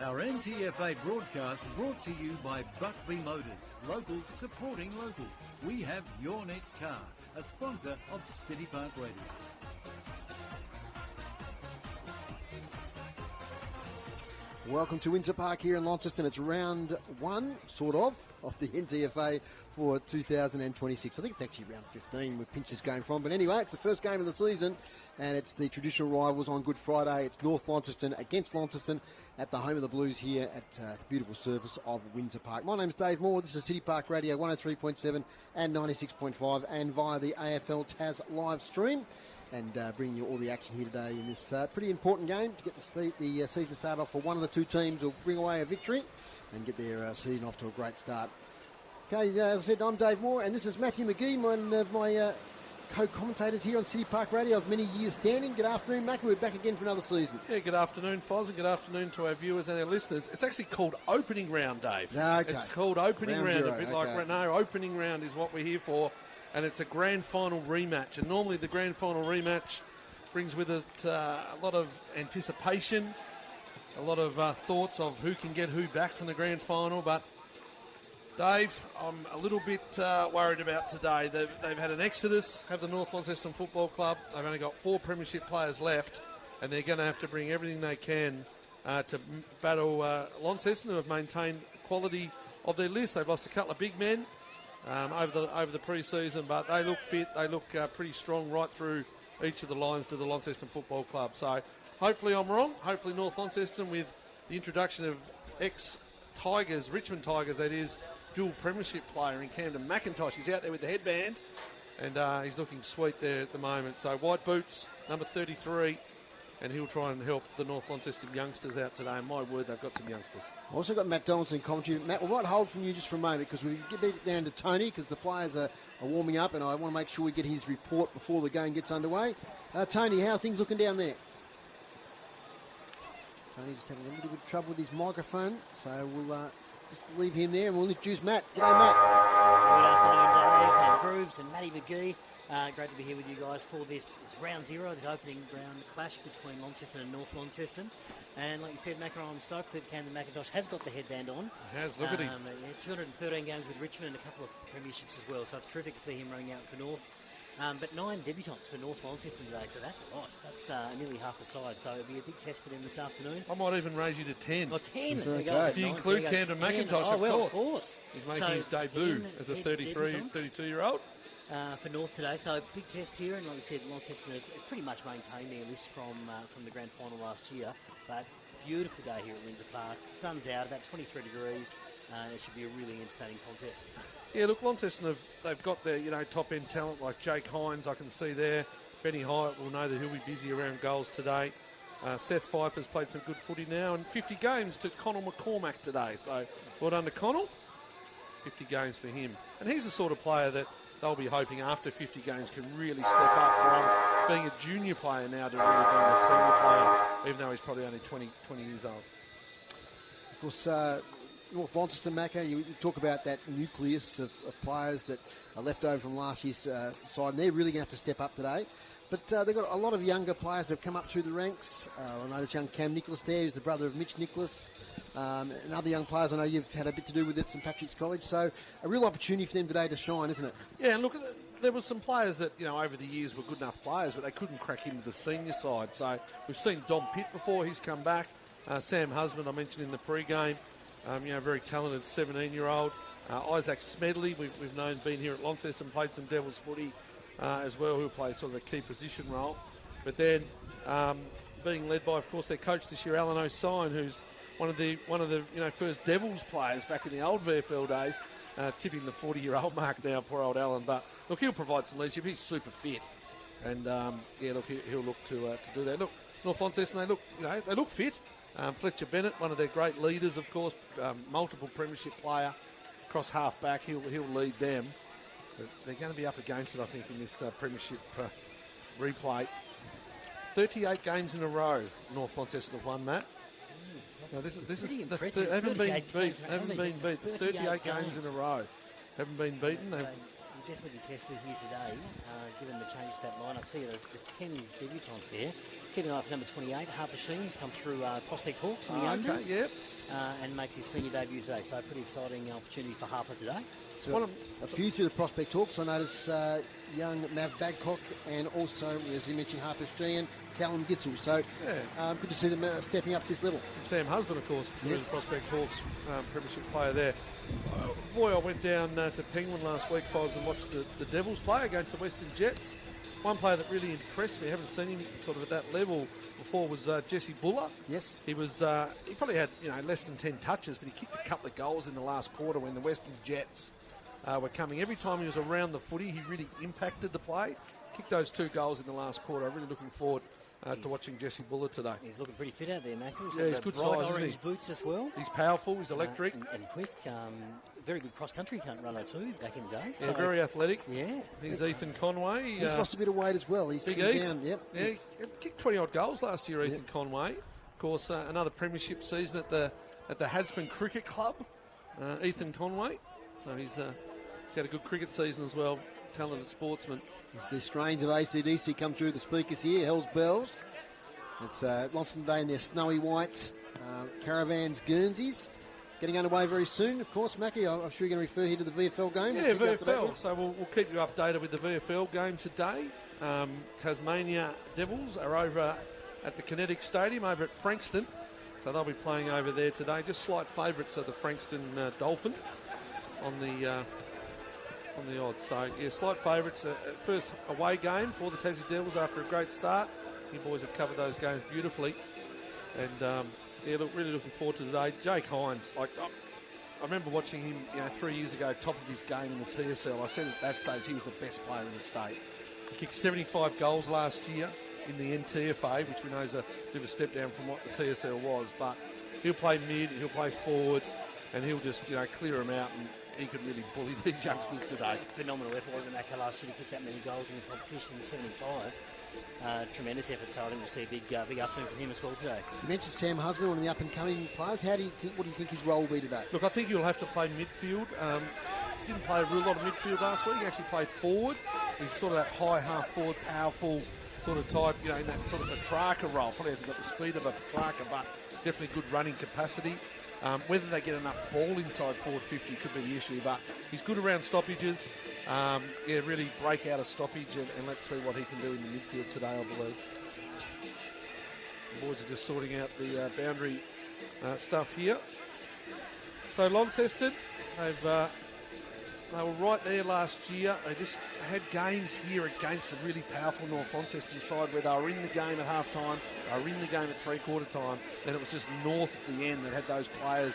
Our NTFA broadcast brought to you by Buckby Motors. Locals supporting locals. We have your next car. A sponsor of City Park Radio. Welcome to Windsor Park here in Launceston. It's round one, sort of the NTFA for 2026. I think it's actually round 15 with pinches going from. But anyway, it's the first game of the season, and it's the traditional rivals on Good Friday. It's North Launceston against Launceston at the home of the Blues here at the beautiful surface of Windsor Park. My name's Dave Moore. This is City Park Radio 103.7 and 96.5 and via the AFL Tas live stream. And bringing you all the action here today in this pretty important game to get the season started off for one of the two teams will bring away a victory and get their season off to a great start. Okay, as I said, I'm Dave Moore, and this is Matthew McGee, one of my co-commentators here on City Park Radio of many years standing. Good afternoon, Macca. We're back again for another season. Yeah, good afternoon, Foz, and good afternoon to our viewers and our listeners. It's actually called opening round, Dave. Okay. It's called opening round, zero, a bit okay. like, no, opening round is what we're here for, and it's a grand final rematch. And normally the grand final rematch brings with it a lot of anticipation, a lot of thoughts of who can get who back from the grand final. But, Dave, I'm a little bit worried about today. They've had an exodus, have the North Launceston Football Club. They've only got 4 premiership players left, and they're going to have to bring everything they can to battle Launceston, who have maintained quality of their list. They've lost a couple of big men over the pre-season, but they look fit. They look pretty strong right through each of the lines to the Launceston Football Club. So hopefully I'm wrong. Hopefully North Launceston, with the introduction of ex-Tigers, Richmond Tigers that is, dual premiership player in Camden McIntosh. He's out there with the headband, and he's looking sweet there at the moment. So white boots, number 33, and he'll try and help the North Launceston youngsters out today. And my word, they've got some youngsters. I've also got Matt Donaldson in commentary. Matt, we might hold from you just for a moment because we get it down to Tony because the players are warming up, and I want to make sure we get his report before the game gets underway. Tony, how are things looking down there? Tony's just having a little bit of trouble with his microphone, so we'll just leave him there and we'll introduce Matt. G'day, Matt. Good afternoon, Dave and Grooves and Matty McGee. Great to be here with you guys for this round zero, this opening round clash between Launceston and North Launceston. And like you said, Macca, I'm stoked that Camden McIntosh has got the headband on. He has, look at him. 213 games with Richmond and a couple of premierships as well, so it's terrific to see him running out for North. But 9 debutants for North Launceston today, so that's a lot. That's nearly half a side, so it'll be a big test for them this afafternoon. I might even raise you to 10. Oh, 10. Okay. If you include Camden McIntosh, of course. He's making his debut as a 32-year-old. For North today, so big test here, and like we said, Launceston have pretty much maintained their list from the grand final last year, but beautiful day here at Windsor Park. Sun's out, about 23 degrees, it should be a really entertaining contest. Yeah, look, Launceston, they've got their top-end talent like Jake Hines, I can see there. Benny Hyatt will know that he'll be busy around goals today. Seth Pfeiffer's played some good footy now, and 50 games to Connell McCormack today, so well done to Connell. 50 games for him. And he's the sort of player that they'll be hoping after 50 games can really step up from being a junior player now to really being a senior player, even though he's probably only 20 years old. Of course, North Launceston, Macca, you talk about that nucleus of players that are left over from last year's side, and they're really going to have to step up today. But they've got a lot of younger players that have come up through the ranks. I noticed young Cam Nicholas there, who's the brother of Mitch Nicholas. And other young players, I know you've had a bit to do with at St Patrick's College. So a real opportunity for them today to shine, isn't it? Yeah, and look, there were some players that, over the years were good enough players, but they couldn't crack into the senior side. So we've seen Dom Pitt before, he's come back. Sam Husband, I mentioned in the pre-game, very talented 17-year-old. Isaac Smedley, we've known, been here at Launceston, played some Devils footy as well, who played sort of a key position role. But then being led by, of course, their coach this year, Alan O'Sine, who's one of the first Devils players back in the old VFL days, tipping the 40-year-old mark now, poor old Alan. But look, he'll provide some leadership. He's super fit, and he'll look to do that. Look, North Launceston, they look fit. Fletcher Bennett, one of their great leaders, of course, multiple premiership player, cross half back. He'll lead them. But they're going to be up against it, I think, in this premiership replay. 38 games in a row, North Launceston have won, Matt. So this is haven't been beat. 38 games in a row. Haven't been beaten. They've definitely be tested here today, given the change to that lineup. See, there's the 10 debutants there. Keeping an eye for number 28, Harper Sheen's come through Prospect Hawks in the unders. Yep. And makes his senior debut today. So a pretty exciting opportunity for Harper today. So a few through the Prospect Hawks. I notice young Mav Babcock and also, as you mentioned, Harper Sheen, Callum Gissel. So good to see them stepping up this level. Sam Husband, of course, Yes. the Prospect Hawks premiership player there. Boy, I went down to Penguin last week, Foz, and watched the Devils play against the Western Jets. One player that really impressed me, I haven't seen him sort of at that level before, was Jesse Buller. Yes. He was he probably had less than 10 touches, but he kicked a couple of goals in the last quarter when the Western Jets were coming. Every time he was around the footy, he really impacted the play. Kicked those 2 goals in the last quarter. I'm really looking forward to watching Jesse Buller today. He's looking pretty fit out there, Mac. He's good bright size, isn't orange he? boots as well. He's powerful, he's electric. And quick. Very good cross-country runner too back in the day. Yeah, very athletic. Yeah. He's Ethan Conway. He's lost a bit of weight as well. He's Big slimmed Heath. down. Yep. Yeah, he kicked 20-odd goals last year, Ethan Conway. Of course, another premiership season at the Hasbin Cricket Club, Ethan Conway. So he's had a good cricket season as well. Talented sportsman. As the strains of AC/DC come through the speakers here, Hells Bells. It's Launceston Day in their snowy white caravans, Guernseys. Getting underway very soon, of course, Mackie. I'm sure you're going to refer here to the VFL game. Yeah, VFL. So we'll keep you updated with the VFL game today. Tasmania Devils are over at the Kinetic Stadium over at Frankston. So they'll be playing over there today. Just slight favourites are the Frankston Dolphins on the odds. So, yeah, slight favourites. First away game for the Tassie Devils after a great start. You boys have covered those games beautifully. And, really looking forward to today. Jake Hines, I remember watching him 3 years ago, top of his game in the TSL. I said at that stage he was the best player in the state. He kicked 75 goals last year in the NTFA, which we know is a bit of a step down from what the TSL was. But he'll play mid, he'll play forward, and he'll just clear them out, and he could really bully these youngsters today. Phenomenal effort, wasn't it, last year to kick that many goals in the competition in 75. Tremendous effort, so I think we'll see a big afternoon from him as well today. You mentioned Sam Husband, one of the up-and-coming players. What do you think his role will be today? Look, I think he'll have to play midfield. Didn't play a real lot of midfield last week. He actually played forward. He's sort of that high half-forward, powerful sort of type, in that sort of Petrarca role. Probably hasn't got the speed of a Petrarca, but definitely good running capacity. Whether they get enough ball inside forward 50 could be the issue, but he's good around stoppages. Really break out a stoppage, and let's see what he can do in the midfield today, I believe. The boys are just sorting out the boundary stuff here. So Launceston, they were right there last year. They just had games here against a really powerful North Launceston side where they were in the game at half-time, they were in the game at three-quarter time, then it was just North at the end that had those players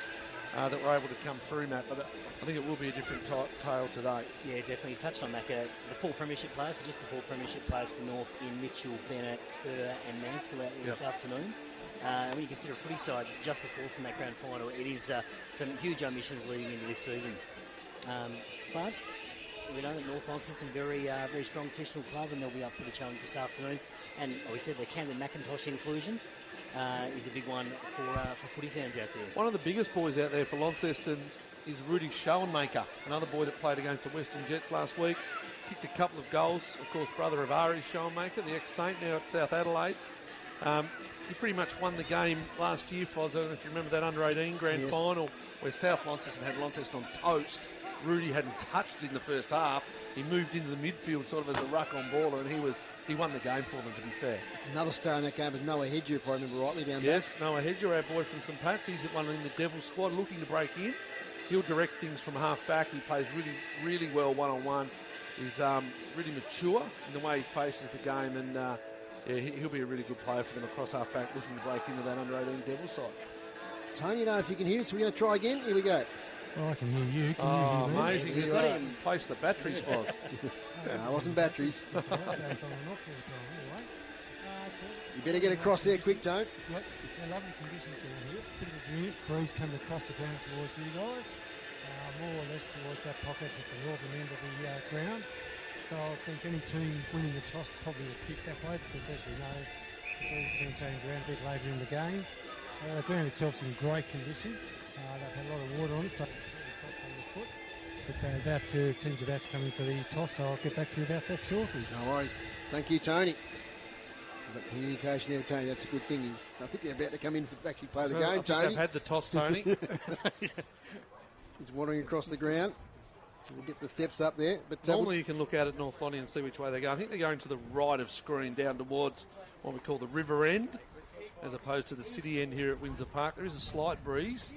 that were able to come through, Matt. But I think it will be a different tale today. Yeah, definitely. You touched on that. The 4 premiership players, so just the 4 premiership players for North in Mitchell, Bennett, Kerr and Mansell out there this afternoon. When you consider a footy side just before from that grand final, it is some huge ambitions leading into this season. But we know that North Launceston very strong traditional club, and they'll be up for the challenge this afternoon. And we said the Camden McIntosh inclusion is a big one for footy fans out there. One of the biggest boys out there for Launceston is Rudy Schoenmaker, another boy that played against the Western Jets last week. Kicked a couple of goals, of course, brother of Ari Schoenmaker, the ex-Saint, now at South Adelaide. He pretty much won the game last year, Foz. I don't know if you remember that under-18 grand final where South Launceston had Launceston on toast. Rudy hadn't touched in the first half. He moved into the midfield sort of as a ruck-on baller, and he won the game for them, to be fair. Another star in that game was Noah Hedger, if I remember rightly, down there. Yes, Noah Hedger, our boy from St Pat's. He's one in the Devil squad looking to break in. He'll direct things from half-back. He plays really, really well one-on-one. He's really mature in the way he faces the game, and he'll be a really good player for them across half-back, looking to break into that under-18 Devil side. Tony, you know if you can hear us, we're going to try again. Here we go. Oh, I can hear you. Can you hear me? Amazing. You've got to place the batteries, Foz. No, it wasn't batteries. Just goes on and off all the time. Anyway, You better get across there quick, Tone. Yep, lovely conditions down here. Bit of a breeze coming across the ground towards you guys. More or less towards that pocket at the northern end of the ground. So I think any team winning the toss probably will kick that way, because as we know, the breeze can change around a bit later in the game. The ground itself's in great condition. They've had a lot of water on it, so it's not on the foot. But teams about to come in for the toss, so I'll get back to you about that shortly. No worries. Thank you, Tony. We've got communication there with Tony. That's a good thing. I think they're about to come in to actually play the game, I think Tony. they've had the toss, Tony. He's wandering across the ground. We'll get the steps up there. But Normally you can look out at North Lottie and see which way they go. I think they're going to the right of screen down towards what we call the river end, as opposed to the city end here at Windsor Park. There is a slight breeze.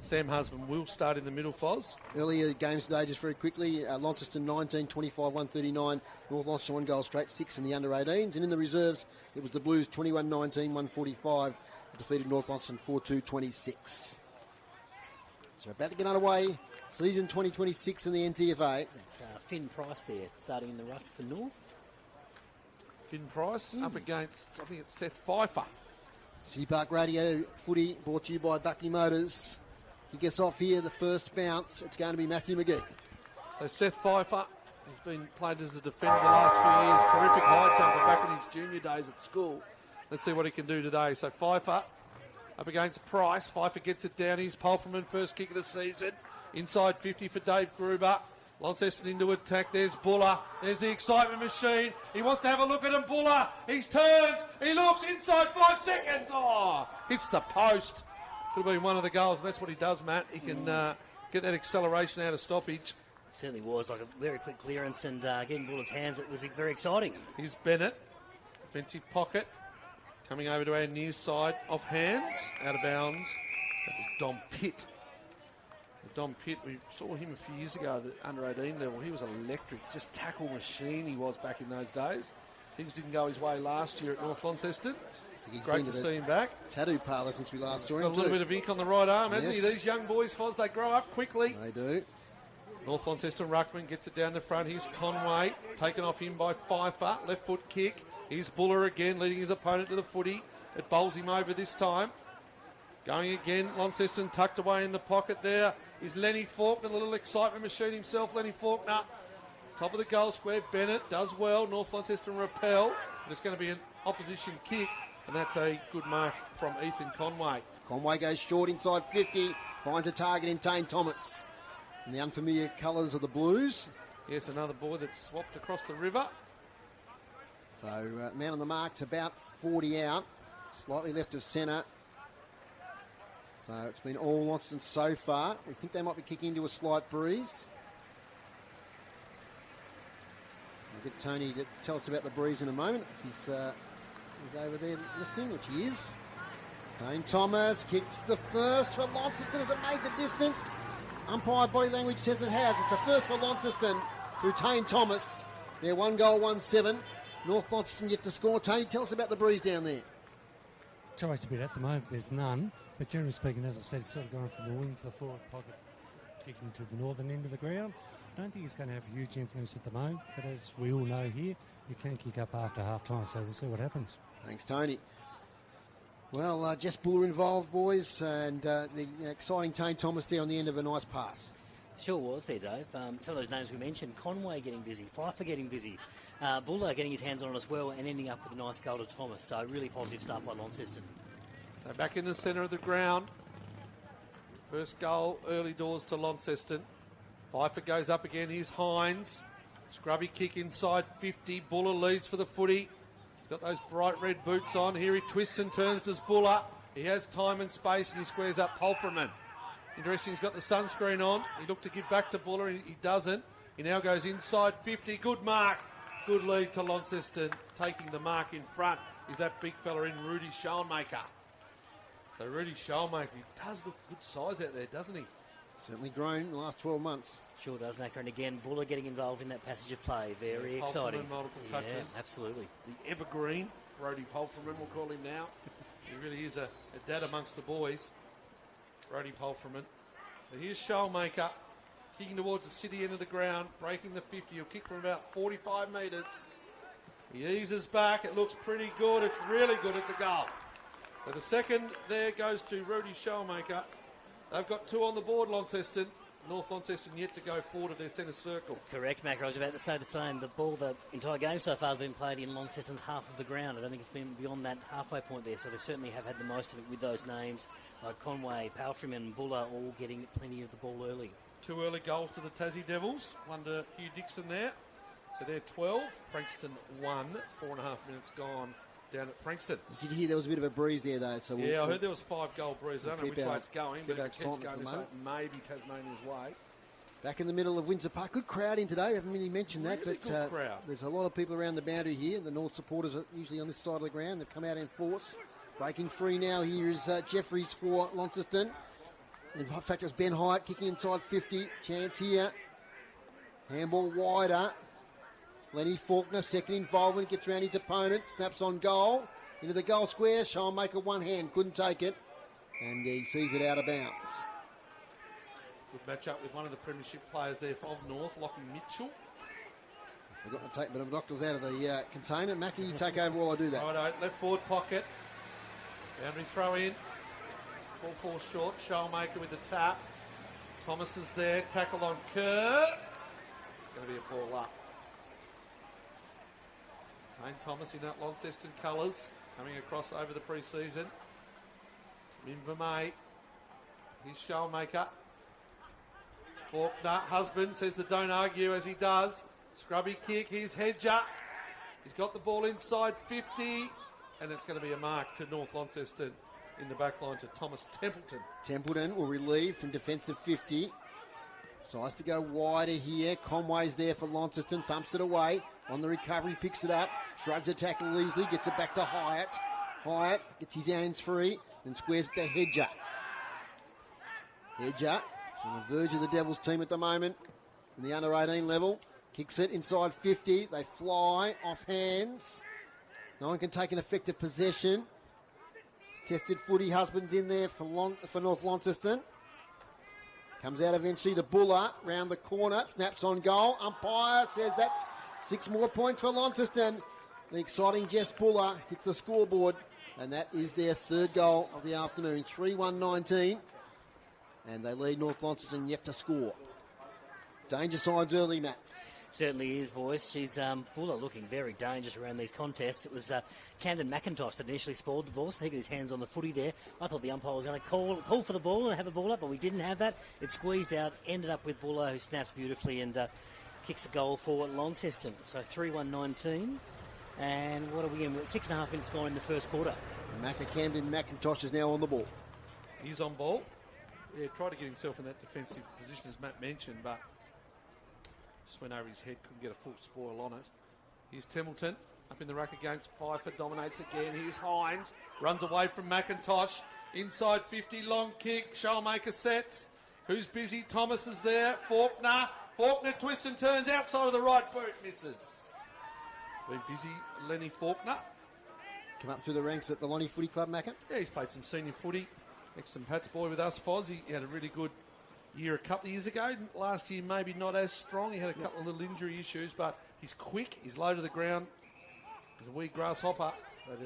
Sam Husband will start in the middle, Foz. earlier games today, just very quickly, Launceston 19, 25, 139. North Launceston 1 goal straight, 6 in the under-18s. And in the reserves, it was the Blues 21, 19, 145. Defeated North Launceston 4-2, 26. So about to get underway. Season 2026 in the NTFA. Finn Price there, starting in the ruck for North. Finn Price up against, I think it's Seth Pfeiffer. City Park Radio footy brought to you by Buckley Motors. He gets off here, the first bounce. It's going to be Matthew McGee. So Seth Pfeiffer has been played as a defender the last few years. Terrific high jumper back in his junior days at school. Let's see what he can do today. So Pfeiffer up against Price. Pfeiffer gets it down. He's Polferman, first kick of the season. Inside 50 for Dave Gruber. Launceston into attack. There's Buller. There's the excitement machine. He wants to have a look at him. Buller. He turns. He looks inside 5 seconds. Oh, hits the post. Could have been one of the goals. That's what he does, Matt. He can get that acceleration out of stoppage. It certainly was like a very quick clearance and getting Buller's hands. It was very exciting. Here's Bennett. Offensive pocket. Coming over to our near side. Off hands. Out of bounds. That was Dom Pitt. Dom Pitt, we saw him a few years ago at the under-18 level. He was electric, just tackle machine he was back in those days. Things didn't go his way last year at North Launceston. Great to see him back. Tattoo parlour since we last saw him. Got a little bit of ink on the right arm, hasn't he? These young boys, Foz, they grow up quickly. They do. North Launceston ruckman gets it down the front. Here's Conway, taken off him by Pfeiffer. Left foot kick. Here's Buller again, leading his opponent to the footy. It bowls him over this time. Going again, Launceston tucked away in the pocket there. Is Lenny Faulkner, the little excitement machine himself, Lenny Faulkner. Top of the goal square, Bennett does well. North Launceston repel. But it's going to be an opposition kick, and that's a good mark from Ethan Conway. Conway goes short inside 50, finds a target in Tane Thomas. In the unfamiliar colours of the Blues. Yes, another boy that's swapped across the river. So, man on the mark's about 40 out, slightly left of centre. So it's been all Launceston so far. We think they might be kicking into a slight breeze. I'll get Tony to tell us about the breeze in a moment. If he's over there listening, which he is. Tane Thomas kicks the first for Launceston. Has it made the distance? Umpire body language says it has. It's a first for Launceston through Tane Thomas. They're 1 goal, 1-7. North Launceston yet to score. Tony, tell us about the breeze down there. It's always a bit at the moment, there's none. But generally speaking, as I said, it's sort of going from the wing to the forward pocket, kicking to the northern end of the ground. I don't think it's going to have a huge influence at the moment, but as we all know here, you can kick up after half-time, so we'll see what happens. Thanks, Tony. Well, Jess Buller involved, boys, and the exciting Tane Thomas there on the end of a nice pass. Sure was there, Dave. Some of those names we mentioned, Conway getting busy, Pfeiffer getting busy, Buller getting his hands on it as well and ending up with a nice goal to Thomas. So really positive start by Launceston. So back in the centre of the ground. First goal, early doors to Launceston. Pfeiffer goes up again. Here's Hines. Scrubby kick inside 50. Buller leads for the footy. He's got those bright red boots on. Here he twists and turns, does Buller. He has time and space and he squares up Polferman. Interesting, he's got the sunscreen on. He looked to give back to Buller. He doesn't. He now goes inside 50. Good mark. Good lead to Launceston. Taking the mark in front is that big fella in Rudy Schoenmaker. So Rudy Schoenmaker, he does look good size out there, doesn't he? Certainly grown in the last 12 months. Sure does, Macker. And again, Buller getting involved in that passage of play. Very exciting. Multiple touches. Yeah, absolutely. The evergreen, Brody Polferman, we'll call him now. He really is a dad amongst the boys. Brody Polferman. But here's Schoenmaker, kicking towards the city end of the ground, breaking the 50. He'll kick from about 45 metres. He eases back. It looks pretty good. It's really good. It's a goal. So the second there goes to Rudy Schoenmaker. They've got 2 on the board, Launceston. North Launceston yet to go forward of their centre circle. Correct, Mac. I was about to say the same. The ball, the entire game so far has been played in Launceston's half of the ground. I don't think it's been beyond that halfway point there. So they certainly have had the most of it with those names like Conway, Palfreyman and Buller all getting plenty of the ball early. 2 early goals to the Tassie Devils. One to Hugh Dixon there. So they're 12. Frankston 1. 4.5 minutes gone down at Frankston. Did you hear there was a bit of a breeze there, though? So I heard there was 5-goal breeze. I don't know which way it's going, but if it keeps going this way, maybe Tasmania's way. Back in the middle of Windsor Park. Good crowd in today. We haven't really mentioned that, Really but good crowd. there's a lot of people around the boundary here. The North supporters are usually on this side of the ground. They've come out in force. Breaking free now here is Jeffries for Launceston. In fact, it was Ben Hyatt kicking inside 50. Chance here. Handball wider. Lenny Faulkner, second involvement, gets around his opponent. Snaps on goal. Into the goal square. Showmaker one hand. Couldn't take it. And he sees it out of bounds. Good match up with one of the premiership players there of North, Lockie Mitchell. I've forgotten to take my binoculars out of the container. Mackie, you take over while I do that. Righto, left forward pocket. Boundary throw in. Ball falls short. Showmaker with the tap. Thomas is there. Tackle on Kerr. Going to be a ball up. Dane Thomas in that Launceston colours. Coming across over the pre-season. Min Vermey. He's Showmaker. Faulkner, husband, says that don't argue as he does. Scrubby kick, here's Hedger. He's got the ball inside 50. And it's going to be a mark to North Launceston in the back line to Thomas Templeton. Templeton will relieve from defensive 50. Tries to go wider here. Conway's there for Launceston. Thumps it away. On the recovery, picks it up. Shrugs the tackle easily. Gets it back to Hyatt. Hyatt gets his hands free. Then squares it to Hedger. Hedger on the verge of the Devils team at the moment. In the under 18 level. Kicks it inside 50. They fly off hands. No one can take an effective possession. Tested footy. Husband's in there for North Launceston. Comes out eventually to Buller. Round the corner. Snaps on goal. Umpire says that's 6 more points for Launceston. The exciting Jess Buller hits the scoreboard. And that is their 3rd goal of the afternoon. 3-1-19. And they lead North Launceston yet to score. Danger signs early, Matt. Certainly is, boys. She's Buller looking very dangerous around these contests. It was Camden McIntosh that initially spoiled the ball, so he got his hands on the footy there. I thought the umpire was going to call for the ball and have a ball up, but we didn't have that. It squeezed out, ended up with Buller, who snaps beautifully and kicks a goal for Launceston. So 3-1-19. And what are we in? 6.5 minutes gone in the first quarter. Camden McIntosh is now on the ball. He's on ball. Yeah, tried to get himself in that defensive position, as Matt mentioned, but just went over his head, couldn't get a full spoil on it. Here's Templeton, up in the ruck against Pfeiffer, dominates again. Here's Hines, runs away from McIntosh. Inside 50, long kick, Showmaker sets. Who's busy? Thomas is there. Faulkner twists and turns outside of the right boot, misses. Been busy, Lenny Faulkner. Come up through the ranks at the Lonnie Footy Club, Macca. Yeah, he's played some senior footy. St Pat's boy with us, Foz. He had a really good year a couple of years ago. Last year, maybe not as strong. He had a couple of little injury issues, but he's quick. He's low to the ground. He's a wee grasshopper, but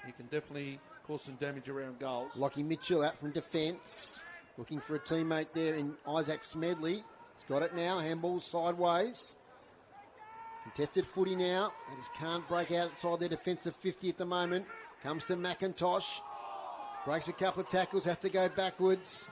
he can definitely cause some damage around goals. Lockie Mitchell out from defence. Looking for a teammate there in Isaac Smedley. He's got it now. Handball sideways. Contested footy now. They just can't break outside their defensive 50 at the moment. Comes to McIntosh. Breaks a couple of tackles. Has to go backwards.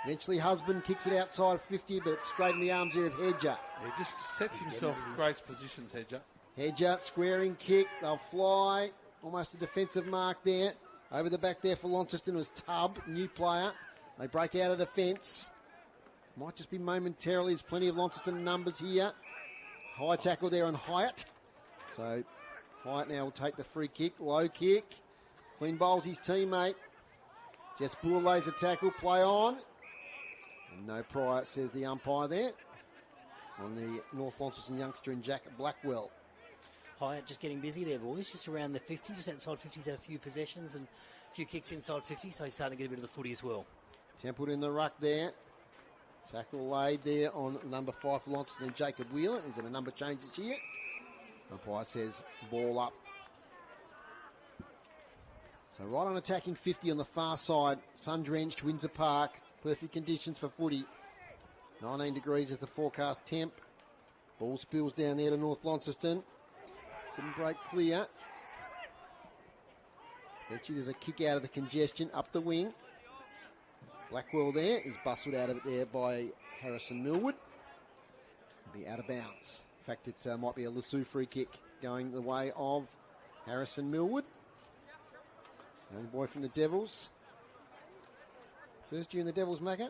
Eventually Husband kicks it outside 50, but it's straight in the arms here of Hedger. He just sets himself in great positions, Hedger. Hedger, squaring kick. They'll fly. Almost a defensive mark there. Over the back there for Launceston was Tubb, new player. They break out of defence. Might just be momentarily. There's plenty of Launceston numbers here. High tackle there on Hyatt. So Hyatt now will take the free kick. Low kick. Clean bowls his teammate. Jess Bull lays a tackle. Play on. And no prior, says the umpire there. On the North Launceston youngster in Jack Blackwell. Hyatt just getting busy there, boys. Just around the 50, just outside 50. He's had a few possessions and a few kicks inside 50, so he's starting to get a bit of the footy as well. Templed in the ruck there. Tackle laid there on number 5 for Launceston and Jacob Wheeler. Is there a number change this year? Umpire says ball up. So right on attacking 50 on the far side. Sun-drenched Windsor Park. Perfect conditions for footy. 19 degrees is the forecast temp. Ball spills down there to North Launceston. Couldn't break clear. Eventually there's a kick out of the congestion up the wing. Blackwell there is bustled out of it there by Harrison Millwood. It'll be out of bounds. In fact, it might be a Lassou free kick going the way of Harrison Millwood. Young boy from the Devils. First year in the Devils, Macca? Yeah.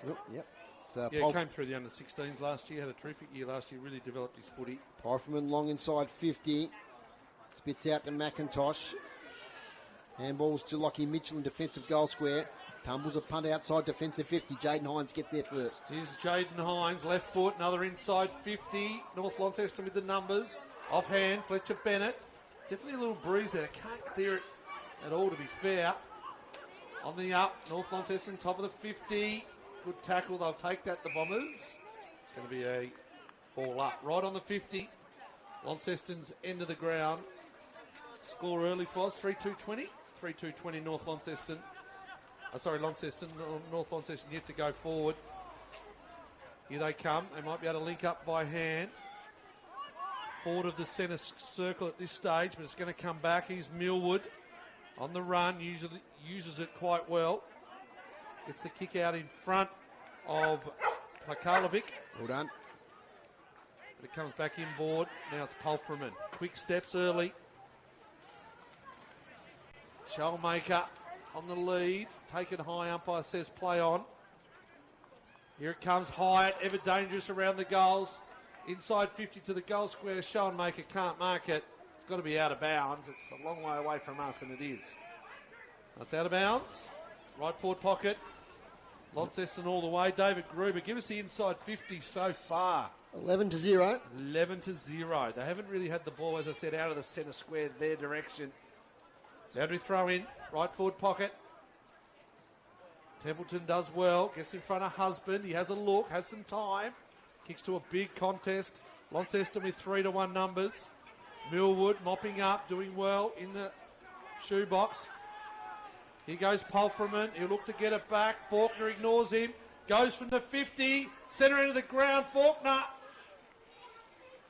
Oh, yep. So Yeah, came through the under-16s last year, had a terrific year last year, really developed his footy. Pfeifferman long inside 50. Spits out to McIntosh. Handballs to Lockie Mitchell in defensive goal square. Tumbles a punt outside defensive 50. Jaden Hines gets there first. Here's Jaden Hines, left foot, another inside 50. North Launceston with the numbers. Offhand, Fletcher Bennett. Definitely a little breeze there. Can't clear it at all, to be fair. On the up, North Launceston, top of the 50. Good tackle, they'll take that, the Bombers. It's going to be a ball up. Right on the 50. Launceston's end of the ground. Score early for us, 3-2-20. 3-2-20 North Launceston. Launceston. North Launceston yet to go forward. Here they come. They might be able to link up by hand. Forward of the centre circle at this stage, but it's going to come back. Here's Millwood on the run. Uses it quite well. Gets the kick out in front of Plakalovic. Well done. But it comes back inboard. Now it's Pulfreman. Quick steps early. Shellmaker on the lead. Taken high, umpire says play on. Here it comes, Hyatt, ever dangerous around the goals. Inside 50 to the goal square. Shellmaker can't mark it. It's got to be out of bounds. It's a long way away from us, and it is. That's out of bounds. Right forward pocket. Launceston all the way. David Gruber, give us the inside 50 so far. 11-0. 11-0. They haven't really had the ball, as I said, out of the centre square, their direction. Boundary throw in, right forward pocket. Templeton does well, gets in front of Husband. He has a look, has some time. Kicks to a big contest. Launceston with 3-1 numbers. Millwood mopping up, doing well in the shoebox. Here goes Pulfreman. He'll look to get it back. Faulkner ignores him. Goes from the 50. Centre end of the ground. Faulkner.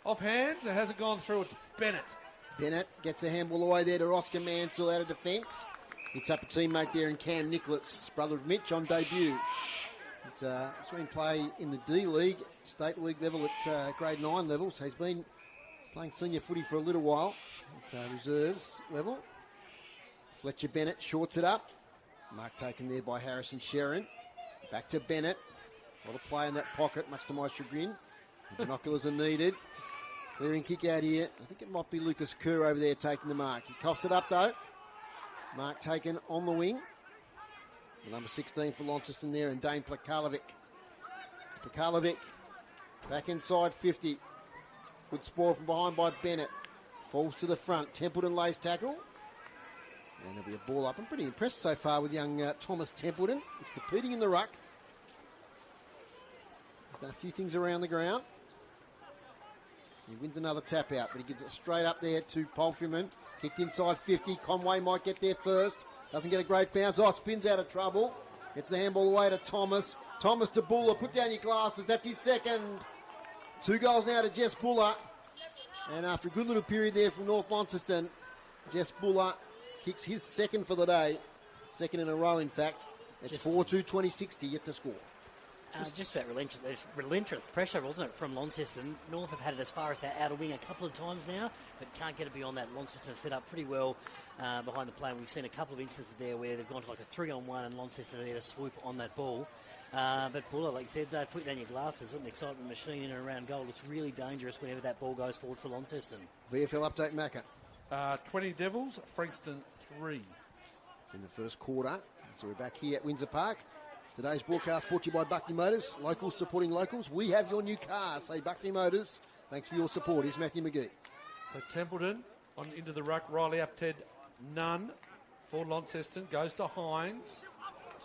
Off hands. It hasn't gone through. It's Bennett. Bennett gets a handball away there to Oscar Mansell out of defence. Hits up a teammate there in Cam Nicholas, brother of Mitch, on debut. It's been play in the D-League, State League level at grade 9 level, so he's been playing senior footy for a little while at reserves level. Fletcher Bennett shorts it up. Mark taken there by Harrison Sherrin. Back to Bennett. A lot of play in that pocket, much to my chagrin. The binoculars are needed. Clearing kick out here. I think it might be Lucas Kerr over there taking the mark. He coughs it up though. Mark taken on the wing. The number 16 for Launceston there, and Dane Plakalovic. Plakalovic back inside 50. Good spoil from behind by Bennett. Falls to the front. Templeton lays tackle. And there'll be a ball up. I'm pretty impressed so far with young Thomas Templeton. He's competing in the ruck. He's done a few things around the ground. He wins another tap out, but he gives it straight up there to Pulfreman. Kicked inside 50. Conway might get there first. Doesn't get a great bounce. Oh, spins out of trouble. Gets the handball away to Thomas. Thomas to Buller. Put down your glasses. That's his second. 2 goals now to Jess Buller. And after a good little period there from North Launceston, Jess Buller kicks his second for the day. Second in a row, in fact. It's 4-2-20-60 yet to score. Just that relentless pressure, wasn't it, from Launceston? North have had it as far as that outer wing a couple of times now, but can't get it beyond that. Launceston have set up pretty well behind the play. And we've seen a couple of instances there where they've gone to like a 3-on-1 and Launceston are there to swoop on that ball. But Buller, like you said, put down your glasses. An excitement machine in and around goal. It's really dangerous whenever that ball goes forward for Launceston. VFL update, Macca. 20 Devils, Frankston 3. It's in the first quarter. So we're back here at Windsor Park. Today's broadcast brought to you by Buckley Motors. Locals supporting locals. We have your new car. Say Buckley Motors. Thanks for your support. Here's Matthew McGee. So Templeton on into the ruck. Riley Upted, none. For Launceston. Goes to Hines.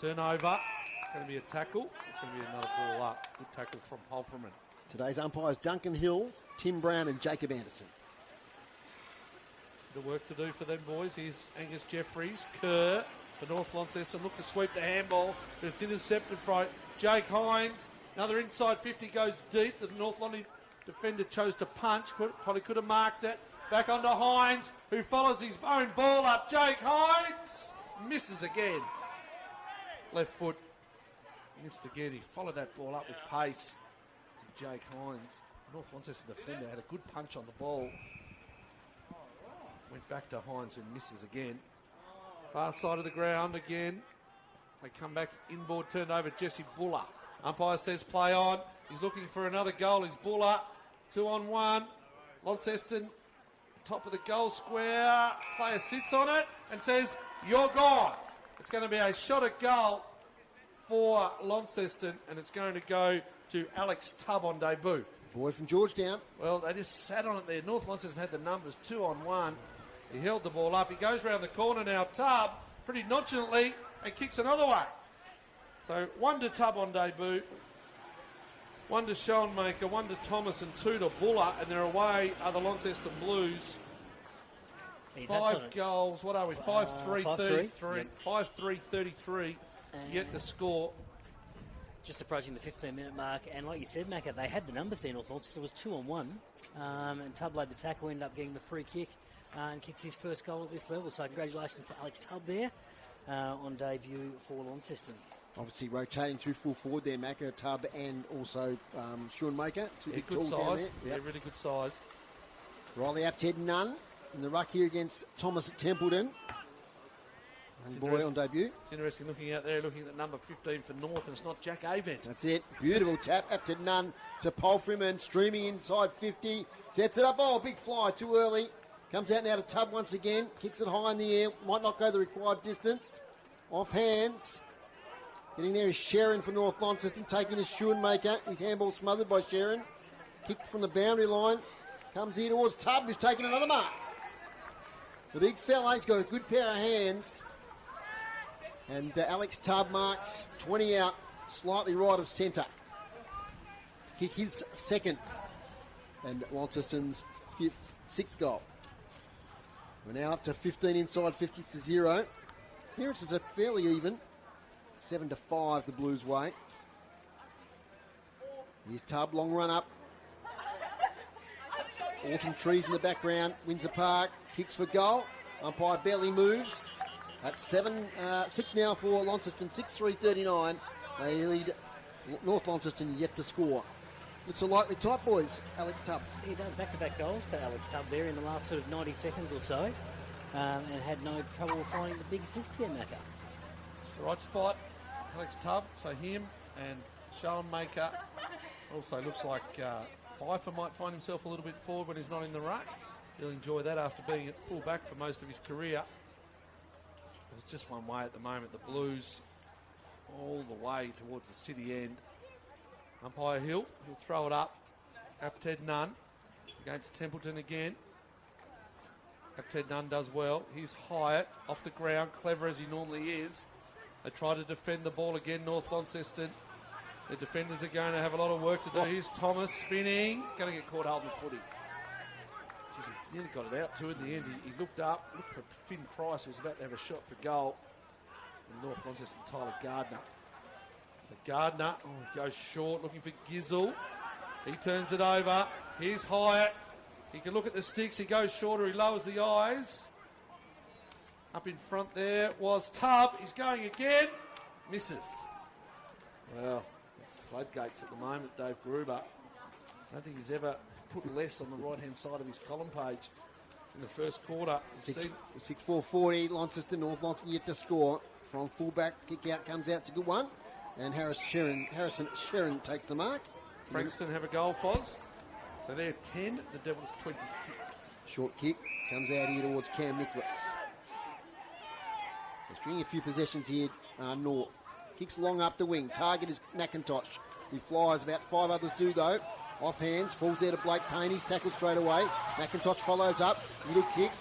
Turnover. It's going to be a tackle. It's going to be another ball up. Good tackle from Pulfreman. Today's umpires Duncan Hill, Tim Brown and Jacob Anderson. The work to do for them boys. Here's Angus Jeffries. Kerr. For North Launceston, look to sweep the handball, but it's intercepted by Jake Hines. Another inside 50 goes deep. The North London defender chose to punch. Probably could have marked it. Back onto Hines, who follows his own ball up. Jake Hines misses again. Left foot Missed again. He followed that ball up with pace to Jake Hines. North Launceston defender had a good punch on the ball. Went back to Hines and misses again. Far side of the ground again. They come back, inboard turned over, Jesse Buller. Umpire says play on. He's looking for another goal. Is Buller. 2-on-1. Launceston, top of the goal square. Player sits on it and says, you're gone. It's going to be a shot at goal for Launceston, and it's going to go to Alex Tubb on debut. Boy from Georgetown. Well, they just sat on it there. North Launceston had the numbers 2-on-1. He held the ball up. He goes round the corner now. Tubb, pretty nonchalantly, and kicks another one. So 1 to Tubb on debut, 1 to Schoenmaker, 1 to Thomas, and 2 to Buller, and they're away are the Launceston Blues. 5 goals. What are we? 5-3, 33. 5-3, 33. Yet to score. Just approaching the 15-minute mark, and like you said, Macca, they had the numbers there. North Launceston was 2-on-1, and Tubb laid the tackle, ended up getting the free kick, and kicks his first goal at this level. So congratulations to Alex Tubb there on debut for Launceston. Obviously rotating through full forward there, Macca, Tubb, and also Schoenmaker. Good size. Yeah, really good size. Riley Apted Nunn in the ruck here against Thomas at Templeton. Young boy on debut. It's interesting looking out there, looking at number 15 for North, and it's not Jack Avent. That's it. Beautiful tap. Apted Nunn to Polfriman, streaming inside 50. Sets it up. Oh, big fly, too early. Comes out now to Tubb once again. Kicks it high in the air. Might not go the required distance. Off hands. Getting there is Sharon for North Launceston, taking his Schoenmaker. His handball smothered by Sharon. Kick from the boundary line. Comes here towards Tubb, who's taking another mark. The big fella, he's got a good pair of hands. And Alex Tubb marks 20 out, slightly right of centre. Kick his second. And Launceston's sixth goal. We're now up to 15 inside, 50 to 0. Clearances are fairly even. 7-5 the Blues way. Here's Tubb, long run up. Autumn trees in the background. Windsor Park kicks for goal. Umpire barely moves. That's 6 now for Launceston. 6-3-39. They lead North Launceston yet to score. Looks a likely type, boys. Alex Tubb. He does back-to-back goals for Alex Tubb there in the last sort of 90 seconds or so, and had no trouble finding the big sticks there, Macca. It's the right spot. Alex Tubb, so him and Schoenmaker. Also looks like Pfeiffer might find himself a little bit forward when he's not in the ruck. He'll enjoy that after being at full back for most of his career. It's just one way at the moment. The Blues all the way towards the city end. Umpire Hill, he'll throw it up. Apted Nunn against Templeton again. Apted Nunn does well. Here's Hyatt off the ground, clever as he normally is. They try to defend the ball again, North Launceston. The defenders are going to have a lot of work to do. Here's Thomas spinning. Going to get caught holding footy. Jeez, he nearly got it out too in the end. He looked up, looked for Finn Price, who was about to have a shot for goal. And North Launceston, Tyler Gardner. So Gardner goes short, looking for Gizzle. He turns it over. Here's Hyatt. He can look at the sticks. He goes shorter. He lowers the eyes. Up in front there was Tubb. He's going again. Misses. Well, it's floodgates at the moment, Dave Gruber. I don't think he's ever put less on the right-hand side of his column page in the first quarter. 6-4-40, Launceston, North Launceston yet to score. From fullback, kick out comes out. It's a good one. And Harrison Sharon takes the mark. Frankston have a goal, Foz. So they're 10, the Devils 26. Short kick comes out here towards Cam Nicholas. So stringing a few possessions here, North. Kicks long up the wing. Target is McIntosh. He flies, about 5 others do though. Off hands, falls there to Blake Payne. He's tackled straight away. McIntosh follows up. Little kick.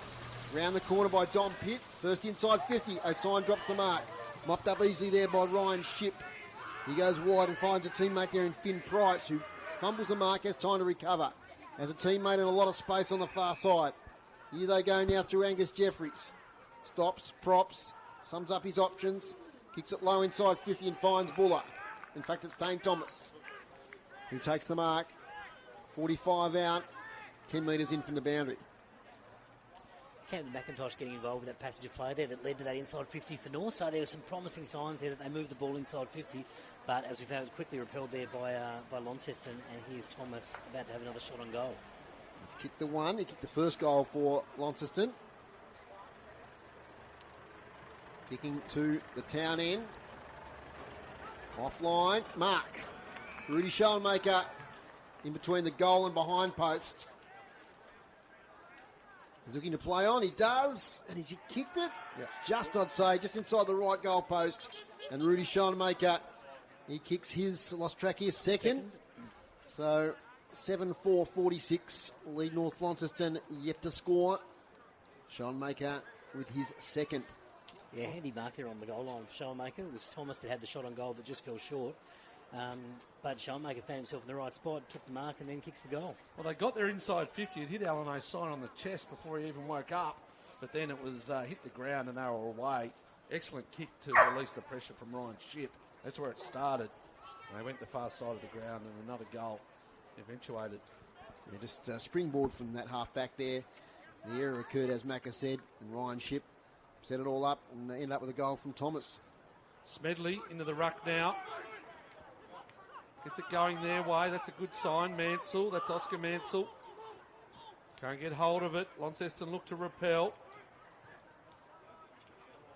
Round the corner by Dom Pitt. First inside 50. O'Sine drops the mark. Mopped up easily there by Ryan Shipp. He goes wide and finds a teammate there in Finn Price, who fumbles the mark, has time to recover. Has a teammate in a lot of space on the far side. Here they go now through Angus Jeffries. Stops, props, sums up his options. Kicks it low inside 50 and finds Buller. In fact, it's Dane Thomas who takes the mark. 45 out, 10 metres in from the boundary. Captain McIntosh getting involved with that passage of play there that led to that inside 50 for North. So there were some promising signs there that they moved the ball inside 50. But as we found, it was quickly repelled there by Launceston, and here's Thomas about to have another shot on goal. He's kicked the one. He kicked the first goal for Launceston. Kicking to the town end. Offline. Mark. Rudy Schoenmaker in between the goal and behind post. He's looking to play on. He does. And has he kicked it? Yeah. Just, I'd say, just inside the right goal post. And Rudy Schoenmaker, he kicks his, lost track here, second. So 7-4-46. Lead North Launceston yet to score. Schoenmaker with his second. Yeah, handy mark there on the goal line for Schoenmaker. It was Thomas that had the shot on goal that just fell short. But Schoenmaker found himself in the right spot, took the mark, and then kicks the goal. Well, they got their inside 50. It hit Alan O'Sign on the chest before he even woke up. But then it was hit the ground and they were away. Excellent kick to release the pressure from Ryan Shipp. That's where it started. They went the far side of the ground and another goal eventuated. Yeah, just springboard from that half back there. The error occurred, as Macca said, and Ryan Shipp set it all up and ended up with a goal from Thomas. Smedley into the ruck now. Gets it going their way. That's a good sign. Mansell. That's Oscar Mansell. Can't get hold of it. Launceston look to repel.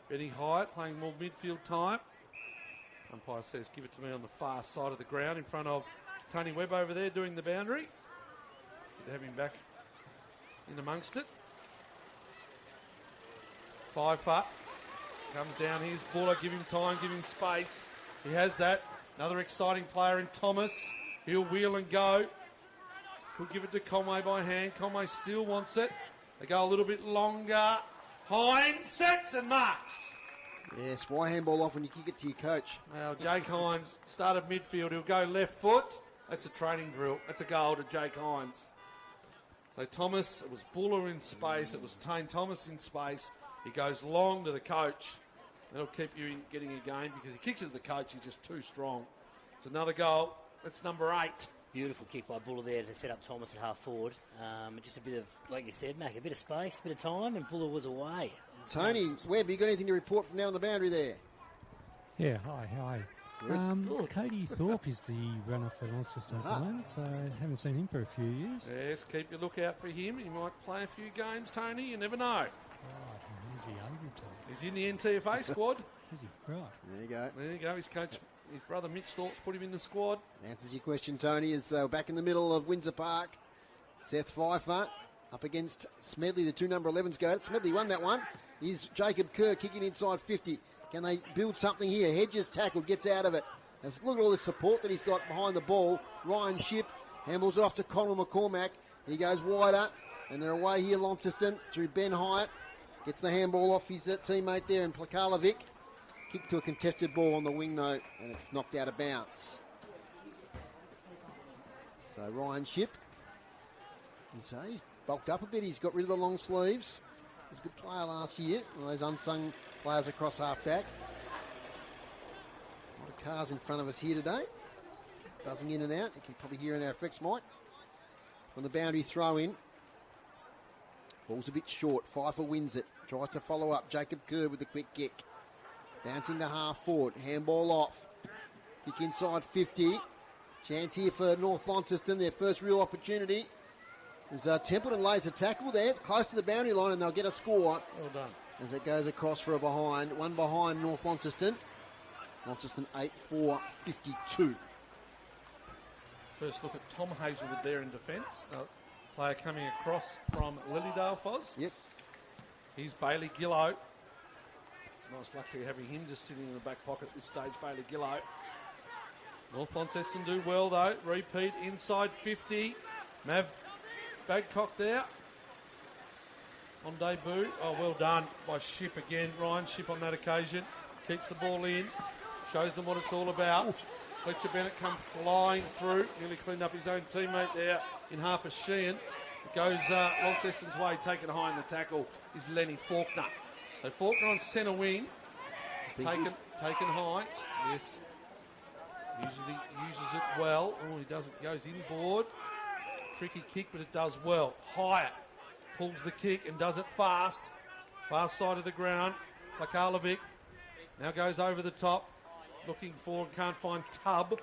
Benny Hyatt playing more midfield time. Umpire says give it to me on the far side of the ground in front of Tony Webb over there doing the boundary. Good to have him back in amongst it. Pfeiffer comes down. Here's Buller. Give him time. Give him space. He has that. Another exciting player in Thomas. He'll wheel and go. Could give it to Conway by hand. Conway still wants it. They go a little bit longer. Hines sets and marks. Yes, why handball off when you kick it to your coach? Well, Jake Hines started midfield. He'll go left foot. That's a training drill. That's a goal to Jake Hines. So Thomas, it was Buller in space. It was Tane Thomas in space. He goes long to the coach. That'll keep you in getting a game because he kicks it to the coach. He's just too strong. It's another goal. That's number 8. Beautiful kick by Buller there to set up Thomas at half forward. Just a bit of, like you said, Mac, a bit of space, a bit of time, and Buller was away. Tony Webb, you got anything to report from down the boundary there? Yeah, hi. Good. Cody Thorpe is the runner for Launceston at the moment, so I haven't seen him for a few years. Yes, keep your lookout for him. He might play a few games, Tony. You never know. Right, is he able to? He's in the NTFA squad. Is he? Right. There you go. There you go. His coach, his brother Mitch Thorpe's put him in the squad. Answers your question, Tony, is back in the middle of Windsor Park. Seth Pfeiffer up against Smedley, the 2 number 11s go. Smedley won that one. Here's Jacob Kerr kicking inside 50. Can they build something here? Hedges tackled, gets out of it. Let's look at all the support that he's got behind the ball. Ryan Shipp handballs it off to Conor McCormack. He goes wider, and they're away here, Launceston, through Ben Hyatt. Gets the handball off his teammate there in Plakalovic. Kick to a contested ball on the wing, though, and it's knocked out of bounds. So Ryan Shipp, he's bulked up a bit. He's got rid of the long sleeves. He was a good player last year. One of those unsung players across half-back. A lot of cars in front of us here today. Buzzing in and out. You can probably hear in our effects mic. On the boundary throw-in. Ball's a bit short. Pfeiffer wins it. Tries to follow up. Jacob Kerr with the quick kick. Bouncing to half forward. Handball off. Kick inside 50. Chance here for North Launceston. Their first real opportunity. As Templeton lays a tackle there. It's close to the boundary line and they'll get a score. Well done. As it goes across for a behind. One behind North Launceston. Launceston 8-4-52. First look at Tom Hazelwood there in defence. Player coming across from Lilydale, Foz. Yes. Here's Bailey Gillow. It's a nice luxury having him just sitting in the back pocket at this stage, Bailey Gillow. North Launceston do well though. Repeat inside 50. Mav Badcock there on debut. Oh, well done by Shipp again. Ryan Shipp on that occasion. Keeps the ball in. Shows them what it's all about. Fletcher Bennett come flying through. Nearly cleaned up his own teammate there in Harper Sheehan. It goes Launceston's way. Taken high in the tackle is Lenny Faulkner. So Faulkner on centre wing. Taken high. Yes. Usually uses it well. Oh, he doesn't. Goes inboard. Tricky kick, but it does well. Hyatt pulls the kick and does it fast. Fast side of the ground. Plakalovic now goes over the top. looking for, can't find Tubb.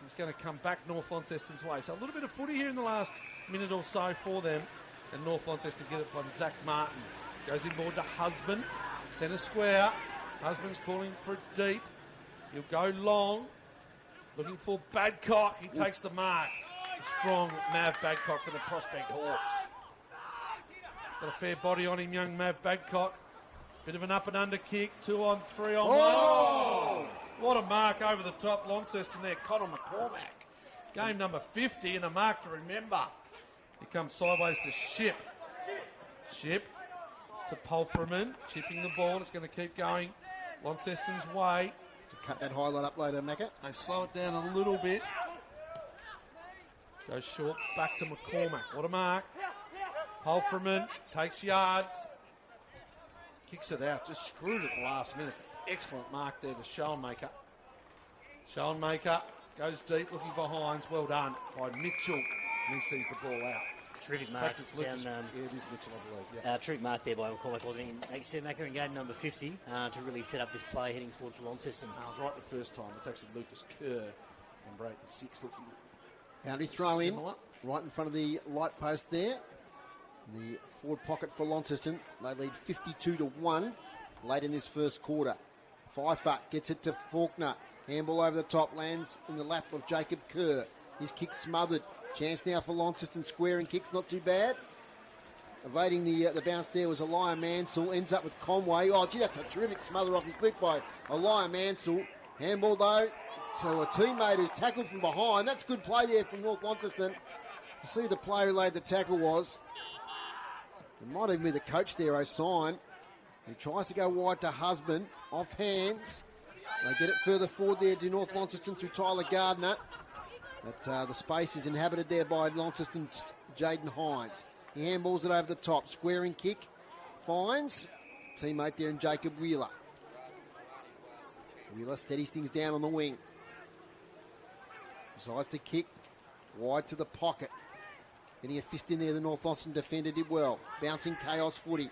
He's going to come back North Launceston's way. So a little bit of footy here in the last minute or so for them. And North Launceston get it from Zach Martin. Goes inboard to Husband. Centre square. Husband's calling for it deep. He'll go long. Looking for Badcock. He takes the mark. Strong Mav Badcock for the Prospect Hawks. Got a fair body on him, young Mav Badcock. Bit of an up and under kick. 2 on, 3 on. Oh! What a mark over the top. Launceston there. Connor McCormack. Game number 50 and a mark to remember. He comes sideways to Ship. Ship to Pulfreman. Chipping the ball. It's going to keep going Launceston's way. To cut that highlight up later, Macca. They slow it down a little bit. Goes short. Back to McCormack. What a mark. Pulfreman takes yards. Kicks it out. Just screwed it the last minute. Excellent mark there to Schoenmaker. Schoenmaker goes deep looking for Hines. Well done by Mitchell. And he sees the ball out. Terrific mark. It is Mitchell, I believe. Yeah. Terrific mark there by McCormack, wasn't he? Next to Macker in game number 50 to really set up this play heading forward for Launceston. I was right the first time. It's actually Lucas Kerr and Brayton 6 looking Boundary throw similar. in right in front of the light post there. The forward pocket for Launceston. They lead 52-1 late in this first quarter. Pfeiffer gets it to Faulkner. Handball over the top, lands in the lap of Jacob Kerr. His kick smothered. Chance now for Launceston. Squaring kicks, not too bad. Evading the bounce there was Elijah Mansell. Ends up with Conway. Oh, gee, that's a terrific smother off his boot by Elijah Mansell. Handball, though, to a teammate who's tackled from behind. That's good play there from North Launceston. You see the player who laid the tackle was. It might even be the coach there, O'Sine. He tries to go wide to Husband. Off hands. They get it further forward there to North Launceston through Tyler Gardner. But the space is inhabited there by Launceston's Jaden Hines. He handballs it over the top. Squaring kick. Finds. Teammate there in Jacob Wheeler. Wheeler steadies things down on the wing. Decides to kick wide to the pocket. Getting a fist in there, the North Launceston defender did well. Bouncing chaos footy.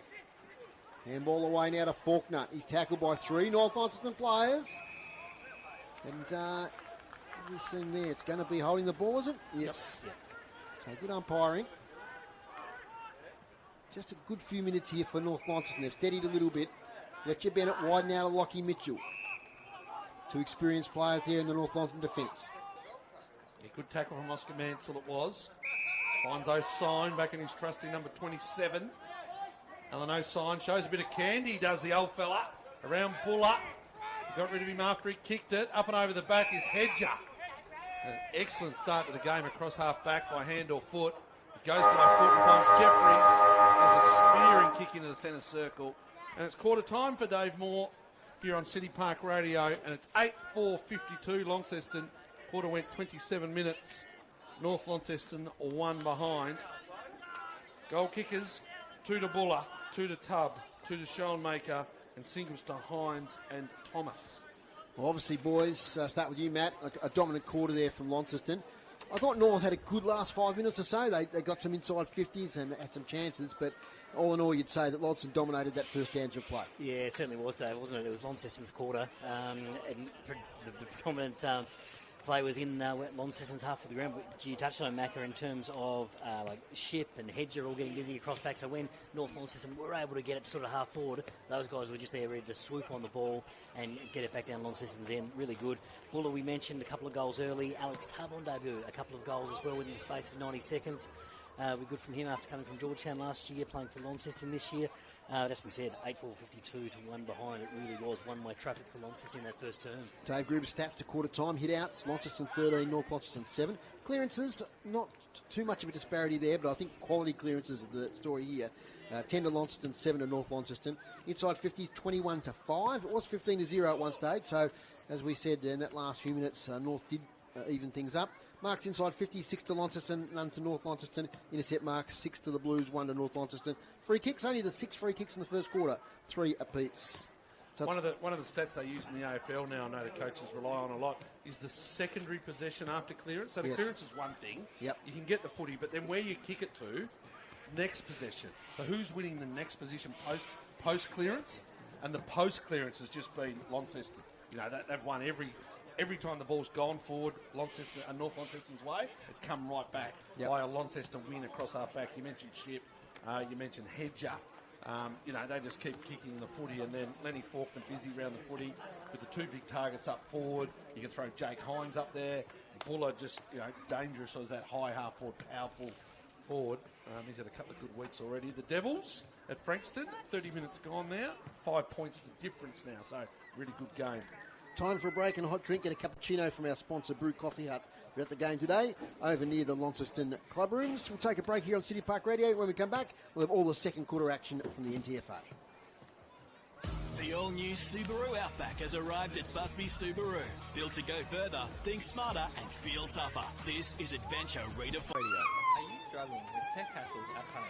Handball away now to Faulkner. He's tackled by 3 North Launceston players. And what have we seen there? It's going to be holding the ball, is it? Yes. Yep. So good umpiring. Just a good few minutes here for North Launceston. They've steadied a little bit. Fletcher Bennett wide now to Lockie Mitchell. 2 experienced players there in the North Launceston defence. Yeah, good tackle from Oscar Mansell it was. Finds O'Sine back in his trusty number 27. Alan O'Sine shows a bit of candy, does the old fella. Around Buller. Got rid of him after he kicked it. Up and over the back is Hedger. An excellent start to the game across half back by hand or foot. He goes by foot and finds Jeffries. There's a spearing kick into the centre circle. And it's quarter time for Dave Moore here on City Park Radio. And it's 8-4-52 Launceston. Quarter went 27 minutes. North Launceston 1 behind. Goal kickers, 2 to Buller, 2 to Tubb, 2 to Schoenmaker, and singles to Hines and Thomas. Well, obviously, boys, start with you, Matt. A dominant quarter there from Launceston. I thought North had a good last 5 minutes or so. They got some inside 50s and had some chances, but all in all, you'd say that Launceston dominated that first stanza of play. Yeah, it certainly was, Dave, wasn't it? It was Launceston's quarter, and the predominant play was in Launceston's half of the ground. But you touched on Macca in terms of like Ship and Hedger all getting busy across back. So when North Launceston were able to get it sort of half forward, those guys were just there ready to swoop on the ball and get it back down Launceston's end. Really good. Buller, we mentioned a couple of goals early. Alex Tubb on debut, a couple of goals as well within the space of 90 seconds. We're good from him after coming from Georgetown last year, playing for Launceston this year. As we said, 8-4-52 to 1 behind. It really was one-way traffic for Launceston in that first term. Dave Gruber's stats to quarter time. Hit-outs, Launceston 13, North Launceston 7. Clearances, not too much of a disparity there, but I think quality clearances is the story here. 10 to Launceston, 7 to North Launceston. Inside 50s, 21 to 5. It was 15 to 0 at one stage, so as we said in that last few minutes, North did even things up. Marks inside 50, 6 to Launceston, none to North Launceston. Intercept marks, 6 to the Blues, 1 to North Launceston. Free kicks, only the 6 free kicks in the first quarter, 3 apiece. So one of the stats they use in the AFL now, I know the coaches rely on a lot, is the secondary possession after clearance. So the clearance is one thing. Yep. You can get the footy, but then where you kick it to, next possession. So who's winning the next position post clearance? And the post clearance has just been Launceston. they've won every time the ball's gone forward, Launceston, North Launceston's way, it's come right back by a Launceston win across half back. You mentioned Ship, you mentioned Hedger. They just keep kicking the footy, and then Lenny Faulkner busy around the footy with the two big targets up forward. You can throw Jake Hines up there. Buller just, dangerous as that high half forward, powerful forward. He's had a couple of good weeks already. The Devils at Frankston, 30 minutes gone now. 5 points the difference now, so really good game. Time for a break and a hot drink. Get a cappuccino from our sponsor, Brew Coffee Hut. We're at the game today, over near the Launceston Club Rooms. We'll take a break here on City Park Radio. When we come back, we'll have all the second quarter action from the NTFA. The all-new Subaru Outback has arrived at Buckby Subaru. Built to go further, think smarter and feel tougher. This is adventure redefined. Are you struggling with tech hassles at home?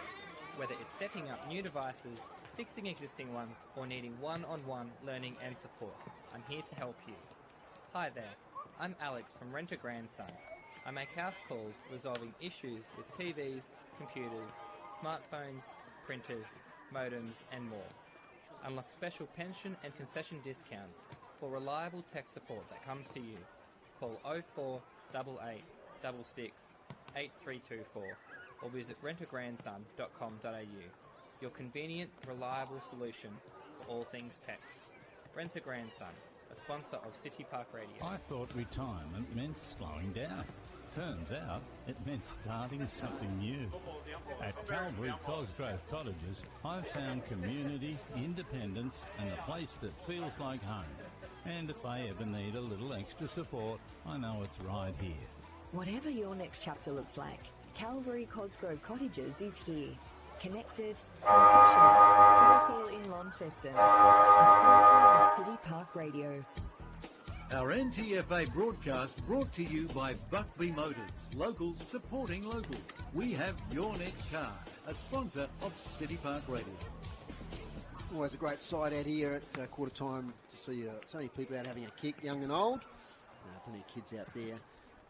Whether it's setting up new devices, fixing existing ones, or needing one-on-one learning and support, I'm here to help you. Hi there, I'm Alex from Rent a Grandson. I make house calls resolving issues with TVs, computers, smartphones, printers, modems, and more. Unlock special pension and concession discounts for reliable tech support that comes to you. Call 0488 66 8324 or visit rentagrandson.com.au. Your convenient, reliable solution for all things tech. Rent a Grandson, a sponsor of City Park Radio. I thought retirement meant slowing down. Turns out it meant starting something new. At Calvary Cosgrove Cottages, I've found community, independence, and a place that feels like home. And if I ever need a little extra support, I know it's right here. Whatever your next chapter looks like, Calvary Cosgrove Cottages is here. Connected, compassionate, local in Launceston. A sponsor of City Park Radio. Our NTFA broadcast brought to you by Buckby Motors. Locals supporting locals. We have your next car. A sponsor of City Park Radio. Always a great sight out here at quarter time to see so many people out having a kick, young and old. Plenty of kids out there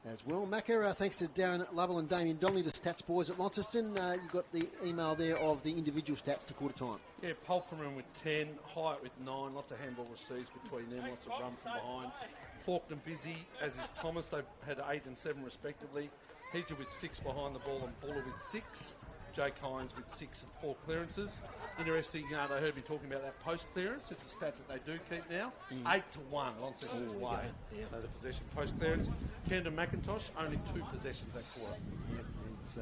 as well. Macca, thanks to Darren Lovell and Damien Donnelly, the stats boys at Launceston. You got the email there of the individual stats to quarter time. Yeah, Pulfram with 10, Hyatt with 9, lots of handball receives between them, lots of run from behind. Faulkner busy, as is Thomas. They've had 8 and 7 respectively. Hedger with 6 behind the ball and Buller with 6. Jake Hines with 6 and 4 clearances. Interesting, they heard me talking about that post clearance. It's a stat that they do keep now. 8-1, Launceston's way. So the possession post clearance. Camden McIntosh, only 2 possessions that quarter. Yep, it's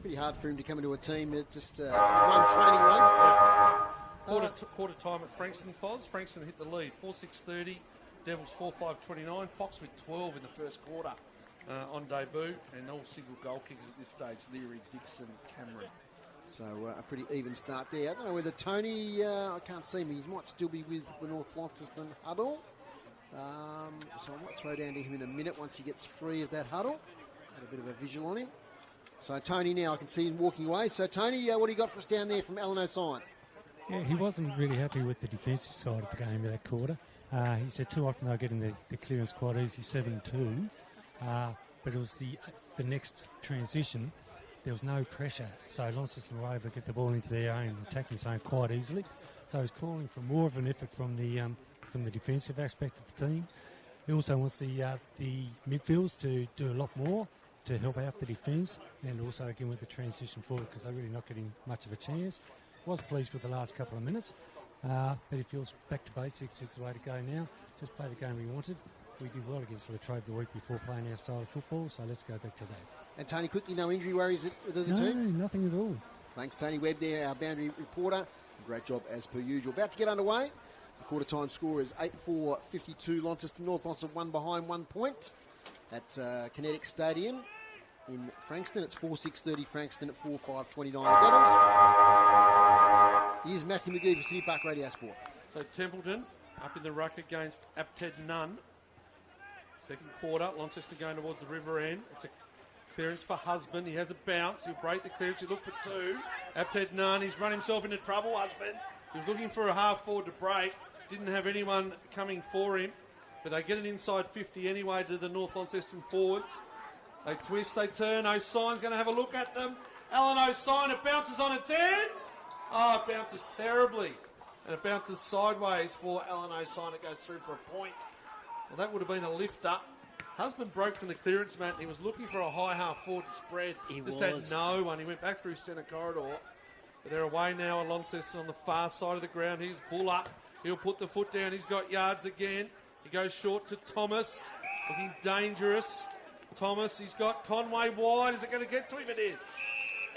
pretty hard for him to come into a team that just one training run. Quarter time at Frankston Foz. Frankston hit the lead, 4-6-30. Devils 4-5-29. Fox with 12 in the first quarter on debut. And all single goal kickers at this stage, Leary, Dixon, Cameron. So a pretty even start there. I don't know whether Tony, I can't see him, he might still be with the North Launceston huddle. So I might throw down to him in a minute once he gets free of that huddle. Had a bit of a visual on him. So Tony now, I can see him walking away. So Tony, what do you got for us down there from Alan O'Sign? Yeah, he wasn't really happy with the defensive side of the game in that quarter. He said too often they're getting the clearance quite easy, 7-2. But it was the next transition. There was no pressure, so Launceston were able to get the ball into their own attacking zone quite easily. So he's calling for more of an effort from the defensive aspect of the team. He also wants the midfields to do a lot more to help out the defence, and also again with the transition forward, because they're really not getting much of a chance. Was pleased with the last couple of minutes, but he feels back to basics is the way to go now. Just play the game we wanted. We did well against Latrobe the week before playing our style of football, so let's go back to that. And Tony, quickly, no injury worries with the team? No, nothing at all. Thanks, Tony Webb there, our boundary reporter. Great job as per usual. About to get underway. The quarter time score is 8-4-52. Launceston North Launceston 1 behind 1 point at Kinetic Stadium in Frankston. It's 4-6-30 Frankston at 4-5-29 Devils. Here's Matthew McGee for City Park Radio Sport. So Templeton up in the ruck against Apted Nunn. Second quarter, Launceston going towards the river end. It's a clearance for Husband. He has a bounce. He'll break the clearance. He'll look for 2. Apted Nunn, he's run himself into trouble, Husband. He was looking for a half forward to break. Didn't have anyone coming for him. But they get an inside 50 anyway to the North Launceston forwards. They twist, they turn. O'Sign's going to have a look at them. Alan O'Sign, it bounces on its end. Oh, it bounces terribly. And it bounces sideways for Alan O'Sign. It goes through for a point. Well, that would have been a lift up. Husband broke from the clearance mat and he was looking for a high half forward to spread. He had no one. He went back through centre corridor. But they're away now at Launceston on the far side of the ground. Here's Buller. He'll put the foot down. He's got yards again. He goes short to Thomas. Looking dangerous. Thomas, he's got Conway wide. Is it going to get to him? It is.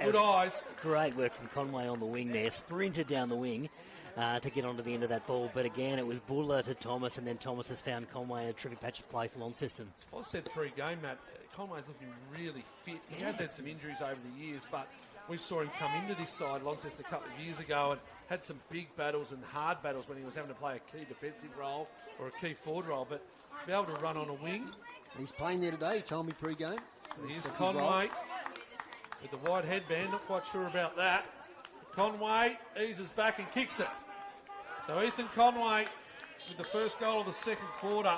Good eyes. Great work from Conway on the wing there. Sprinted down the wing to get onto the end of that ball. But again, it was Buller to Thomas, and then Thomas has found Conway a terrific patch of play for Launceston. I said pre-game, Matt, Conway's looking really fit. He has had some injuries over the years, but we saw him come into this side, Launceston, a couple of years ago and had some big battles and hard battles when he was having to play a key defensive role or a key forward role. But to be able to run on a wing. He's playing there today, he told me pre-game. So here's Conway with the white headband. Not quite sure about that. Conway eases back and kicks it. So Ethan Conway with the first goal of the second quarter.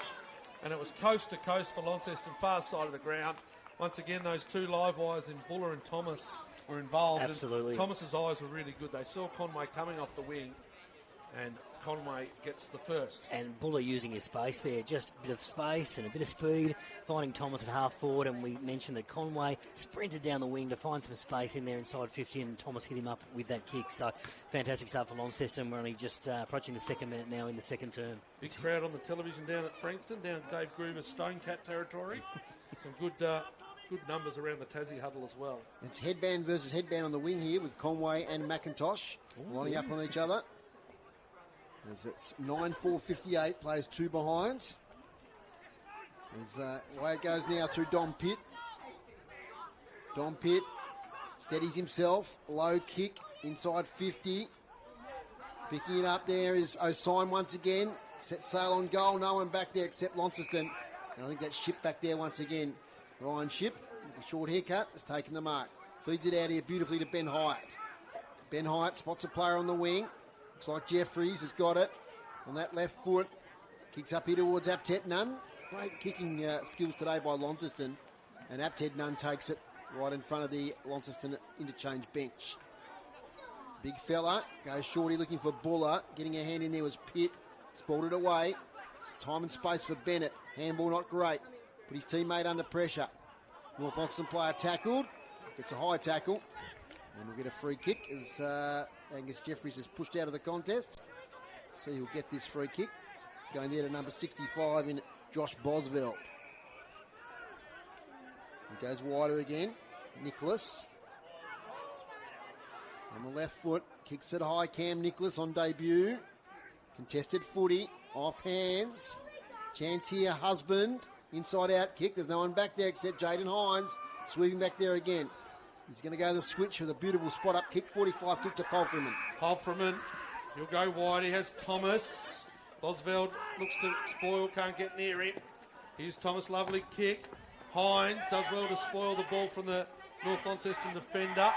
And it was coast to coast for Launceston, far side of the ground. Once again, those two live wires in Buller and Thomas were involved. Absolutely. And Thomas's eyes were really good. They saw Conway coming off the wing, and Conway gets the first. And Buller using his space there, just a bit of space and a bit of speed, finding Thomas at half forward, and we mentioned that Conway sprinted down the wing to find some space in there inside 50, and Thomas hit him up with that kick. So fantastic start for Launceston. We're only just approaching the second minute now in the second term. Big crowd on the television down at Frankston, down at Dave Gruber's Stonecat territory. Some good numbers around the Tassie huddle as well. It's headband versus headband on the wing here with Conway and McIntosh lining up on each other. As it's 9-4-58, plays two behinds. As away it goes now through Dom Pitt. Dom Pitt steadies himself, low kick inside 50. Picking it up there is Osine once again. Set sail on goal, no one back there except Launceston. And I think that's Ship back there once again. Ryan Ship, with a short haircut, has taken the mark. Feeds it out here beautifully to Ben Hyatt. Ben Hyatt spots a player on the wing. Looks like Jeffries has got it on that left foot. Kicks up here towards Aptet Nunn. Great kicking skills today by Launceston. And Aptet Nunn takes it right in front of the Launceston interchange bench. Big fella, goes shorty looking for Buller. Getting a hand in there was Pitt. Spoiled it away. It's time and space for Bennett. Handball not great. Put his teammate under pressure. North Launceston player tackled. Gets a high tackle. And we'll get a free kick as Angus Jeffries is pushed out of the contest. See who'll get this free kick. It's going there to number 65 in Josh Bosveld. He goes wider again. Nicholas. On the left foot. Kicks it high. Cam Nicholas on debut. Contested footy. Off hands. Chance here. Husband. Inside out kick. There's no one back there except Jaden Hines. Sweeping back there again. He's going to go the switch with a beautiful spot up kick. 45 kick to Polfreman. Polfreman, he'll go wide. He has Thomas. Bosveld looks to spoil, can't get near him. Here's Thomas, lovely kick. Hines does well to spoil the ball from the North Launceston defender.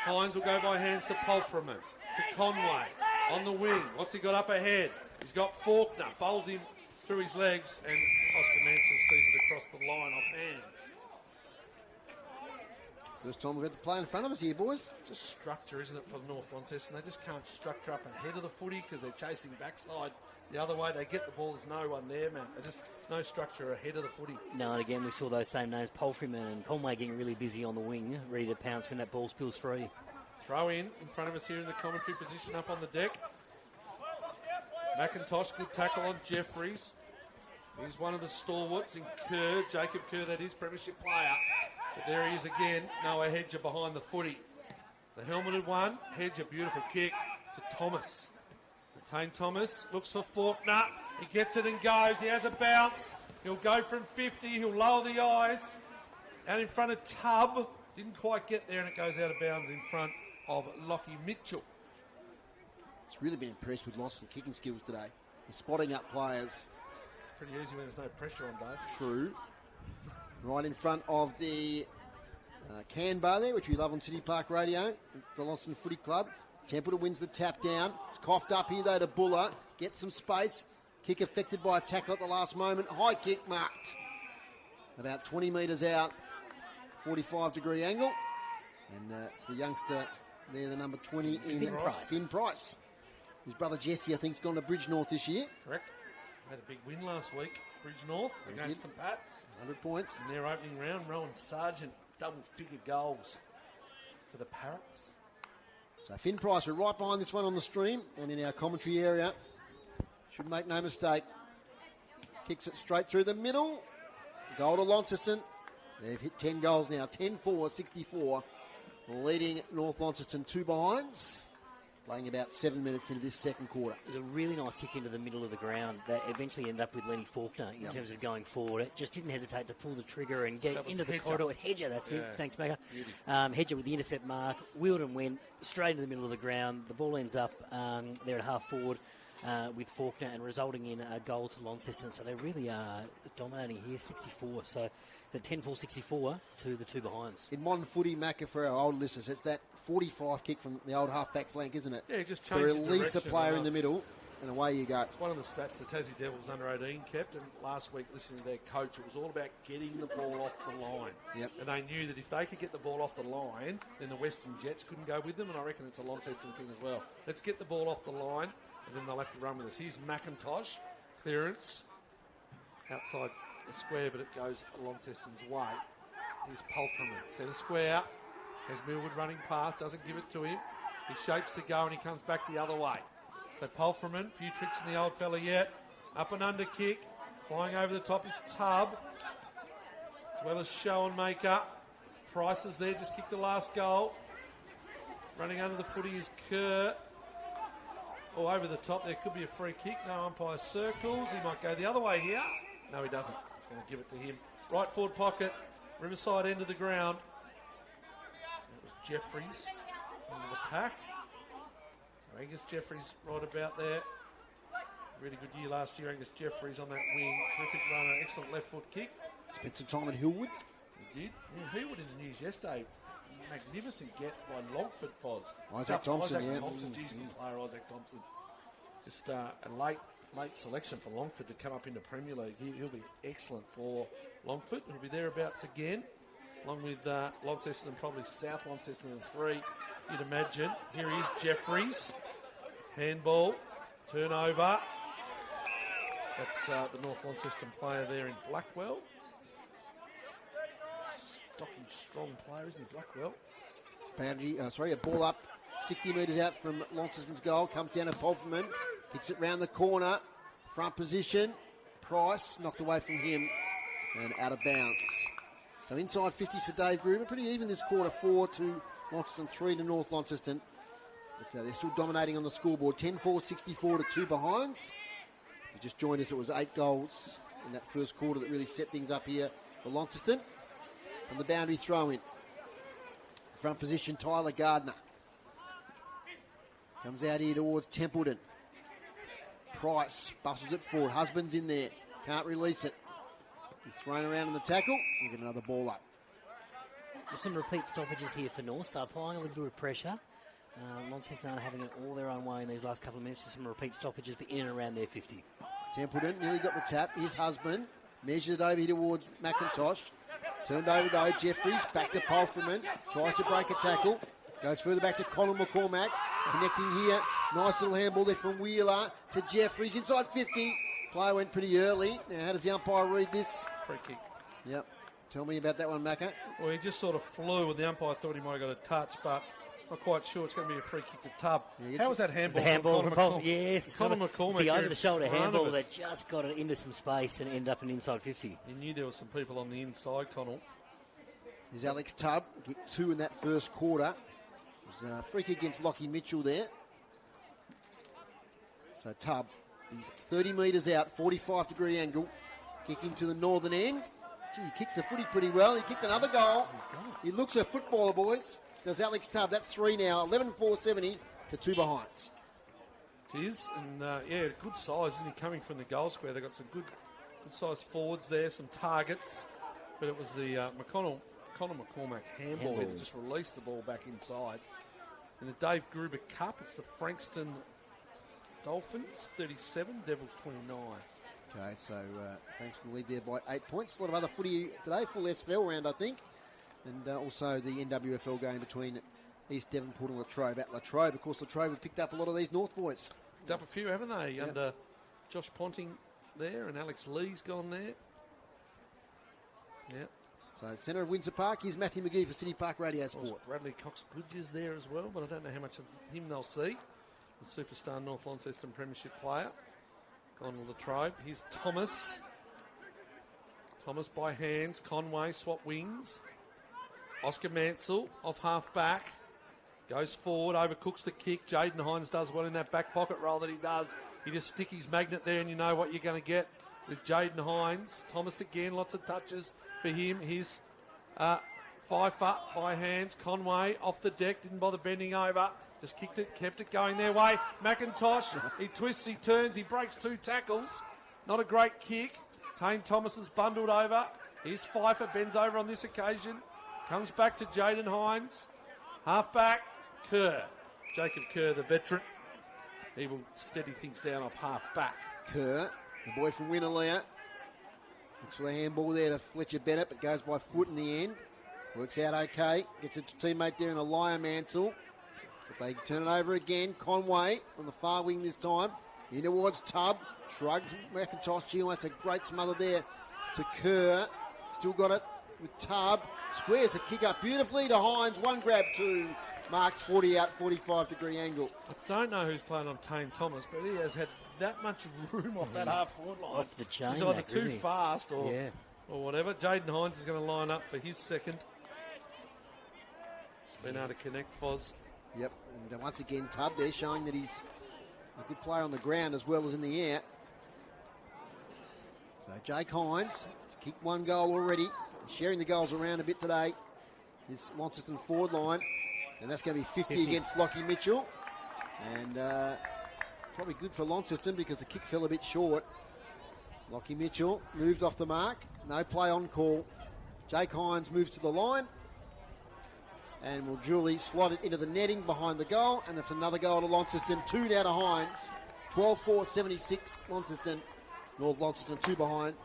Hines will go by hands to Polfreman. To Conway on the wing. What's he got up ahead? He's got Faulkner. Bowls him through his legs, and Oscar Mansell sees it across the line off hands. First time we've had the play in front of us here, boys. Just structure, isn't it, for North Launceston? They just can't structure up ahead of the footy because they're chasing backside the other way. They get the ball, there's no one there, man. There's just no structure ahead of the footy. No, and again, we saw those same names, Polfreman and Conway getting really busy on the wing, ready to pounce when that ball spills free. Throw in front of us here in the commentary position up on the deck. McIntosh, good tackle on Jeffries. He's one of the stalwarts in Kerr, Jacob Kerr, that is, premiership player. But there he is again, Noah Hedger behind the footy. The helmeted one, Hedger, beautiful kick to Thomas. Retained Thomas, looks for Faulkner. He gets it and goes, he has a bounce. He'll go from 50, he'll lower the eyes. Out in front of Tubb, didn't quite get there and it goes out of bounds in front of Lockie Mitchell. It's really been impressed with Launceston kicking skills today. They're spotting up players. It's pretty easy when there's no pressure on, Dave. True. Right in front of the can bar there, which we love on City Park Radio, the Launceston Footy Club. Templeton wins the tap down. It's coughed up here though to Buller. Gets some space. Kick affected by a tackle at the last moment. High kick marked. About 20 metres out. 45-degree angle. And it's the youngster there, the number 20 in Finn Price. Finn Price. His brother Jesse, I think, has gone to Bridge North this year. Correct. Had a big win last week, Bridge North, against St Pat's. 100 points. In their opening round, Rowan Sargent, double-figure goals for the Parrots. So Finn Price, we're right behind this one on the stream and in our commentary area. Should make no mistake. Kicks it straight through the middle. Goal to Launceston. They've hit 10 goals now, 10-4, 64. Leading North Launceston 2 behinds. Playing about 7 minutes into this second quarter. It was a really nice kick into the middle of the ground that eventually ended up with Lenny Faulkner in terms of going forward. It just didn't hesitate to pull the trigger and get into the corridor with Hedger. That's it. Thanks, Mega. Hedger with the intercept mark. Wheeled and went straight into the middle of the ground. The ball ends up there at half forward with Faulkner and resulting in a goal to Launceston. So they really are dominating here, 64. So the 10-4-64 to the 2 behinds. In modern footy, Macca, for our old listeners, it's that 45 kick from the old half-back flank, isn't it? Yeah, just to change release a player in the middle, and away you go. It's one of the stats the Tassie Devils under-18 kept, and last week, listening to their coach, it was all about getting the ball off the line. Yep. And they knew that if they could get the ball off the line, then the Western Jets couldn't go with them, and I reckon it's a Launceston thing as well. Let's get the ball off the line, and then they'll have to run with us. Here's McIntosh, clearance, outside the square, but it goes Launceston's way. Here's Pulfreman, centre square. Has Millwood running past, doesn't give it to him. He shapes to go and he comes back the other way. So Pulfreman, few tricks in the old fella yet. Up and under kick. Flying over the top is Tubb. As well as Schoenmaker. Price is there, just kicked the last goal. Running under the footy is Kerr. Oh, over the top there could be a free kick. No umpire circles. He might go the other way here. No, he doesn't. He's going to give it to him. Right forward pocket. Riverside end of the ground. Jeffries into the pack. So Angus Jeffries right about there. Really good year last year, Angus Jeffries on that wing. Terrific runner, excellent left foot kick. Spent some time at Hillwood. He did. Yeah, Hillwood in the news yesterday. Magnificent get by Longford Foz. Isaac Thompson, Isaac Thompson, geez, good player, Isaac Thompson. Just a late selection for Longford to come up into Premier League. He'll be excellent for Longford. He'll be thereabouts again. Along with Launceston and probably South Launceston in 3, you'd imagine. Here he is, Jeffries. Handball. Turnover. That's the North Launceston player there in Blackwell. Stocky, strong player, isn't he, Blackwell? A ball up 60 metres out from Launceston's goal. Comes down to Pulfreman. Kicks it round the corner. Front position. Price knocked away from him and out of bounds. So inside 50s for Dave Gruber. Pretty even this quarter, 4 to Launceston, 3 to North Launceston. But they're still dominating on the scoreboard. 10-4, 64 to 2 behinds. You just joined us. It was 8 goals in that first quarter that really set things up here for Launceston. From the boundary throw in. Front position, Tyler Gardner. Comes out here towards Templeton. Price bustles it forward. Husband's in there. Can't release it. He's thrown around in the tackle. We'll get another ball up. There's some repeat stoppages here for North, so applying a little bit of pressure. Launceston are having it all their own way in these last couple of minutes. Just some repeat stoppages, but in and around their 50. Templeton nearly got the tap. Here's Husband. Measures it over here towards McIntosh. Turned over though. Jeffries back to Pulfreman. Tries to break a tackle. Goes further back to Colin McCormack. Connecting here. Nice little handball there from Wheeler to Jeffries. Inside 50. Player went pretty early. Now, how does the umpire read this? Free kick. Yep. Tell me about that one, Macca. Well, he just sort of flew, and the umpire thought he might have got a touch, but not quite sure. It's going to be a free kick to Tubb. Yeah, how was that handball? The handball from Paul. Yes. Colin McCormack. The over-the-shoulder handball that just got it into some space and ended up in inside 50. He knew there were some people on the inside, Connell. There's Alex Tubb. Get 2 in that first quarter. It was a free kick against Lockie Mitchell there. So Tubb, he's 30 metres out, 45-degree angle. Kicking to the northern end. Gee, he kicks the footy pretty well. He kicked another goal. He looks a footballer, boys. Does Alex Tubb. That's 3 now. 11-4-70 to 2 behinds. It is. And, good size, isn't he, coming from the goal square. They've got some good size forwards there, some targets. But it was the Conor McCormack handball that just released the ball back inside. In the Dave Gruber Cup, it's the Frankston Dolphins, 37, Devils 29. Okay, so Frankston lead there by 8 points. A lot of other footy today, full SFL round, I think. And also the NWFL game between East Devonport and Latrobe at Latrobe. Of course, Latrobe have picked up a lot of these North boys. Picked up a few, haven't they? Yep. Under Josh Ponting there, and Alex Lee's gone there. Yeah. So centre of Windsor Park, here's Matthew McGee for City Park Radio Sport. Bradley Cox-Goodger's there as well, but I don't know how much of him they'll see. The superstar North Launceston Premiership player. Gone to Latrobe. Here's Thomas. Thomas by hands. Conway swap wings. Oscar Mansell off half back. Goes forward, overcooks the kick. Jaden Hines does well in that back pocket roll that he does. You just stick his magnet there and you know what you're going to get with Jaden Hines. Thomas again, lots of touches for him. Here's Pfeiffer by hands. Conway off the deck, didn't bother bending over. Just kicked it, kept it going their way. McIntosh, he twists, he turns, he breaks 2 tackles. Not a great kick. Tane Thomas is bundled over. Here's Pfeiffer, bends over on this occasion. Comes back to Jaden Hines. Half back, Kerr. Jacob Kerr, the veteran. He will steady things down off half back. Kerr, the boy from Winnaleah. Looks for the handball there to Fletcher Bennett, but goes by foot in the end. Works out okay. Gets a teammate there in a Liar Mansell. But they turn it over again. Conway on the far wing this time. In towards Tubb. Shrugs McIntosh. That's a great smother there to Kerr. Still got it with Tubb. Squares the kick up beautifully to Hines. 1 grab, 2. Marks 40 out, 45-degree angle. I don't know who's playing on Tane Thomas, but he has had that much room off that half-forward line. Off the chain. He's either too fast or whatever. Jaden Hines is going to line up for his second. He's been able to connect, Foz. Yep, and once again, Tubb there showing that he's a good player on the ground as well as in the air. So Jake Hines has kicked 1 goal already. He's sharing the goals around a bit today. His Launceston forward line. And that's going to be 50 against Lockie Mitchell. And probably good for Launceston because the kick fell a bit short. Lockie Mitchell moved off the mark. No play on call. Jake Hines moves to the line. And will duly slot it into the netting behind the goal. And that's another goal to Launceston. 2 now to Hines. 12-4-76 Launceston. North Launceston 2 behind.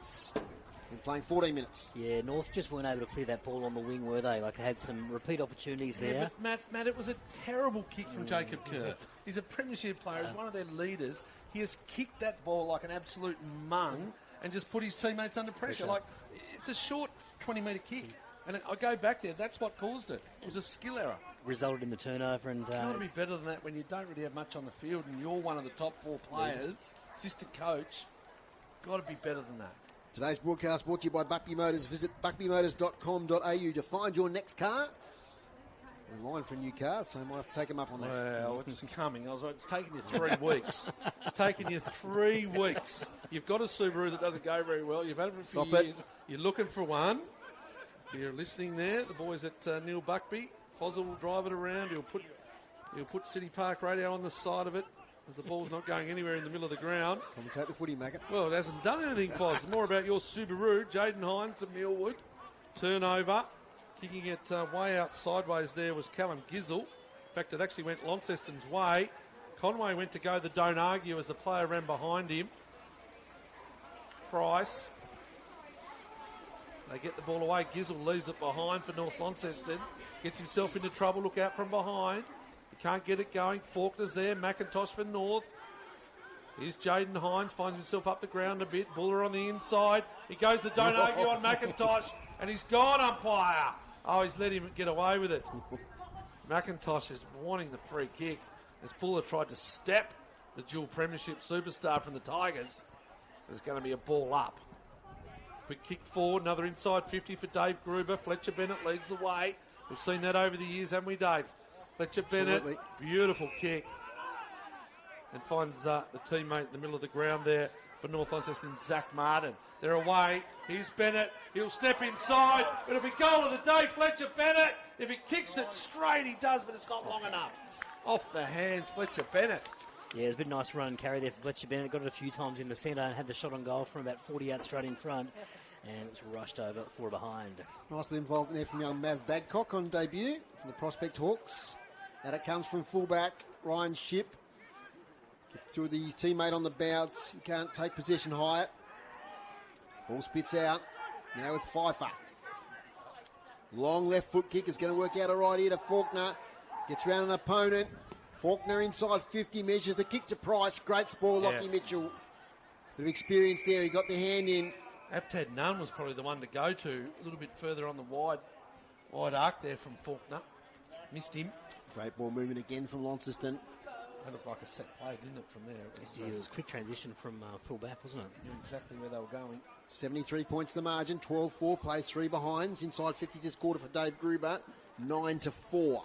Been playing 14 minutes. Yeah, North just weren't able to clear that ball on the wing, were they? Like, they had some repeat opportunities there. But Matt, it was a terrible kick from Jacob Kerr. He's a premiership player. He's one of their leaders. He has kicked that ball like an absolute mung and just put his teammates under pressure. Like, it's a short 20-metre kick. And I go back there. That's what caused it. It was a skill error. Resulted in the turnover. And got to be better than that when you don't really have much on the field and you're one of the top 4 players, assistant coach. Got to be better than that. Today's broadcast brought to you by Buckby Motors. Visit buckbymotors.com.au to find your next car. We're in line for a new car, so I might have to take them up on that. Well, it's coming. It's taking you 3 weeks. It's taken you 3 weeks. You've got a Subaru that doesn't go very well. You've had it for a few years. You're looking for one. If you're listening there, the boys at Neil Buckby, Fozzle will drive it around. He'll put City Park Radio on the side of it, as the ball's not going anywhere in the middle of the ground. Commentate the footy, Macca. Well, it hasn't done anything, Foz. More about your Subaru. Jaden Hines of Millwood. Turnover. Kicking it way out sideways there was Callum Gizzle. In fact, it actually went Launceston's way. Conway went to go the don't argue as the player ran behind him. Price. They get the ball away. Gizzle leaves it behind for North Launceston. Gets himself into trouble. Look out from behind. He can't get it going. Faulkner's there. McIntosh for North. Here's Jaden Hines. Finds himself up the ground a bit. Buller on the inside. He goes the don't argue on McIntosh. And he's gone, umpire. Oh, he's let him get away with it. McIntosh is wanting the free kick as Buller tried to step the dual premiership superstar from the Tigers. There's going to be a ball up. Quick kick forward. Another inside 50 for Dave Gruber. Fletcher Bennett leads the way. We've seen that over the years, haven't we, Dave? Fletcher Bennett, beautiful kick. And finds the teammate in the middle of the ground there for North Launceston, Zach Martin. They're away. Here's Bennett. He'll step inside. It'll be goal of the day, Fletcher Bennett. If he kicks it straight, he does, but it's not long enough. Off the hands, Fletcher Bennett. Yeah, it's been a nice run and carry there for Fletcher Bennett. Got it a few times in the centre and had the shot on goal from about 40 out straight in front. And it was rushed over 4 behind. Nicely involved in there from young Mav Badcock on debut from the Prospect Hawks. And it comes from fullback Ryan Shipp. Gets to his teammate on the bounce. He can't take possession higher. Ball spits out. Now with Pfeiffer. Long left foot kick is going to work out all right here to Faulkner. Gets round an opponent. Faulkner inside 50, measures the kick to Price. Great spoil, Lockie Mitchell. Bit of experience there. He got the hand in. Aptad Nunn was probably the one to go to. A little bit further on the wide arc there from Faulkner. Missed him. Great ball movement again from Launceston. That looked like a set play, didn't it, from there? It was quick transition from full back, wasn't it? Knew exactly where they were going. 73 points the margin, 12-4, plays 3 behinds. Inside 50 this quarter for Dave Gruber, 9-4.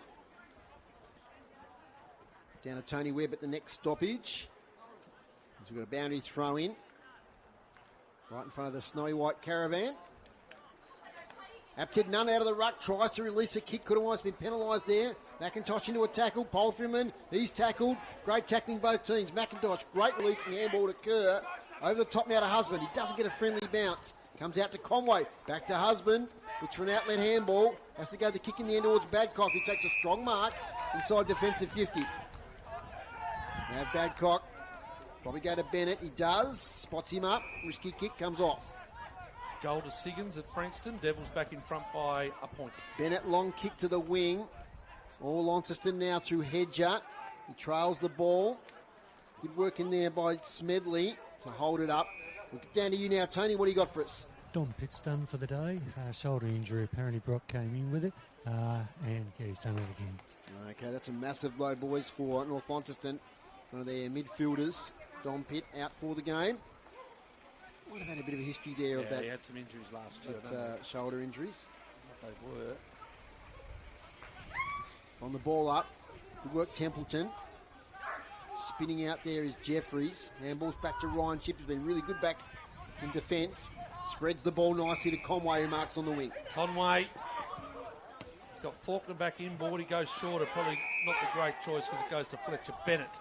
Down to Tony Webb at the next stoppage. As we've got a boundary throw in. Right in front of the snowy white caravan. Apted Nunn out of the ruck, tries to release a kick, could have almost been penalised there. McIntosh into a tackle, Polfriman, he's tackled. Great tackling both teams. McIntosh, great releasing handball to Kerr. Over the top now to Husband, he doesn't get a friendly bounce. Comes out to Conway, back to Husband, which for an outlet handball. Has to go the kick in the end towards Badcock, who takes a strong mark inside defensive 50. Now Badcock, probably go to Bennett, he does. Spots him up, risky kick comes off. Goal to Siggins at Frankston. Devils back in front by a point. Bennett, long kick to the wing. All Launceston now through Hedger. He trails the ball. Good work in there by Smedley to hold it up. We'll get down to you now, Tony. What do you got for us? Don Pitt's done for the day. Shoulder injury. Apparently Brock came in with it. And he's done it again. Okay, that's a massive blow, boys, for North Launceston. One of their midfielders, Don Pitt, out for the game. Might have had a bit of a history there of that. He had some injuries last year. Shoulder injuries. They were. On the ball up. Good work, Templeton. Spinning out there is Jeffries. Handball's back to Ryan Chip, who's been really good back in defence. Spreads the ball nicely to Conway, who marks on the wing. Conway. He's got Faulkner back inboard. He goes shorter. Probably not the great choice because it goes to Fletcher Bennett.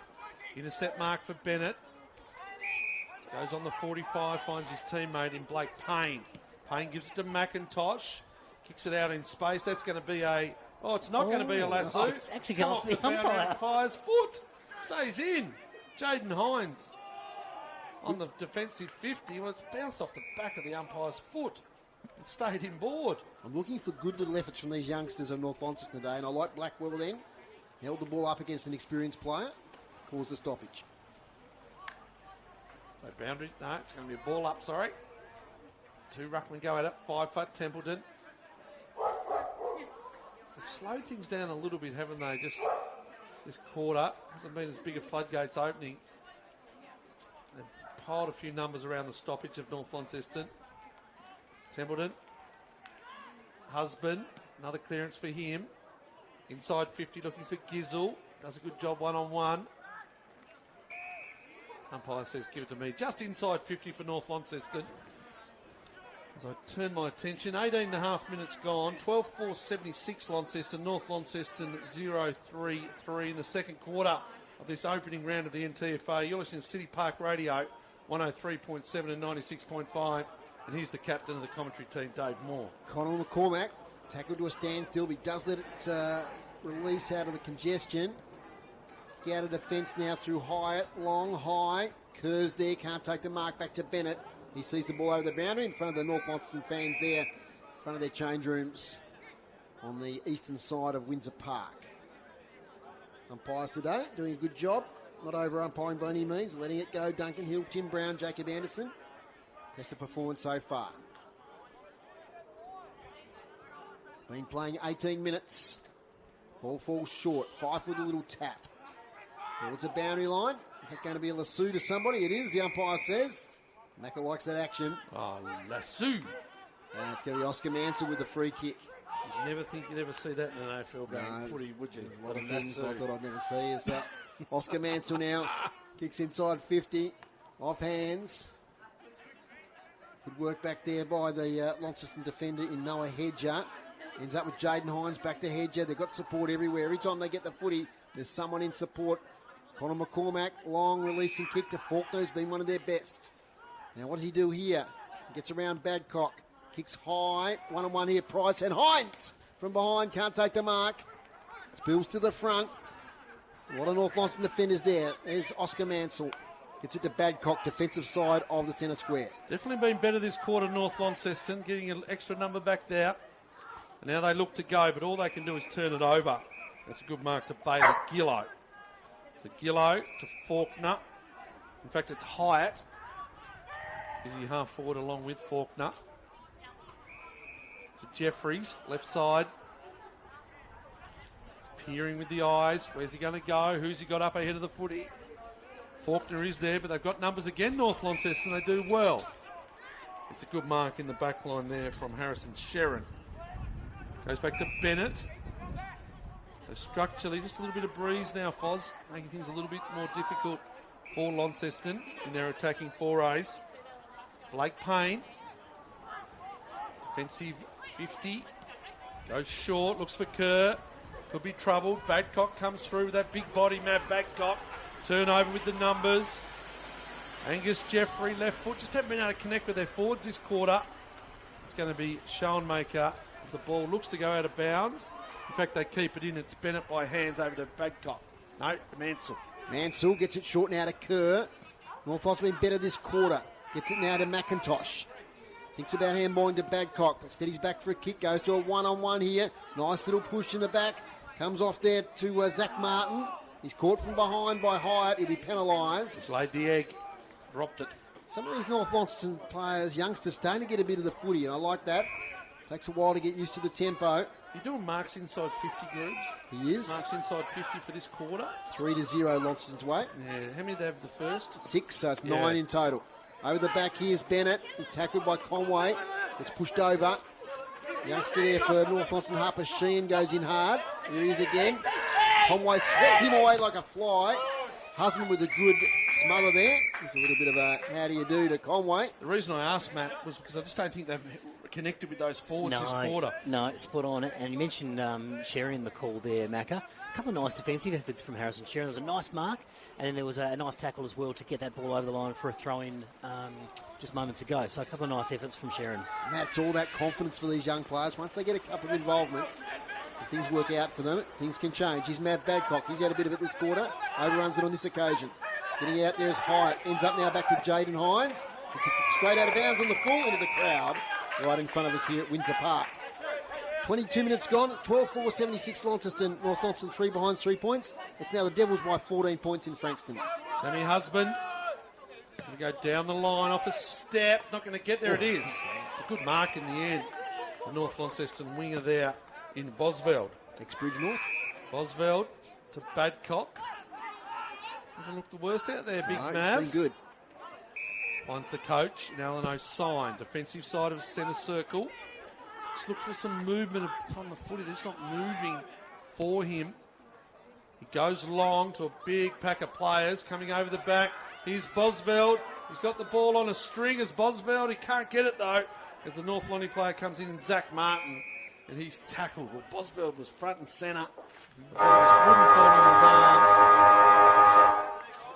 Intercept mark for Bennett. Goes on the 45, finds his teammate in Blake Payne. Payne gives it to McIntosh. Kicks it out in space. That's going to be a... Oh, it's not going to be a lasso. It's actually come off the umpire. Umpire's foot. Stays in. Jaden Hines on the defensive 50. Well, it's bounced off the back of the umpire's foot and stayed in board. I'm looking for good little efforts from these youngsters of North Launceston today, and I like Blackwell then. Held the ball up against an experienced player. Caused the stoppage. So boundary, no, it's going to be a ball up, sorry. 2 ruckmen go at it, 5 foot Templeton. They've slowed things down a little bit, haven't they? Just this quarter. Hasn't been as big a floodgates opening. They've piled a few numbers around the stoppage of North Launceston. Templeton. Husband, another clearance for him. Inside 50 looking for Gizzle. Does a good job one-on-one. Umpire says, give it to me. Just inside 50 for North Launceston. As I turn my attention, 18.5 minutes gone. 12-4-76 Launceston. North Launceston 0-3-3 in the second quarter of this opening round of the NTFA. You're listening to City Park Radio, 103.7 and 96.5. And here's the captain of the commentary team, Dave Moore. Connell McCormack, tackled to a standstill, but he does let it release out of the congestion. Out of defence now through Hyatt, long, high. Kerr's there, can't take the mark, back to Bennett. He sees the ball over the boundary in front of the North Launceston fans there, in front of their change rooms on the eastern side of Windsor Park. Umpires today doing a good job, not over umpiring by any means, letting it go. Duncan Hill, Tim Brown, Jacob Anderson. Best of performance so far. Been playing 18 minutes. Ball falls short. Fife with a little tap. Towards the boundary line. Is that going to be a lasso to somebody? It is, the umpire says. Macca likes that action. Oh, lasso. And it's going to be Oscar Mansell with the free kick. You'd never think you'd ever see that in an AFL game. No, Footy, would you? There's a lot of things I thought I'd never see. Is Oscar Mansell now kicks inside 50. Off hands. Good work back there by the Launceston defender in Noah Hedger. Ends up with Jaden Hines back to Hedger. They've got support everywhere. Every time they get the footy, there's someone in support. Connor McCormack, long releasing kick to Faulkner, who's been one of their best. Now, what does he do here? He gets around Badcock. Kicks high. One-on-one here, Price and Hines from behind. Can't take the mark. Spills to the front. A lot of North Launceston defenders there. There's Oscar Mansell. Gets it to Badcock, defensive side of the centre square. Definitely been better this quarter, North Launceston, getting an extra number back there. And now they look to go, but all they can do is turn it over. That's a good mark to Bailey Gillow. So Gillow to Faulkner. In fact, it's Hyatt. is he half forward along with Faulkner. To Jeffries, left side. Peering with the eyes. Where's he going to go? Who's he got up ahead of the footy? Faulkner is there, but they've got numbers again, North Launceston. They do well. It's a good mark in the back line there from Harrison Sheron. Goes back to Bennett. So structurally, just a little bit of breeze now, Foz, making things a little bit more difficult for Launceston in their attacking forays. Blake Payne. Defensive 50. Goes short, looks for Kerr. Could be troubled. Badcock comes through with that big body, Matt Badcock. Turnover with the numbers. Angus Jeffrey, left foot. Just haven't been able to connect with their forwards this quarter. It's going to be Schoenmaker as the ball looks to go out of bounds. In fact, they keep it in. It's Bennett by hands over to Badcock. No, to Mansell. Mansell gets it short now to Kerr. Northlight's been better this quarter. Gets it now to McIntosh. Thinks about handballing to Badcock, but steadies back for a kick. Goes to a one-on-one here. Nice little push in the back. Comes off there to Zach Martin. He's caught from behind by Hyatt. He'll be penalised. It's laid the egg. Dropped it. Some of these North Launceston players, youngsters, starting to get a bit of the footy, and I like that. Takes a while to get used to the tempo. You're doing marks inside 50 groups. He is. Marks inside 50 for this quarter. 3-0 Launceston's way. Yeah. How many do they have the first? 6, so it's 9 in total. Over the back, here's Bennett. He's tackled by Conway. It's pushed over. Youngster there for North Launceston, Harper Sheehan, goes in hard. Here he is again. Conway sweeps him away like a fly. Husband with a good smother there. It's a little bit of a how do you do to Conway. The reason I asked, Matt, was because I just don't think they've connected with those forwards this quarter. No, spot on. And you mentioned Sherry in the call there, Macca. A couple of nice defensive efforts from Harrison Sherry. There was a nice mark, and then there was a nice tackle as well to get that ball over the line for a throw-in just moments ago. So a couple of nice efforts from Sharon. That's all that confidence for these young players. Once they get a couple of involvements, if things work out for them, things can change. He's Matt Badcock. He's had a bit of it this quarter. Overruns it on this occasion. Getting out there is Hyatt. Ends up now back to Jaden Hines. He kicks it straight out of bounds on the full into the crowd. Right in front of us here at Windsor Park. 22 minutes gone. 12-4, 76 Launceston. North Launceston 3 behind 3 points. It's now the Devils by 14 points in Frankston. Sammy Husband. Going to go down the line off a step. Not going to get there. It is. It's a good mark in the end. The North Launceston winger there in Bosveld. Exbridge North. Bosveld to Badcock. Doesn't look the worst out there, Big Mav. It's been good. Finds the coach in Alan O'Sine. Defensive side of centre circle. Just look for some movement from the footy. They're just not moving for him. He goes long to a big pack of players coming over the back. Here's Bosveld. He's got the ball on a string as Bosveld. He can't get it though as the North Lonnie player comes in, Zach Martin, and he's tackled. Well, Bosveld was front and centre. The ball just wouldn't fall in his arms.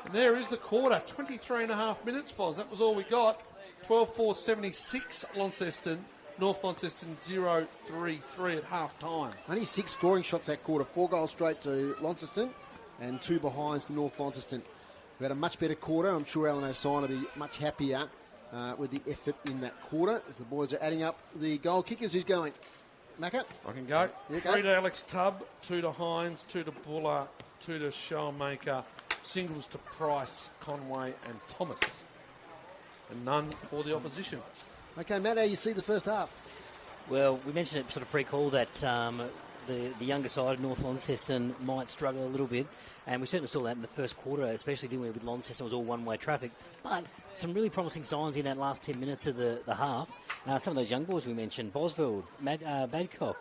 And there is the quarter. 23 and a half minutes, Foz. That was all we got. 12-4, 76 Launceston. North Launceston 0-3-3 at half time. Only 6 scoring shots that quarter. 4 goals straight to Launceston and 2 behinds to North Launceston. We had a much better quarter. I'm sure Alan O'Sine will be much happier with the effort in that quarter as the boys are adding up the goal kickers. Who's going? Macca? I can go. Yeah, 3 to Alex Tubb, 2 to Hines, 2 to Buller, 2 to Schoenmaker, singles to Price, Conway and Thomas. And none for the opposition. Okay, Matt, how you see the first half? Well, we mentioned it sort of pre-call that the younger side of North Launceston might struggle a little bit, and we certainly saw that in the first quarter, especially dealing with Launceston. It was all one-way traffic, but some really promising signs in that last 10 minutes of the half. Some of those young boys we mentioned, Bosveld, Badcock,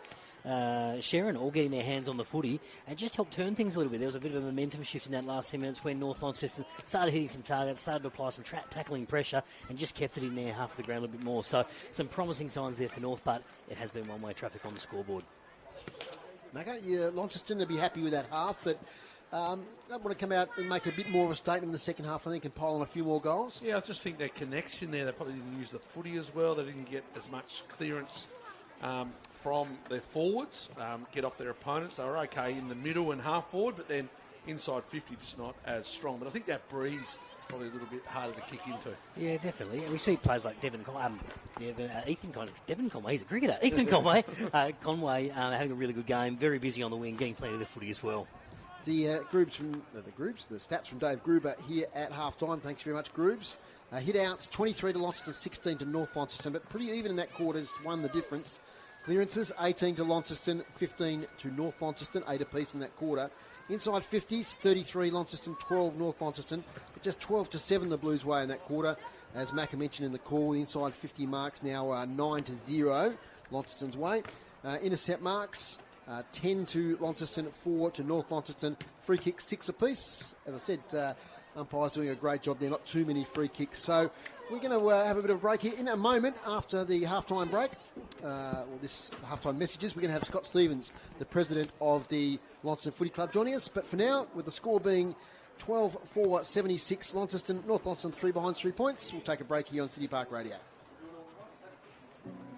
Sharon, all getting their hands on the footy and just helped turn things a little bit. There was a bit of a momentum shift in that last 10 minutes when North Launceston started hitting some targets, started to apply some tackling pressure and just kept it in there half of the ground a little bit more. So some promising signs there for North, but it has been one-way traffic on the scoreboard. Macca, Launceston will be happy with that half, but they want to come out and make a bit more of a statement in the second half, I think, and pile on a few more goals. Yeah, I just think their connection there, they probably didn't use the footy as well. They didn't get as much clearance from their forwards, get off their opponents. They were okay in the middle and half forward, but then inside 50 just not as strong. But I think that breeze is probably a little bit harder to kick into. Yeah, definitely. And we see players like Devon Conway, he's a cricketer. Ethan Conway, Conway having a really good game, very busy on the wing, getting plenty of the footy as well. The stats from Dave Gruber here at half-time. Thanks very much, Grubes. Hit-outs, 23 to Launceston, 16 to North Launceston, but pretty even in that quarter, just one the difference. Clearances, 18 to Launceston, 15 to North Launceston, 8 apiece in that quarter. Inside 50s, 33 Launceston, 12 North Launceston, but just 12 to 7 the Blues way in that quarter. As Macca mentioned in the call, inside 50 marks now 9 to 0 Launceston's way. Intercept marks, 10 to Launceston, 4 to North Launceston. Free kicks, 6 apiece. As I said, umpires doing a great job there, not too many free kicks. So we're going to have a bit of a break here in a moment after the halftime break. This halftime messages. We're going to have Scott Stevens, the president of the Launceston Footy Club, joining us. But for now, with the score being 12-4-76 Launceston, North Launceston 3 behind 3 points. We'll take a break here on City Park Radio.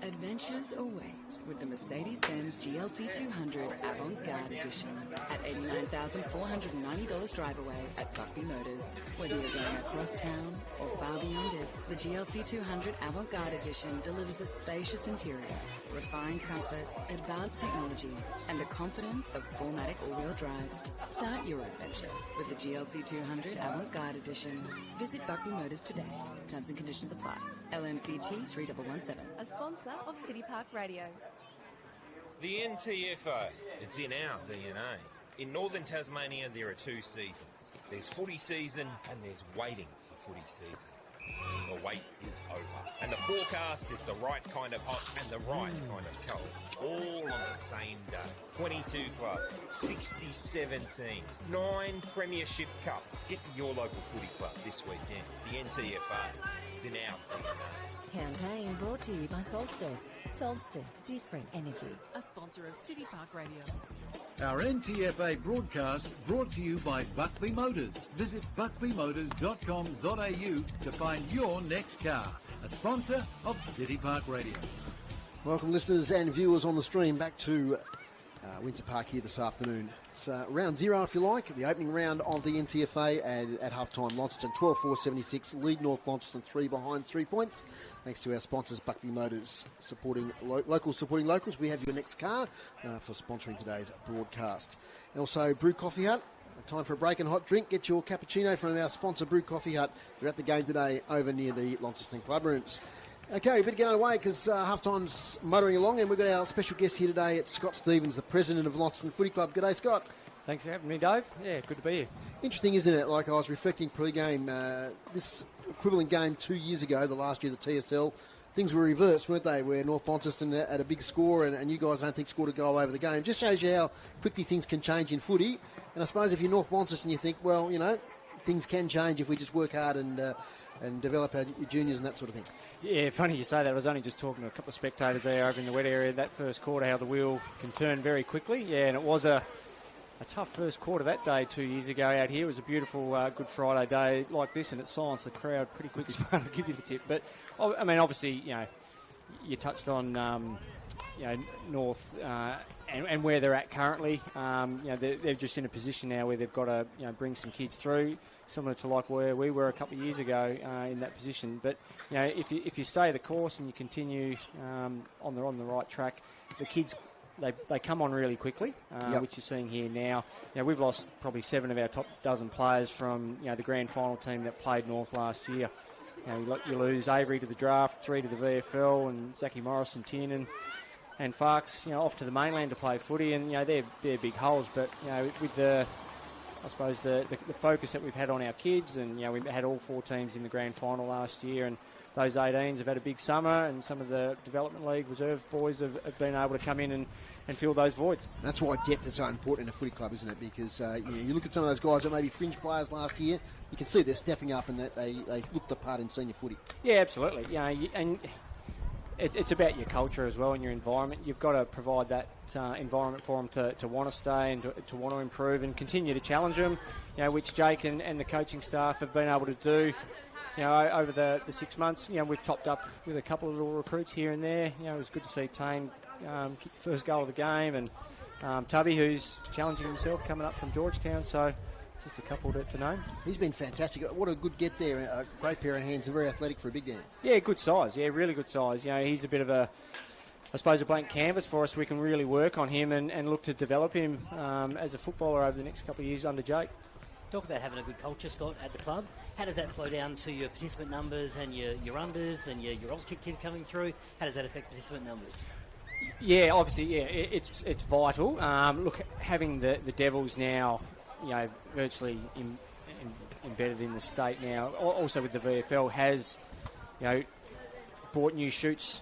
Adventures await with the Mercedes-Benz GLC 200 Avant-Garde Edition at $89,490 drive away at Buckby Motors. Whether you're going across town or far beyond it, the GLC 200 Avant-Garde Edition delivers a spacious interior, refined comfort, advanced technology, and the confidence of 4MATIC all-wheel drive. Start your adventure with the GLC 200 Avant-Garde Edition. Visit Buckby Motors today. Terms and conditions apply. LMCT 3117. A sponsor of City Park Radio. The NTFA, it's in our DNA. In northern Tasmania, there are 2 seasons. There's footy season and there's waiting for footy season. The wait is over. And the forecast is the right kind of hot and the right kind of cold. All on the same day. 22 clubs, 67 teams, 9 premiership cups. Get to your local footy club this weekend. The NTFA is in our DNA. Campaign brought to you by Solstice. Solstice, different energy. A sponsor of City Park Radio. Our NTFA broadcast brought to you by Buckby Motors. Visit buckbymotors.com.au to find your next car. A sponsor of City Park Radio. Welcome listeners and viewers on the stream back to Windsor Park here this afternoon. It's round 0 if you like, the opening round of the NTFA at half-time. Launceston 12-4-76, lead North Launceston 3 behind 3 points. Thanks to our sponsors, Buckby Motors, supporting locals supporting locals. We have your next car for sponsoring today's broadcast. And also Brew Coffee Hut. Time for a break and hot drink. Get your cappuccino from our sponsor, Brew Coffee Hut. They're at the game today over near the Launceston Club Rooms. Okay, we better get underway because half-time's motoring along, and we've got our special guest here today. It's Scott Stevens, the president of Launceston Footy Club. G'day, Scott. Thanks for having me, Dave. Yeah, good to be here. Interesting, isn't it? Like I was reflecting pre-game, this equivalent game 2 years ago, the last year of the TSL, things were reversed, weren't they? Where North Launceston had a big score and you guys, I don't think, scored a goal over the game. Just shows you how quickly things can change in footy. And I suppose if you're North Launceston, you think, well, you know, things can change if we just work hard and develop our juniors and that sort of thing. Yeah, funny you say that. I was only just talking to a couple of spectators there over in the wet area that first quarter, how the wheel can turn very quickly. Yeah, and it was a tough first quarter that day 2 years ago out here. It was a beautiful Good Friday day like this, and it silenced the crowd pretty quick. So I'll give you the tip. But, I mean, obviously, you know, you touched on, North and where they're at currently. They're just in a position now where they've got to, bring some kids through, similar to like where we were a couple of years ago in that position. But, if you stay the course and you continue on the right track, the kids, they come on really quickly, which you're seeing here now. We've lost probably 7 of our top dozen players from, the grand final team that played North last year. You lose Avery to the draft, 3 to the VFL, and Zachy Morris and Tiernan and Farks, off to the mainland to play footy, and they're big holes. But with the focus that we've had on our kids, and we've had all 4 teams in the grand final last year, and those 18s have had a big summer, and some of the development league reserve boys have been able to come in and fill those voids. That's why depth is so important in a footy club, isn't it? Because you look at some of those guys that may be fringe players last year, you can see they're stepping up and that they looked the part in senior footy. Yeah, absolutely. And it's about your culture as well and your environment. You've got to provide that environment for them to want to stay and to want to improve and continue to challenge them, which Jake and the coaching staff have been able to do. Over the 6 months, we've topped up with a couple of little recruits here and there. It was good to see Tane kick the first goal of the game, and Tubby, who's challenging himself, coming up from Georgetown. So just a couple to name. He's been fantastic. What a good get there. A great pair of hands and very athletic for a big game. Yeah, good size. Yeah, really good size. He's a bit of a I suppose, a blank canvas for us. We can really work on him and look to develop him as a footballer over the next couple of years under Jake. Talk about having a good culture, Scott, at the club. How does that flow down to your participant numbers and your unders and your Auskick kid coming through? How does that affect participant numbers? Yeah, obviously, yeah, it's vital. Look, having the Devils now, virtually embedded in the state now, also with the VFL, has, brought new shoots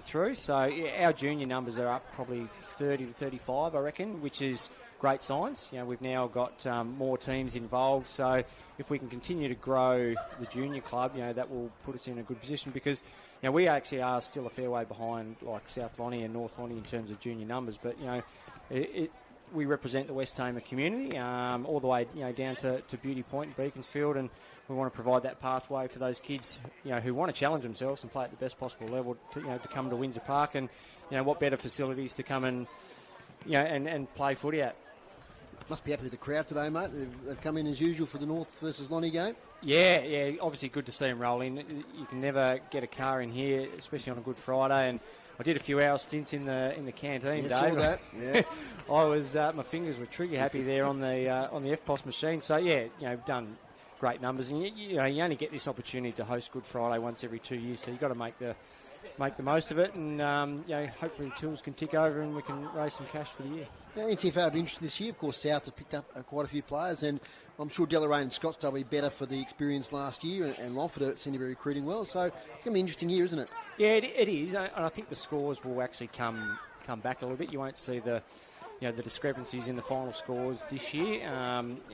through. So our junior numbers are up probably 30 to 35, I reckon, which is great signs. We've now got more teams involved. So if we can continue to grow the junior club, that will put us in a good position, because we actually are still a fair way behind like South Lonnie and North Lonnie in terms of junior numbers. But we represent the West Tamer community all the way down to Beauty Point and Beaconsfield, and we want to provide that pathway for those kids who want to challenge themselves and play at the best possible level to come to Windsor Park. And what better facilities to come and and play footy at. Must be happy with the crowd today, mate. They've come in as usual for the North versus Lonnie game. Yeah, obviously good to see them roll in. You can never get a car in here, especially on a Good Friday. And I did a few hour stints in the canteen, Dave. Saw that. Yeah. I was my fingers were trigger happy there on the FPOS machine. So we've done great numbers, and you only get this opportunity to host Good Friday once every 2 years. So you've got to make the most of it, and hopefully the tools can tick over and we can raise some cash for the year. Now, NTFA will be interested this year. Of course, South has picked up quite a few players, and I'm sure Deloraine and Scottsdale will be better for the experience last year, and Longford seem to be recruiting well. So it's going to be an interesting year, isn't it? Yeah, it is, and I think the scores will actually come back a little bit. You won't see the discrepancies in the final scores this year.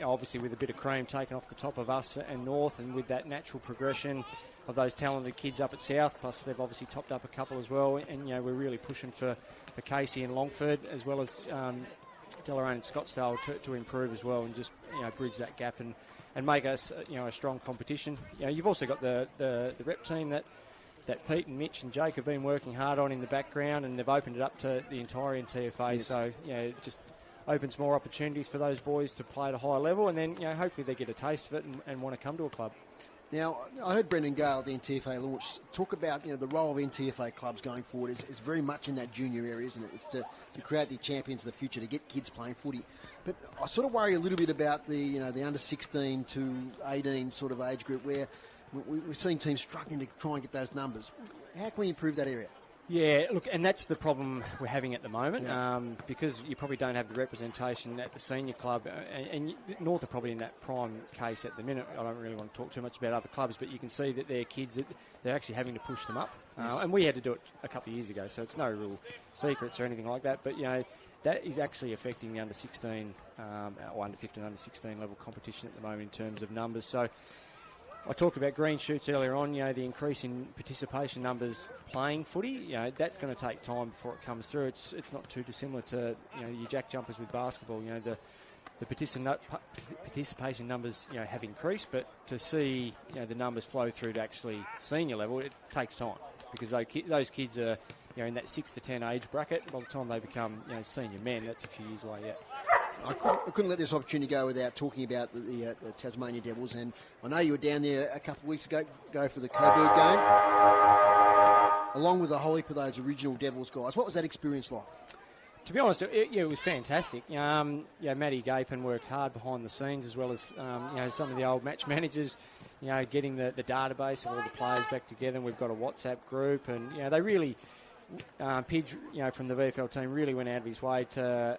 Obviously, with a bit of cream taken off the top of us and North, and with that natural progression of those talented kids up at South, plus they've obviously topped up a couple as well, and we're really pushing for Casey and Longford, as well as Deloraine and Scottsdale to improve as well, and just bridge that gap and make us a strong competition. You've also got the rep team that Pete and Mitch and Jake have been working hard on in the background, and they've opened it up to the entire NTFA. Yes. So it just opens more opportunities for those boys to play at a higher level, and then hopefully they get a taste of it and want to come to a club. Now, I heard Brendan Gale at the NTFA launch talk about the role of NTFA clubs going forward is very much in that junior area, isn't it? It's to create the champions of the future, to get kids playing footy. But I sort of worry a little bit about the under 16 to 18 sort of age group, where we're seeing teams struggling to try and get those numbers. How can we improve that area? Yeah, look, and that's the problem we're having at the moment, because you probably don't have the representation at the senior club, and North are probably in that prime case at the minute. I don't really want to talk too much about other clubs, but you can see that their kids, they're actually having to push them up. And we had to do it a couple of years ago, so it's no real secrets or anything like that. But, that is actually affecting the under 16, or under 15, under 16 level competition at the moment in terms of numbers. So I talked about green shoots earlier on, the increase in participation numbers playing footy. That's going to take time before it comes through. It's not too dissimilar to, your jack jumpers with basketball. The participation numbers, have increased, but to see, the numbers flow through to actually senior level, it takes time, because those kids are, in that 6 to 10 age bracket. By the time they become, senior men, that's a few years away yet. I couldn't let this opportunity go without talking about the Tasmania Devils, and I know you were down there a couple of weeks ago for the Coburg game, along with a whole heap of those original Devils guys. What was that experience like? To be honest, it was fantastic. Matty Gapin worked hard behind the scenes, as well as some of the old match managers, getting the database of all the players back together. And we've got a WhatsApp group, and they really, Pidge, from the VFL team, really went out of his way to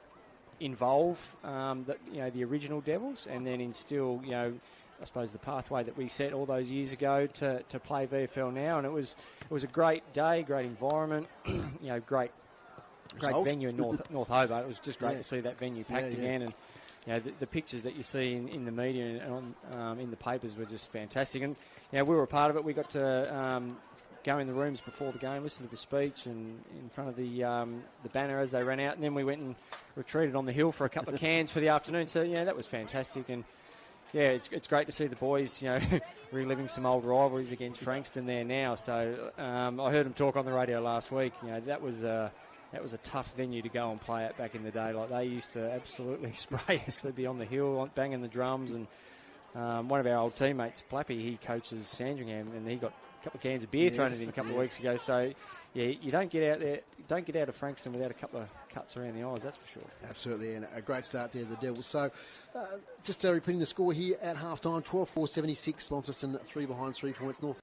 involve the original Devils, and then instill I suppose the pathway that we set all those years ago to play VFL now. And it was a great day, great environment, great venue in North Hobart. It was just great to see that venue packed again, and the pictures that you see in the media and in the papers were just fantastic. And we were a part of it. We got to go in the rooms before the game, listen to the speech, and in front of the banner as they ran out, and then we went and retreated on the hill for a couple of cans for the afternoon. So that was fantastic, and it's great to see the boys reliving some old rivalries against Frankston there now. So I heard them talk on the radio last week. That was a tough venue to go and play at back in the day. Like, they used to absolutely spray us. They'd be on the hill banging the drums, and one of our old teammates, Plappy, he coaches Sandringham, and he got couple of cans of beer thrown at him a couple of weeks ago. So, you don't get out there, don't get out of Frankston without a couple of cuts around the eyes, that's for sure. Absolutely, and a great start there, the Devils. So, just repeating the score here at half-time, 12-4-76, Launceston 3 behind, 3 points, North.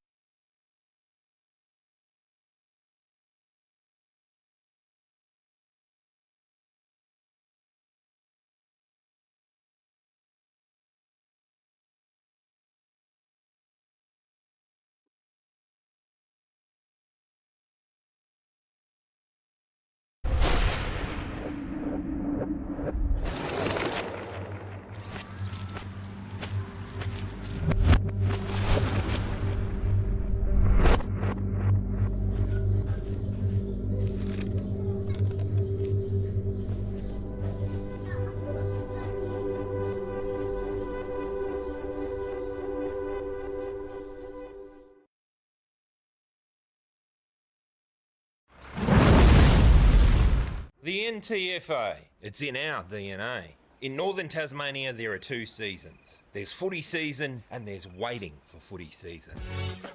The NTFA, it's in our DNA. In northern Tasmania, there are 2 seasons. There's footy season and there's waiting for footy season.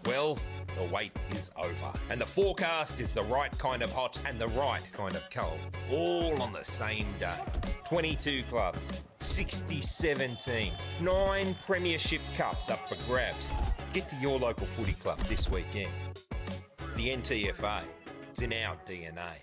Well, the wait is over. And the forecast is the right kind of hot and the right kind of cold. All on the same day. 22 clubs, 67 teams, 9 premiership cups up for grabs. Get to your local footy club this weekend. The NTFA, it's in our DNA.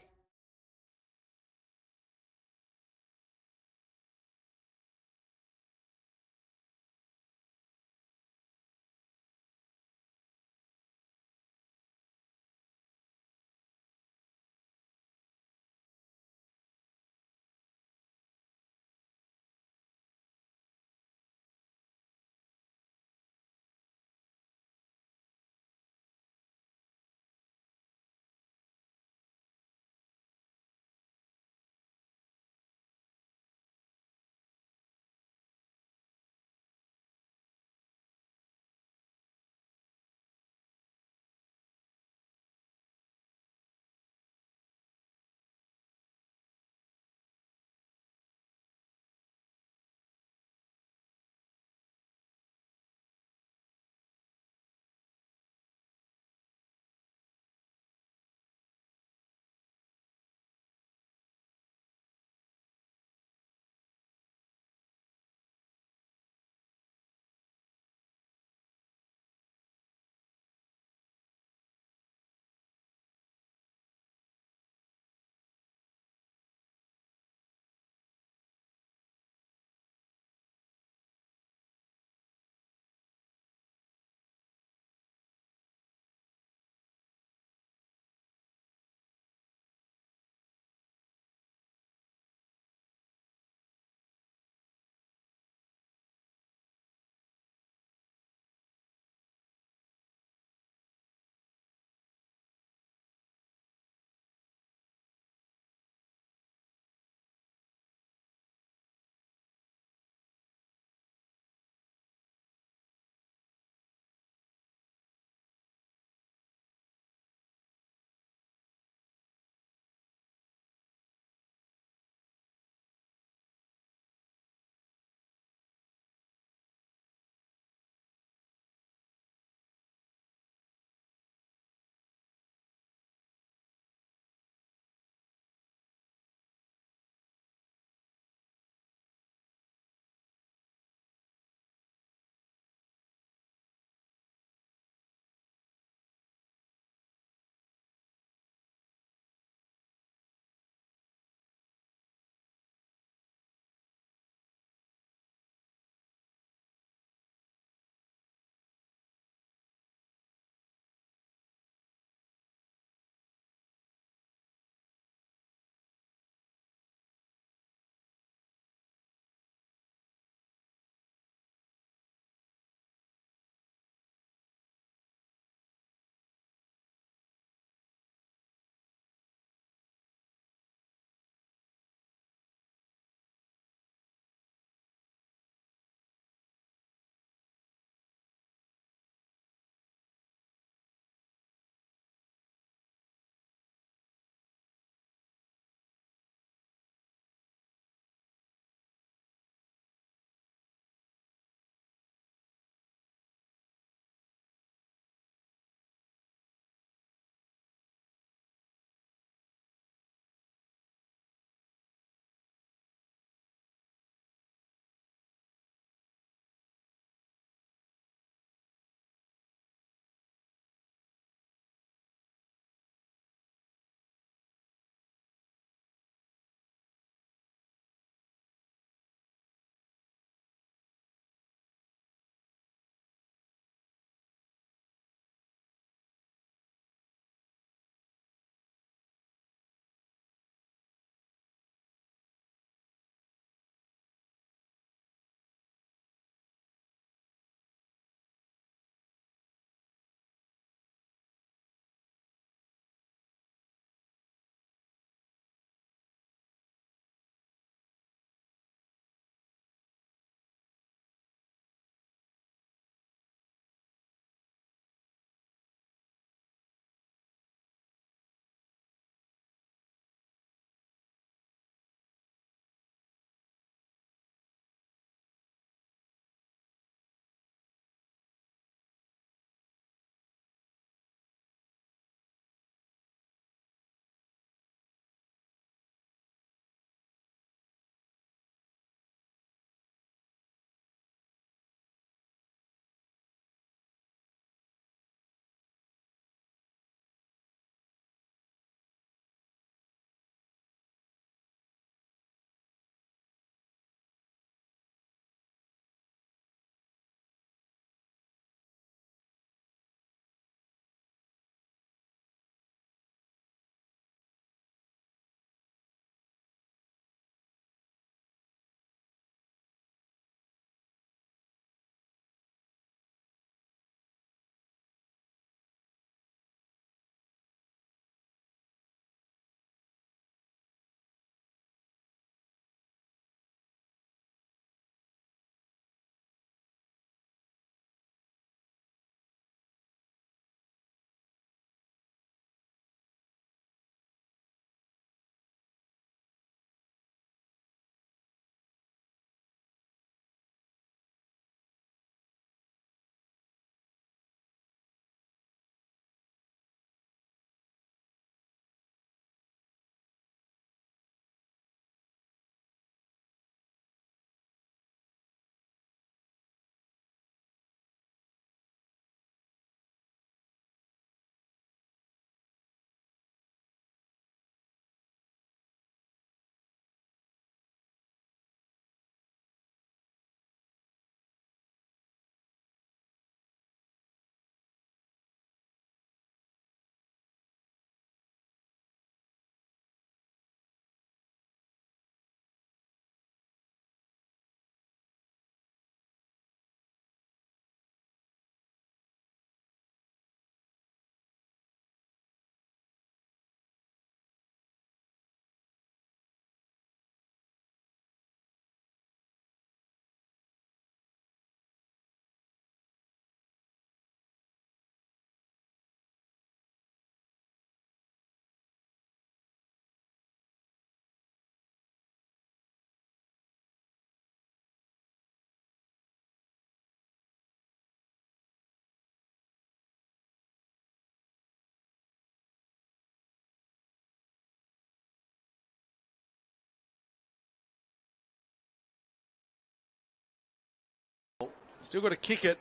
Still got to kick it.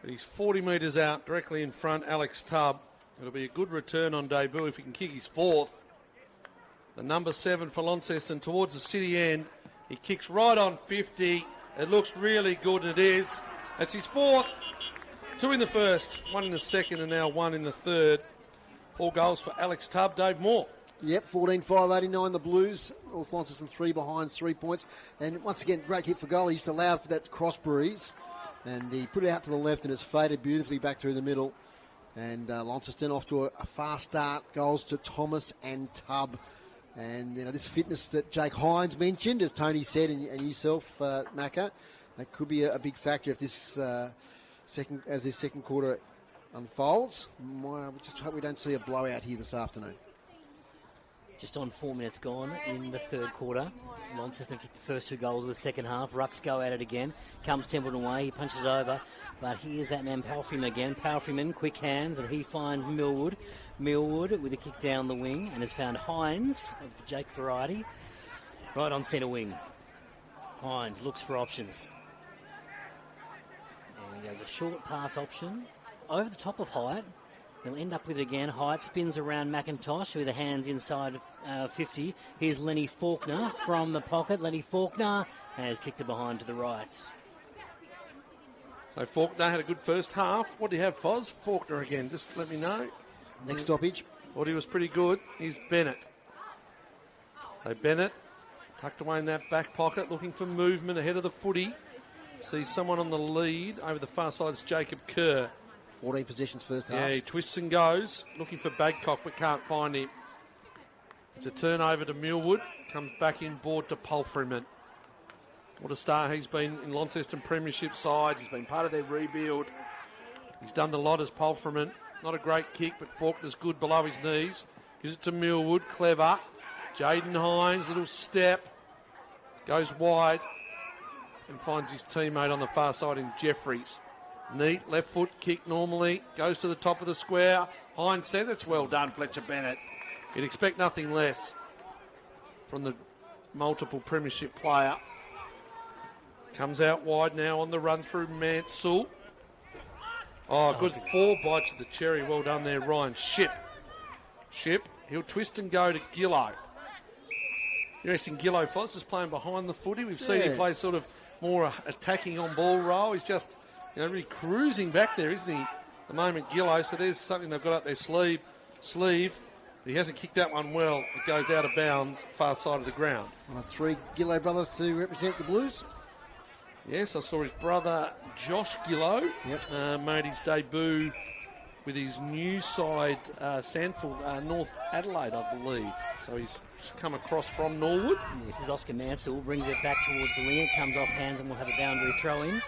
But he's 40 metres out, directly in front, Alex Tubb. It'll be a good return on debut if he can kick his fourth. The number 7 for Launceston towards the city end. He kicks right on 50. It looks really good, it is. That's his fourth. 2 in the first, 1 in the second, and now 1 in the third. 4 goals for Alex Tubb. Dave Moore. Yep, 14-5-89 the Blues. North Launceston 3 behind, 3 points. And once again, great hit for goal. He just allowed for that cross breeze. And he put it out to the left and it's faded beautifully back through the middle. And Launceston off to a fast start. Goals to Thomas and Tubb. And, you know, this fitness that Jake Hines mentioned, as Tony said, and yourself, Macca, that could be a big factor if this second quarter unfolds. We just hope we don't see a blowout here this afternoon. Just on 4 minutes gone in the third quarter. Launceston kicked the first 2 goals of the second half. Rucks go at it again. Comes Templeton away. He punches it over. But here's that man Palfreyman again. Palfreyman, quick hands, and he finds Millwood. Millwood with a kick down the wing and has found Hines of the Jake variety right on centre wing. Hines looks for options. And he goes a short pass option over the top of Hyatt. He'll end up with it again. Hyatt spins around McIntosh with the hands inside 50. Here's Lenny Faulkner from the pocket. Lenny Faulkner has kicked it behind to the right. So Faulkner had a good first half. What do you have, Foz? Faulkner again. Just let me know. Next stoppage. Thought he was pretty good. Here's Bennett. So Bennett tucked away in that back pocket, looking for movement ahead of the footy. Sees someone on the lead. Over the far side is Jacob Kerr. 14 possessions first half. Yeah, he twists and goes, looking for Bagcock, but can't find him. It's a turnover to Millwood. Comes back in board to Palfreyman. What a star he's been in Launceston Premiership sides. He's been part of their rebuild. He's done the lot as Palfreyman. Not a great kick, but Faulkner's good below his knees. Gives it to Millwood. Clever. Jaden Hines, little step. Goes wide and finds his teammate on the far side in Jeffries. Neat left foot kick normally. Goes to the top of the square. Hines says it's well done, Fletcher Bennett. You'd expect nothing less from the multiple premiership player. Comes out wide now on the run through Mansell. Oh, good 4 bites of the cherry. Well done there, Ryan. Ship. He'll twist and go to Gillow. Interesting, Gillow Foz just playing behind the footy. We've seen him play sort of more attacking on ball role. He's just, you know, really cruising back there, isn't he? At the moment, Gillow. So there's something they've got up their sleeve. But he hasn't kicked that one well. It goes out of bounds, far side of the ground. 3 Gillow brothers to represent the Blues. Yes, I saw his brother Josh Gillow made his debut with his new side, Sandfield, North Adelaide, I believe. So he's come across from Norwood. This is Oscar Mansell, brings it back towards the wing. It comes off hands and we'll have a boundary throw in.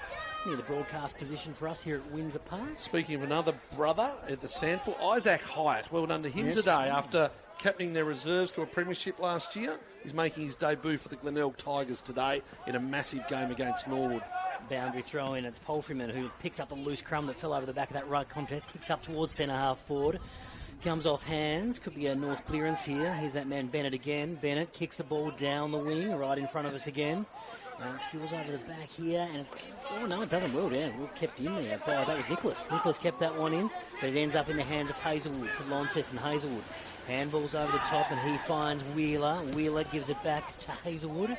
Near the broadcast position for us here at Windsor Park. Speaking of another brother at the Sandfield, Isaac Hyatt. Well done to him today after captaining their reserves to a premiership last year. He's making his debut for the Glenelg Tigers today in a massive game against Norwood. Boundary throw in. It's Palfreyman who picks up a loose crumb that fell over the back of that right contest. Kicks up towards centre half forward. Comes off hands. Could be a North clearance here. Here's that man Bennett again. Bennett kicks the ball down the wing right in front of us again. And it spills over the back here, and it's... Oh, no, it doesn't. Well, kept in there. That was Nicholas. Nicholas kept that one in, but it ends up in the hands of Hazelwood for Launceston. Hazelwood. Handballs over the top, and he finds Wheeler. Wheeler gives it back to Hazelwood.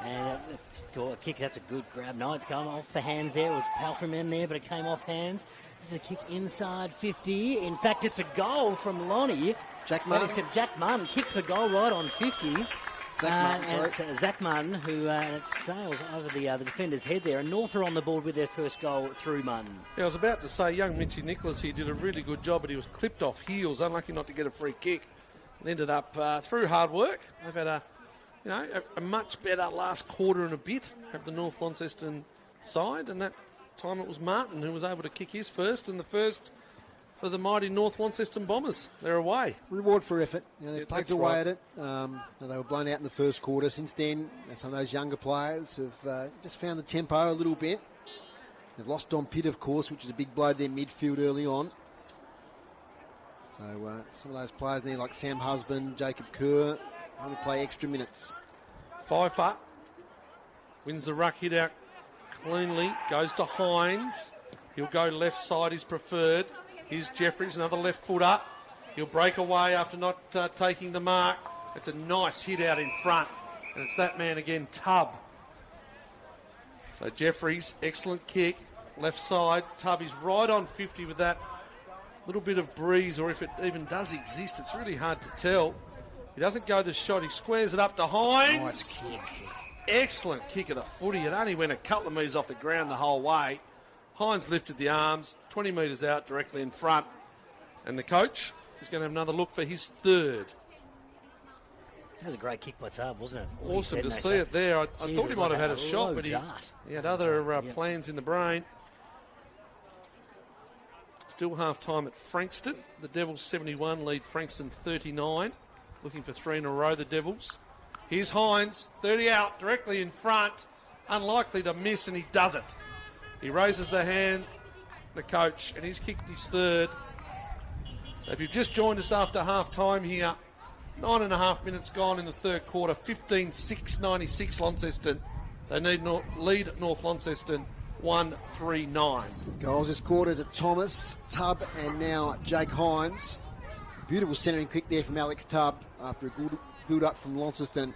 And it's got a kick. That's a good grab. No, it's gone off the hands there. It was Palfreyman there, but it came off hands. This is a kick inside 50. In fact, it's a goal from Lonnie. Jack Martin. Jack Martin kicks the goal right on 50. It's Zach Martin who it sails over the defender's head there. And North are on the board with their first goal through Martin. Yeah, I was about to say, young Mitchie Nicholas here did a really good job, but he was clipped off heels, unlucky not to get a free kick. And ended up through hard work. They've had a much better last quarter and a bit of the North Launceston side, and that time it was Martin who was able to kick his first, and the first for the mighty North Launceston Bombers. They're away. Reward for effort. They plugged away at it. They were blown out in the first quarter. Since then, some of those younger players have just found the tempo a little bit. They've lost Don Pitt, of course, which is a big blow to their midfield early on. So some of those players there, like Sam Husband, Jacob Kerr, only play extra minutes. Pfeiffer wins the ruck hit out cleanly. Goes to Hines. He'll go left side, his preferred. Here's Jeffries, another left footer. He'll break away after not taking the mark. It's a nice hit out in front. And it's that man again, Tubb. So Jeffries, excellent kick. Left side. Tubb is right on 50 with that little bit of breeze, or if it even does exist, it's really hard to tell. He doesn't go to shot. He squares it up to Hines. Nice kick. Excellent kick of the footy. It only went a couple of metres off the ground the whole way. Hines lifted the arms, 20 metres out, directly in front. And the coach is going to have another look for his third. That was a great kick by Tubb, wasn't it? Awesome to see it there. I thought he might have had a shot, but he had other plans in the brain. Still half-time at Frankston. The Devils 71 lead Frankston 39. Looking for 3 in a row, the Devils. Here's Hines, 30 out, directly in front. Unlikely to miss, and he does it. He raises the hand, the coach, and he's kicked his third. So if you've just joined us after half-time here, 9.5 minutes gone in the third quarter, 15-6, Launceston. They lead North Launceston 1-3-9. Goals this quarter to Thomas, Tubb, and now Jake Hines. Beautiful centering kick there from Alex Tubb after a good build-up from Launceston.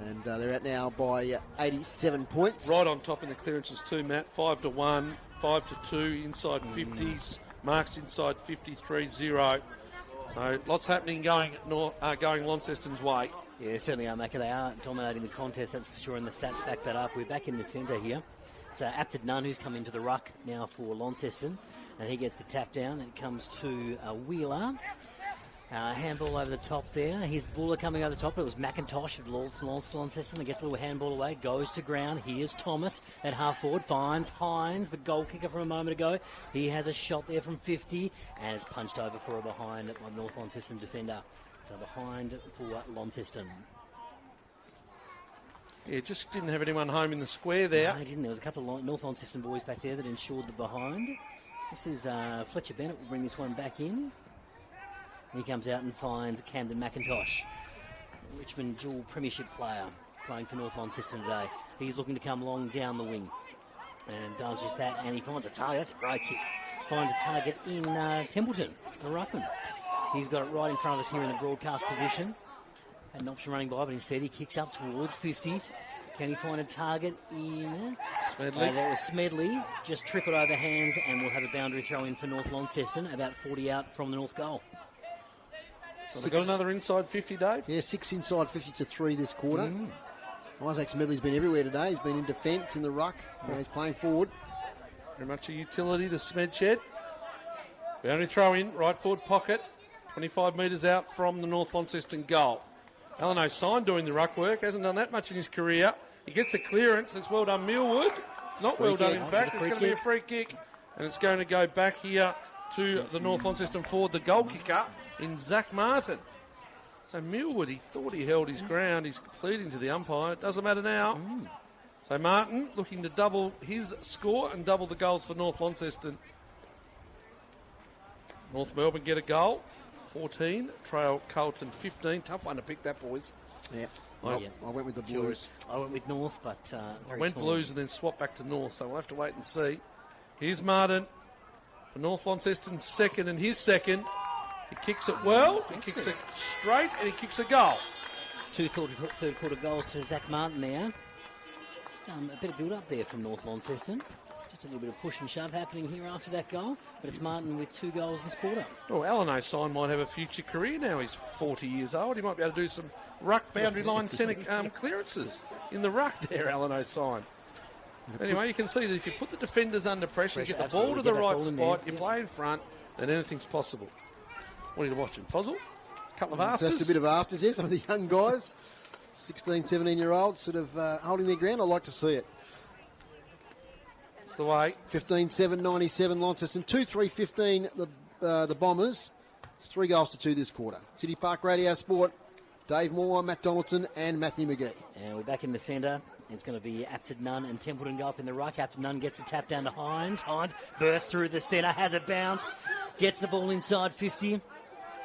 And they're out now by 87 points. Right on top in the clearances too, Matt. 5-1, 5-2, inside 50s. Marks inside 53-0. So lots happening going Launceston's way. Yeah, certainly are, Macca. They are dominating the contest, that's for sure, and the stats back that up. We're back in the centre here. It's Apted Nunn who's come into the ruck now for Launceston, and he gets the tap down. It comes to Wheeler. Handball over the top there. Here's Buller coming over the top. It was McIntosh of Launceston. He gets a little handball away. Goes to ground. Here's Thomas at half forward. Finds Hines, the goal kicker from a moment ago. He has a shot there from 50 and it's punched over for a behind by North Launceston defender. So behind for Launceston. Yeah, just didn't have anyone home in the square there. No, he didn't. There was a couple of North Launceston boys back there that ensured the behind. This is Fletcher Bennett will bring this one back in. He comes out and finds Camden McIntosh, Richmond dual premiership player, playing for North Launceston today. He's looking to come long down the wing and does just that, and he finds a target. That's a great kick. Finds a target in Templeton, the ruckman. He's got it right in front of us here in the broadcast position. Had an option running by, but instead he kicks up towards 50. Can he find a target in Smedley? That was Smedley. Just trickled over hands, and we'll have a boundary throw in for North Launceston, about 40 out from the north goal. So they got another inside 50, Dave? Yeah, 6 inside 50 to 3 this quarter. Isaac Smedley's been everywhere today. He's been in defence, in the ruck. Now he's playing forward. Very much a utility, the Smed Shed. Boundary throw in, right forward pocket. 25 metres out from the North Launceston goal. Alan O'Sine doing the ruck work. Hasn't done that much in his career. He gets a clearance. It's well done, Millwood. It's not well done, in fact. It's going to be a free kick. And it's going to go back here to the North Launceston forward, the goal kicker, in Zach Martin. So Millwood, he thought he held his ground. He's pleading to the umpire. It doesn't matter now. So Martin looking to double his score and double the goals for North Launceston. North Melbourne get a goal. 14. Trail Carlton 15. Tough one to pick that, boys. Yeah. I went with the Blues. I went with North, but went Blues and then swapped back to North, so we'll have to wait and see. Here's Martin for North Launceston's second and his second. He kicks it well, he kicks it straight, and he kicks a goal. 2 third quarter goals to Zach Martin there. Just a bit of build-up there from North Launceston. Just a little bit of push and shove happening here after that goal, but it's Martin with 2 goals this quarter. Oh, Alan O'Sine might have a future career now. He's 40 years old. He might be able to do some ruck boundary line centre clearances in the ruck there, Alan O'Sine. Anyway, you can see that if you put the defenders under pressure, you get the ball to the right spot, you play in front, then anything's possible. What are you watching, Fozzle? A couple of afters? Just a bit of afters, yeah. Some of the young guys, 16, 17-year-olds, sort of holding their ground. I like to see it. That's the way. 15-7, 97 Launceston. 2-3-15 the Bombers. It's 3 goals to 2 this quarter. City Park Radio Sport, Dave Moore, Matt Donaldson and Matthew McGee. And we're back in the centre. It's going to be Apted Nunn and Templeton go up in the ruck. Apted Nunn gets the tap down to Hines. Hines bursts through the centre, has a bounce, gets the ball inside 50.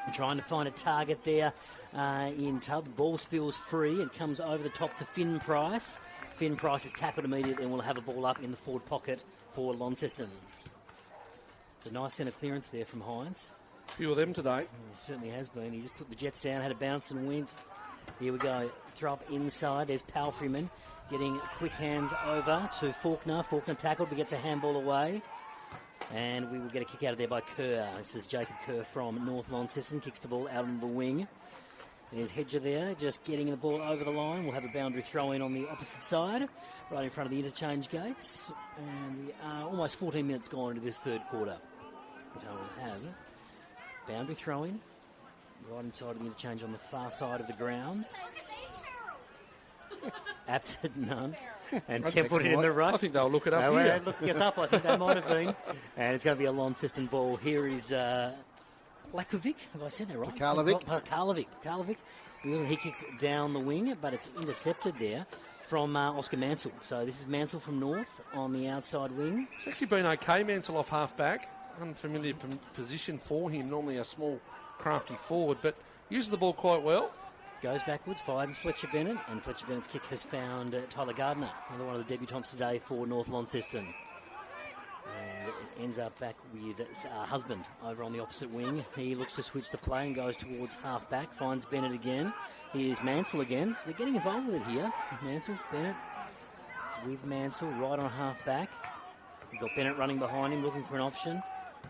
And trying to find a target there in Tubb. The ball spills free and comes over the top to Finn Price. Finn Price is tackled immediately and will have a ball up in the forward pocket for Launceston. It's a nice centre clearance there from Hines. A few of them today. It certainly has been. He just put the Jets down, had a bounce and went. Here we go. Throw up inside. There's Palfreyman getting quick hands over to Faulkner. Faulkner tackled but gets a handball away. And we will get a kick out of there by Kerr. This is Jacob Kerr from North Launceston. Kicks the ball out on the wing. There's Hedger there, just getting the ball over the line. We'll have a boundary throw-in on the opposite side, right in front of the interchange gates. And almost 14 minutes gone into this third quarter. So we'll have boundary throw-in, right inside of the interchange on the far side of the ground. Apt at none. And templed it in the ruck. I think they'll look it up here. Looking us up, I think they might have been. And it's going to be a Launceston ball. Here is Lakovic. Have I said that right? Karlovic. He kicks down the wing, but it's intercepted there from Oscar Mansell. So this is Mansell from North on the outside wing. It's actually been okay, Mansell off half-back. Unfamiliar position for him. Normally a small, crafty forward, but uses the ball quite well. Goes backwards, finds Fletcher Bennett, and Fletcher Bennett's kick has found Tyler Gardner, another one of the debutants today for North Launceston. And it ends up back with Husband over on the opposite wing. He looks to switch the play and goes towards half-back, finds Bennett again. Here's Mansell again, so they're getting involved with it here. Mansell, Bennett, it's with Mansell right on half-back. He's got Bennett running behind him, looking for an option.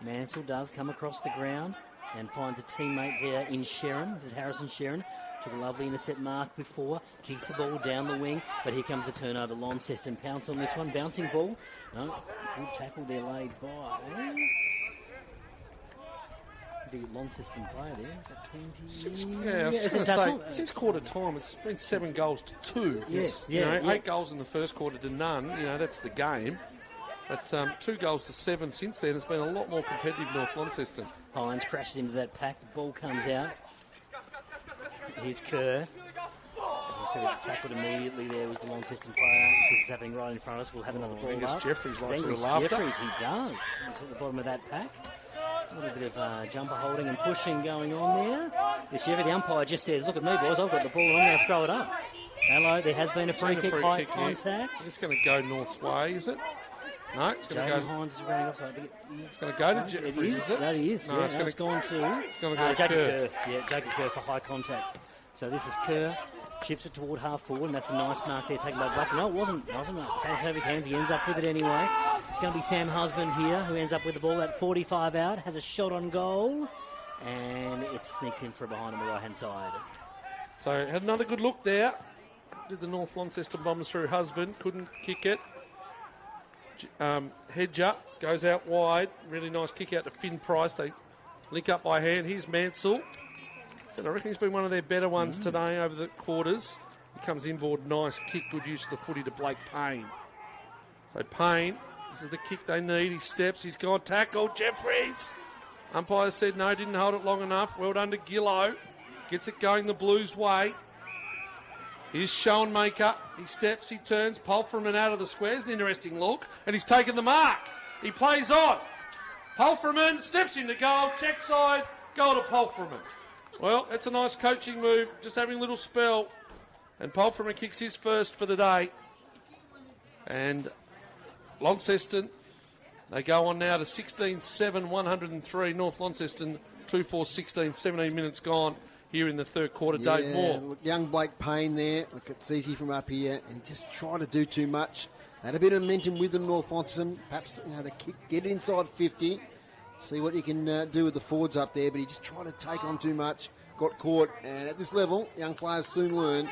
Mansell does come across the ground and finds a teammate there in Sharon. This is Harrison Sharon. Took a lovely intercept mark before. Kicks the ball down the wing. But here comes the turnover. Launceston pounce on this one. Bouncing ball. No, good tackle there laid by the Launceston player there. Is that 20? Since quarter time, it's been 7 goals to 2. Yeah. 8 goals in the first quarter to none. That's the game. But 2 goals to 7 since then. It's been a lot more competitive North Launceston. Hines crashes into that pack. The ball comes out. Here's Kerr. So tackled immediately there was the Launceston player. This is happening right in front of us. We'll have another ball up. Jeffries likes Angus Jeffries, he does. He's at the bottom of that pack. A little bit of jumper holding and pushing going on there. The umpire just says, look at me, boys, I've got the ball and I'm going to throw it up. Hello, there has been a free kick, high contact. It's going to go North's way, is it? No, it's going to go. Hines is running off. It's going to go to Jeffries, is it? That is. No, it's gone to. It's going to go Jacob Kerr. Yeah, Jacob Kerr for high contact. So this is Kerr. Chips it toward half forward, and that's a nice mark there taken by Black. No, it wasn't. Passes over his hands. He ends up with it anyway. It's going to be Sam Husband here who ends up with the ball at 45 out. Has a shot on goal, and it sneaks in for behind on the right-hand side. So had another good look there. Did the North Launceston Bombers through Husband. Couldn't kick it. Hedger goes out wide. Really nice kick out to Finn Price. They link up by hand. Here's Mansell. So I reckon he's been one of their better ones today over the quarters. He comes inboard, nice kick, good use of the footy to Blake Payne. So Payne, this is the kick they need. He steps, he's gone tackle. Jeffries. Umpire said no, didn't hold it long enough. Well done to Gillow. Gets it going the Blues' way. Here's Schoenmaker. He steps, he turns. Pulfreman out of the square. It's an interesting look. And he's taken the mark. He plays on. Pulfreman steps into goal. Check side. Goal to Pulfreman. Well, that's a nice coaching move. Just having a little spell. And Pulfreman kicks his first for the day. And Launceston, they go on now to 16-7, 103. North Launceston, 2-4-16, 17 minutes gone here in the third quarter. Dave Moore. Look, young Blake Payne there. Look, it's easy from up here. And he just tried to do too much. Had a bit of momentum with them, North Launceston. Perhaps the kick, get inside 50. See what you can do with the forwards up there. But he just tried to take on too much. Got caught. And at this level, young players soon learn.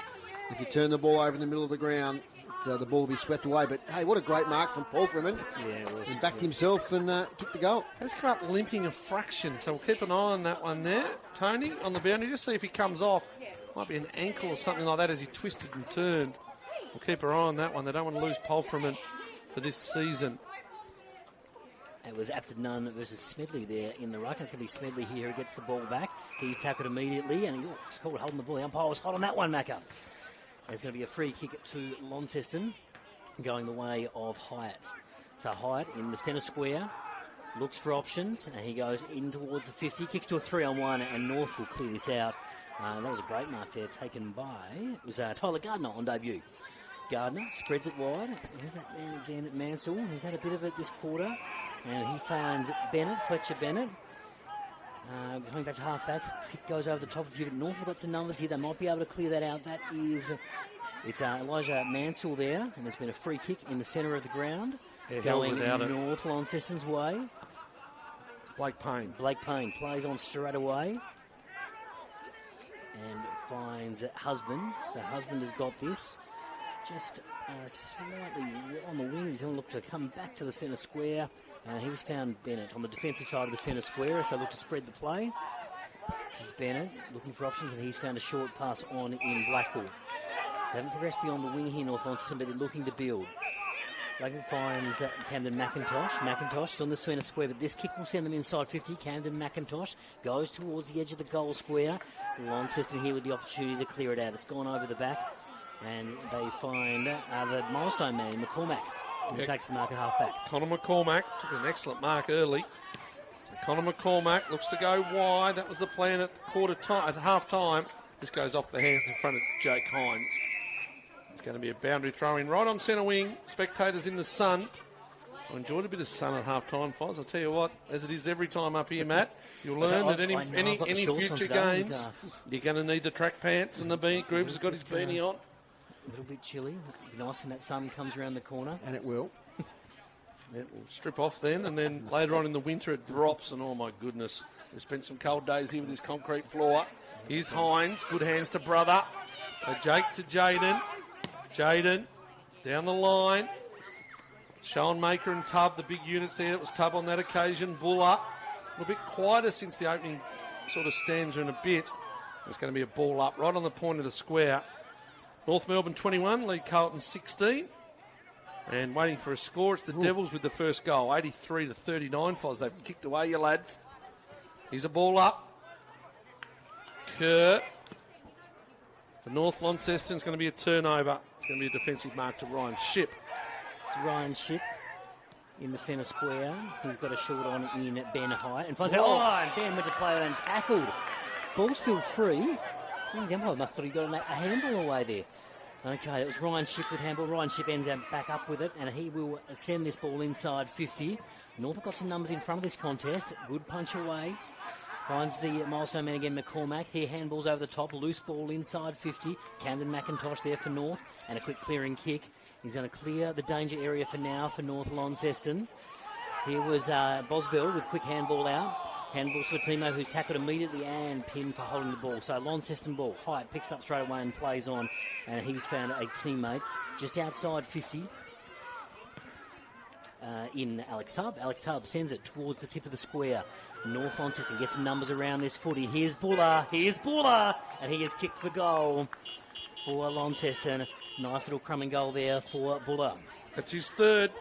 If you turn the ball over in the middle of the ground, the ball will be swept away. But, hey, what a great mark from Paul Freeman. Yeah, it was. He backed himself and kicked the goal. Has come up limping a fraction, so we'll keep an eye on that one there. Tony, on the boundary, just see if he comes off. Might be an ankle or something like that as he twisted and turned. We'll keep our eye on that one. They don't want to lose Paul Freeman for this season. It was Apted Nunn versus Smedley there in the ruck. It's going to be Smedley here who gets the ball back. He's tackled immediately, and he's called holding the ball. The umpire was hot on that one, Macca. There's going to be a free kick to Launceston going the way of Hyatt. So Hyatt in the centre square looks for options, and he goes in towards the 50, kicks to a 3-on-1, and North will clear this out. That was a great mark there taken by, it was Tyler Gardner on debut. Gardner spreads it wide. There's that man again at Mansell. He's had a bit of it this quarter. And he finds Bennett, Fletcher Bennett. Coming back to half-back. Kick goes over the top of you. But North have got some numbers here. They might be able to clear that out. It's Elijah Mansell there. And there's been a free kick in the centre of the ground. Going North Launceston's way. Blake Payne. Blake Payne plays on straight away. And finds Husband. So Husband has got this. Just slightly on the wing. He's going to look to come back to the centre square. And he's found Bennett on the defensive side of the centre square as they look to spread the play. This is Bennett looking for options, and he's found a short pass on in Blackwell. They haven't progressed beyond the wing here, North Launceston, but they're looking to build. Blackwell finds Camden McIntosh. McIntosh is on the centre square, but this kick will send them inside 50. Camden McIntosh goes towards the edge of the goal square. Launceston here with the opportunity to clear it out. It's gone over the back. And they find the milestone man, McCormack, who takes the mark at half-back. Connor McCormack took an excellent mark early. So Connor McCormack looks to go wide. That was the plan at half-time. This goes off the hands in front of Jake Hines. It's going to be a boundary throw-in right on centre wing. Spectators in the sun. I enjoyed a bit of sun at half-time, Foz. I'll tell you what, as it is every time up here, Matt, you'll learn that any future games, you're going to need the track pants, and the Groovers has got his beanie on. A little bit chilly. It'll be nice when that sun comes around the corner. And it will. It will strip off then, and then later on in the winter it drops, and oh my goodness. We've spent some cold days here with this concrete floor. Here's Hines, good hands to brother. Jake to Jaden. Jaden down the line. Sean Maker and Tubb, the big units there. It was Tubb on that occasion. Buller, a little bit quieter since the opening sort of stanza in a bit. It's going to be a ball up right on the point of the square. North Melbourne 21, lead Carlton 16. And waiting for a score, it's the Devils with the first goal, 83-39. Foz, they've kicked away, you lads. Here's a ball up. Kerr. For North Launceston, it's going to be a turnover. It's going to be a defensive mark to Ryan Shipp. It's Ryan Shipp in the centre square. He's got a short on in Ben High. And finds and Ben went to play it untackled. Ball spilled free. The umpire must have thought he got a handball away there. Okay, it was Ryan Shipp with handball. Ryan Shipp ends up back up with it, and he will send this ball inside 50. Norfolk got some numbers in front of this contest. Good punch away. Finds the milestone man again, McCormack. Here, handballs over the top. Loose ball inside 50. Camden McIntosh there for North. And a quick clearing kick. He's going to clear the danger area for now for North Launceston. Here was Boswell with quick handball out. Handballs for Timo, who's tackled immediately and pinned for holding the ball. So Launceston ball. Hyatt picks it up straight away and plays on. And he's found a teammate just outside 50 in Alex Tubb. Alex Tubb sends it towards the tip of the square. North Launceston gets some numbers around this footy. Here's Buller. And he has kicked the goal for Launceston. Nice little crummy goal there for Buller. That's his third.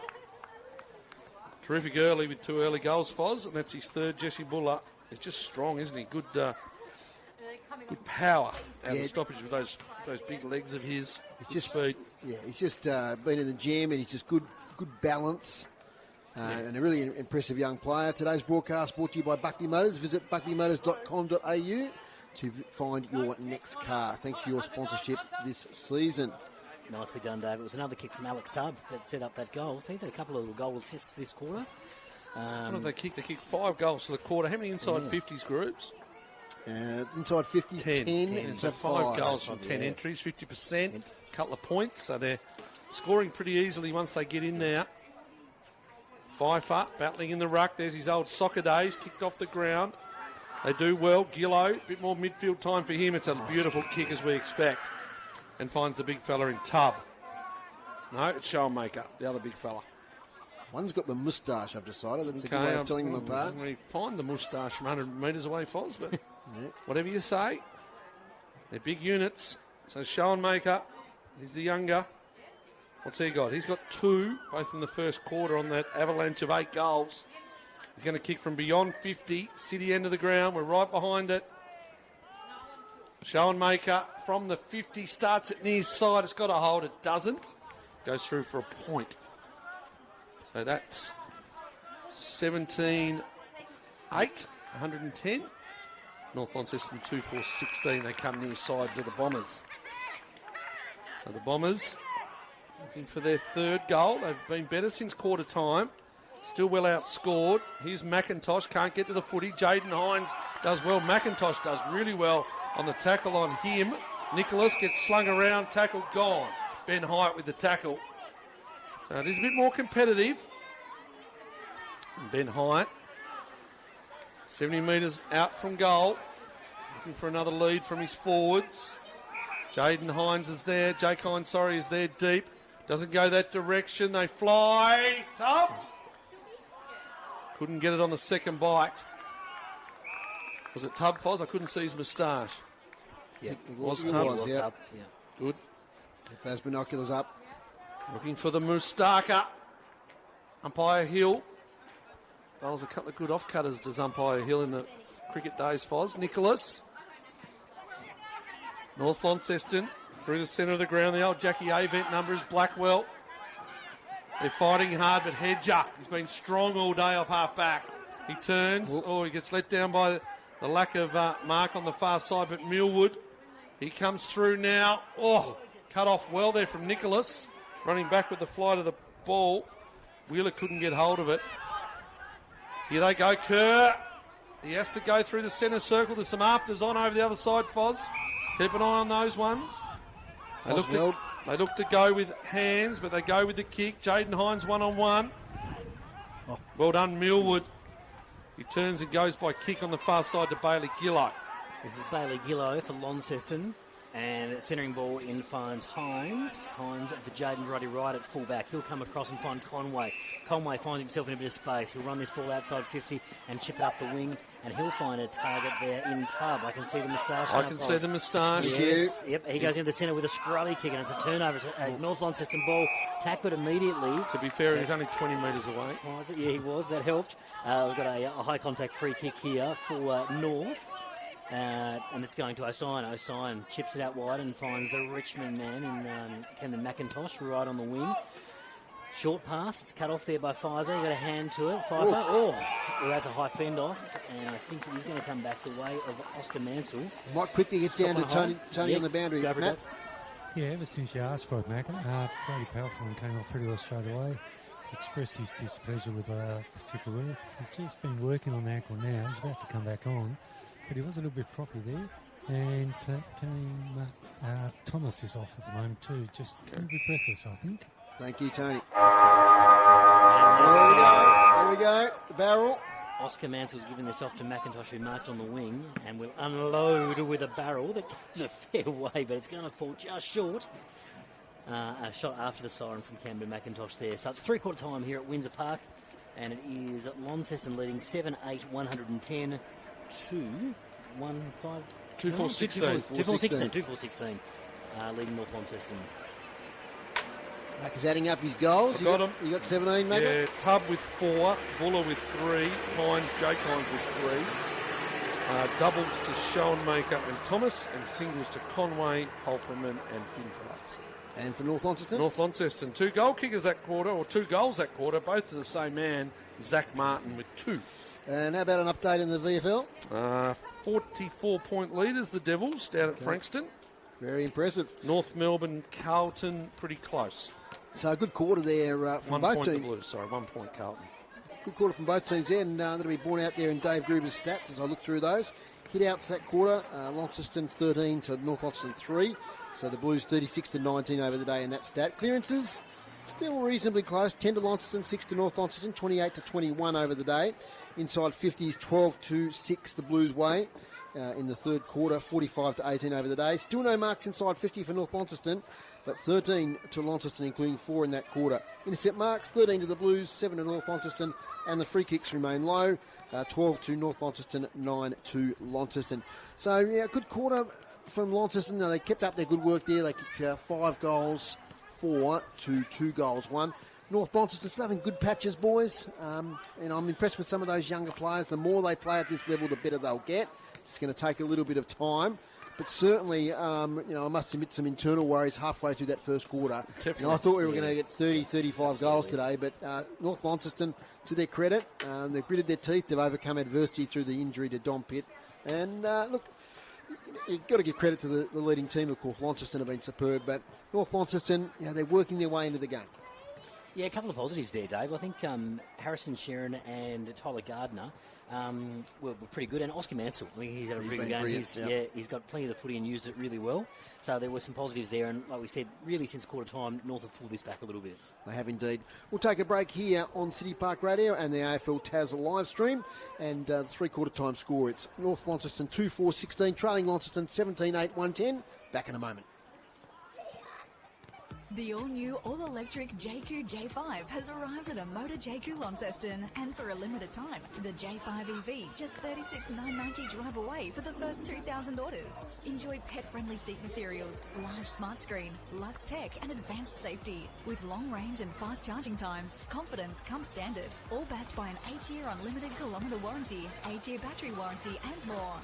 Terrific early with 2 early goals, Foz, and that's his third. Jesse Buller is just strong, isn't he? Good power out of the stoppage with those big legs of his. Speed. Yeah, he's just been in the gym, and he's just good balance. And a really impressive young player. Today's broadcast brought to you by Buckley Motors. Visit buckleymotors.com.au to find your next car. Thanks for your sponsorship this season. Nicely done, Dave. It was another kick from Alex Tubb that set up that goal. So he's had a couple of goal assists this quarter. What did they kick? They kicked 5 goals for the quarter. How many inside 50s groups? Inside 50s, 10. So 5 goals from 10 entries, 50%. A couple of points. So they're scoring pretty easily once they get in there. Pfeiffer battling in the ruck. There's his old soccer days. Kicked off the ground. They do well. Gillow, a bit more midfield time for him. It's a beautiful kick as we expect. And finds the big fella in Tubb. No, it's Schoenmaker, the other big fella. One's got the moustache, I've decided. That's a good way of telling them apart. I'm going to find the moustache from 100 metres away, Foz, but whatever you say. They're big units. So Schoenmaker, he's the younger. What's he got? He's got 2, both in the first quarter on that avalanche of 8 goals. He's going to kick from beyond 50, city end of the ground. We're right behind it. Schoenmaker from the 50 starts it near side. It's got a hold. It doesn't. Goes through for a point. So that's 17-8, 110. North Launceston 2-4-16. They come near side to the Bombers. So the Bombers looking for their third goal. They've been better since quarter time. Still well outscored. Here's McIntosh, can't get to the footy. Jaden Hines does well. McIntosh does really well on the tackle on him. Nicholas gets slung around, tackle gone. Ben Hyatt with the tackle. So it is a bit more competitive. And Ben Hyatt, 70 metres out from goal. Looking for another lead from his forwards. Jaden Hines is there. Jake Hines, is there deep. Doesn't go that direction. They fly. Tubbs. Couldn't get it on the second bite. Was it Tubb, Foz? I couldn't see his moustache. Yeah, it was Tubb. Yeah. Good. Get those binoculars up. Looking for the Mustaka. Umpire Hill. Well, there's a couple of good off-cutters, does Umpire Hill in the cricket days, Foz. Nicholas. North Launceston through the centre of the ground. The old Jackie Avent number is Blackwell. They're fighting hard, but Hedger, he's been strong all day off half-back. He turns. Whoop. Oh, he gets let down by the lack of mark on the far side, but Millwood, he comes through now. Oh, cut off well there from Nicholas. Running back with the flight of the ball. Wheeler couldn't get hold of it. Here they go, Kerr. He has to go through the centre circle. There's some afters on over the other side, Foz. Keep an eye on those ones. They look to go with hands, but they go with the kick. Jaden Hines one-on-one. Oh. Well done, Millwood. He turns and goes by kick on the far side to Bailey Gillow. This is Bailey Gillow for Launceston. And centering ball in finds Hines. Hines for Jaden Roddy right at fullback. He'll come across and find Conway. Conway finds himself in a bit of space. He'll run this ball outside 50 and chip it up the wing. And he'll find a target there in Tubb. I can see the moustache. I can see the moustache. Yes. Yep. He goes into the centre with a scrubby kick, and it's a turnover. It's a North Launceston ball. Tackled immediately. To be fair, he was only 20 metres away. Was it? Yeah, he was. That helped. We've got a high contact free kick here for North. And it's going to Osine. Osine chips it out wide and finds the Richmond man in Camden McIntosh right on the wing. Short pass. It's cut off there by Pfizer. He got a hand to it. Pfeiffer. Well, that's a high fend off. And I think he's going to come back the way of Oscar Mansell. Might quickly get down to Tony on the boundary. Matt? Yeah, ever since you asked for it, Macca, Brady Palfrey came off pretty well straight away. Expressed his displeasure with particular work. He's just been working on the ankle now. He's about to come back on. But he was a little bit proppy there. And Thomas is off at the moment too. Just a little bit breathless, I think. Thank you, Tony. There we go. The barrel. Oscar Mansell's giving this off to McIntosh, who marked on the wing, and will unload with a barrel that goes a fair way, but it's going to fall just short. A shot after the siren from Camden McIntosh there. So it's three-quarter time here at Windsor Park, and it is Launceston leading 7-8, 110 to 1-5. 2-4-16. 2-4-16. Leading North Launceston. Mac is adding up his goals. You got 17, Mac? Yeah, Tubb with 4, Buller with 3, Jake Hines with 3. Doubles to Schoenmaker and Thomas, and singles to Conway, Holferman and Finn Price. And for North Launceston? North Launceston, 2 goal kickers that quarter, or 2 goals that quarter, both to the same man, Zach Martin with 2. And how about an update in the VFL? 44-point leaders, the Devils, down at Frankston. Very impressive. North Melbourne, Carlton, pretty close. So a good quarter there from both teams. 1 point Carlton. Good quarter from both teams there, and that'll be borne out there in Dave Gruber's stats as I look through those. Hit-outs that quarter, Launceston 13 to North Launceston 3. So the Blues 36 to 19 over the day in that stat. Clearances, still reasonably close. 10 to Launceston, 6 to North Launceston, 28 to 21 over the day. Inside 50s, 12 to 6 the Blues way. In the third quarter, 45 to 18 over the day. Still no marks inside 50 for North Launceston, but 13 to Launceston, including 4 in that quarter. Intercept marks, 13 to the Blues, 7 to North Launceston, and the free kicks remain low, 12 to North Launceston, 9 to Launceston. So, yeah, good quarter from Launceston. They kept up their good work there. They kicked 5 goals, 4 to 2 goals, 1. North Launceston still having good patches, boys. And I'm impressed with some of those younger players. The more they play at this level, the better they'll get. It's going to take a little bit of time. But certainly, I must admit some internal worries halfway through that first quarter. I thought we were going to get 30, 35 goals today, but North Launceston, to their credit, they've gritted their teeth. They've overcome adversity through the injury to Dom Pitt. And look, you've got to give credit to the leading team. Of course, Launceston have been superb, but North Launceston, they're working their way into the game. Yeah, a couple of positives there, Dave. I think Harrison Sheeran and Tyler Gardner were pretty good, and Oscar Mansell. I think he's had a pretty good game. He's got plenty of the footy and used it really well. So there were some positives there, and like we said, really since quarter time, North have pulled this back a little bit. They have indeed. We'll take a break here on City Park Radio and the AFL Tas live stream, and the three-quarter time score. It's North Launceston 2-4-16, trailing Launceston 17-8-110. Back in a moment. The all-new, all-electric JQ J5 has arrived at a Motor JQ Launceston, and for a limited time, the J5 EV, just $36,990 drive away for the first 2,000 orders. Enjoy pet-friendly seat materials, large smart screen, Lux Tech and advanced safety. With long range and fast charging times, confidence comes standard. All backed by an 8-year unlimited kilometre warranty, 8-year battery warranty and more.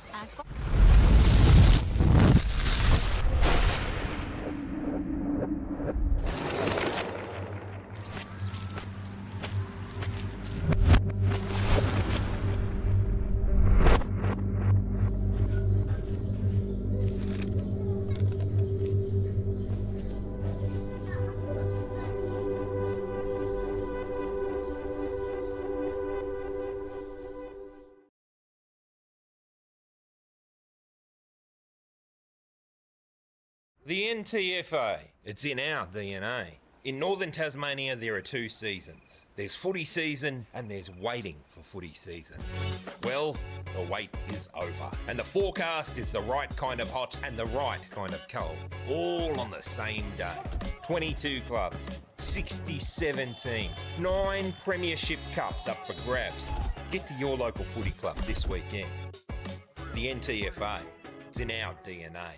The NTFA, it's in our DNA. In northern Tasmania, there are two seasons. There's footy season and there's waiting for footy season. Well, the wait is over. And the forecast is the right kind of hot and the right kind of cold. All on the same day. 22 clubs, 67 teams, 9 premiership cups up for grabs. Get to your local footy club this weekend. The NTFA, it's in our DNA.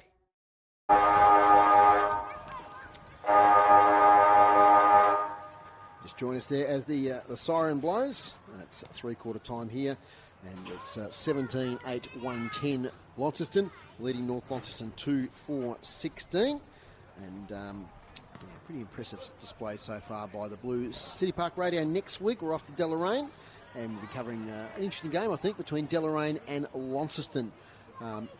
Just join us there as the siren blows. It's three-quarter time here, and it's 17-8-110 Launceston, leading North Launceston 2-4-16. And pretty impressive display so far by the Blues. City Park Radio next week. We're off to Deloraine, and we'll be covering an interesting game, I think, between Deloraine and Launceston.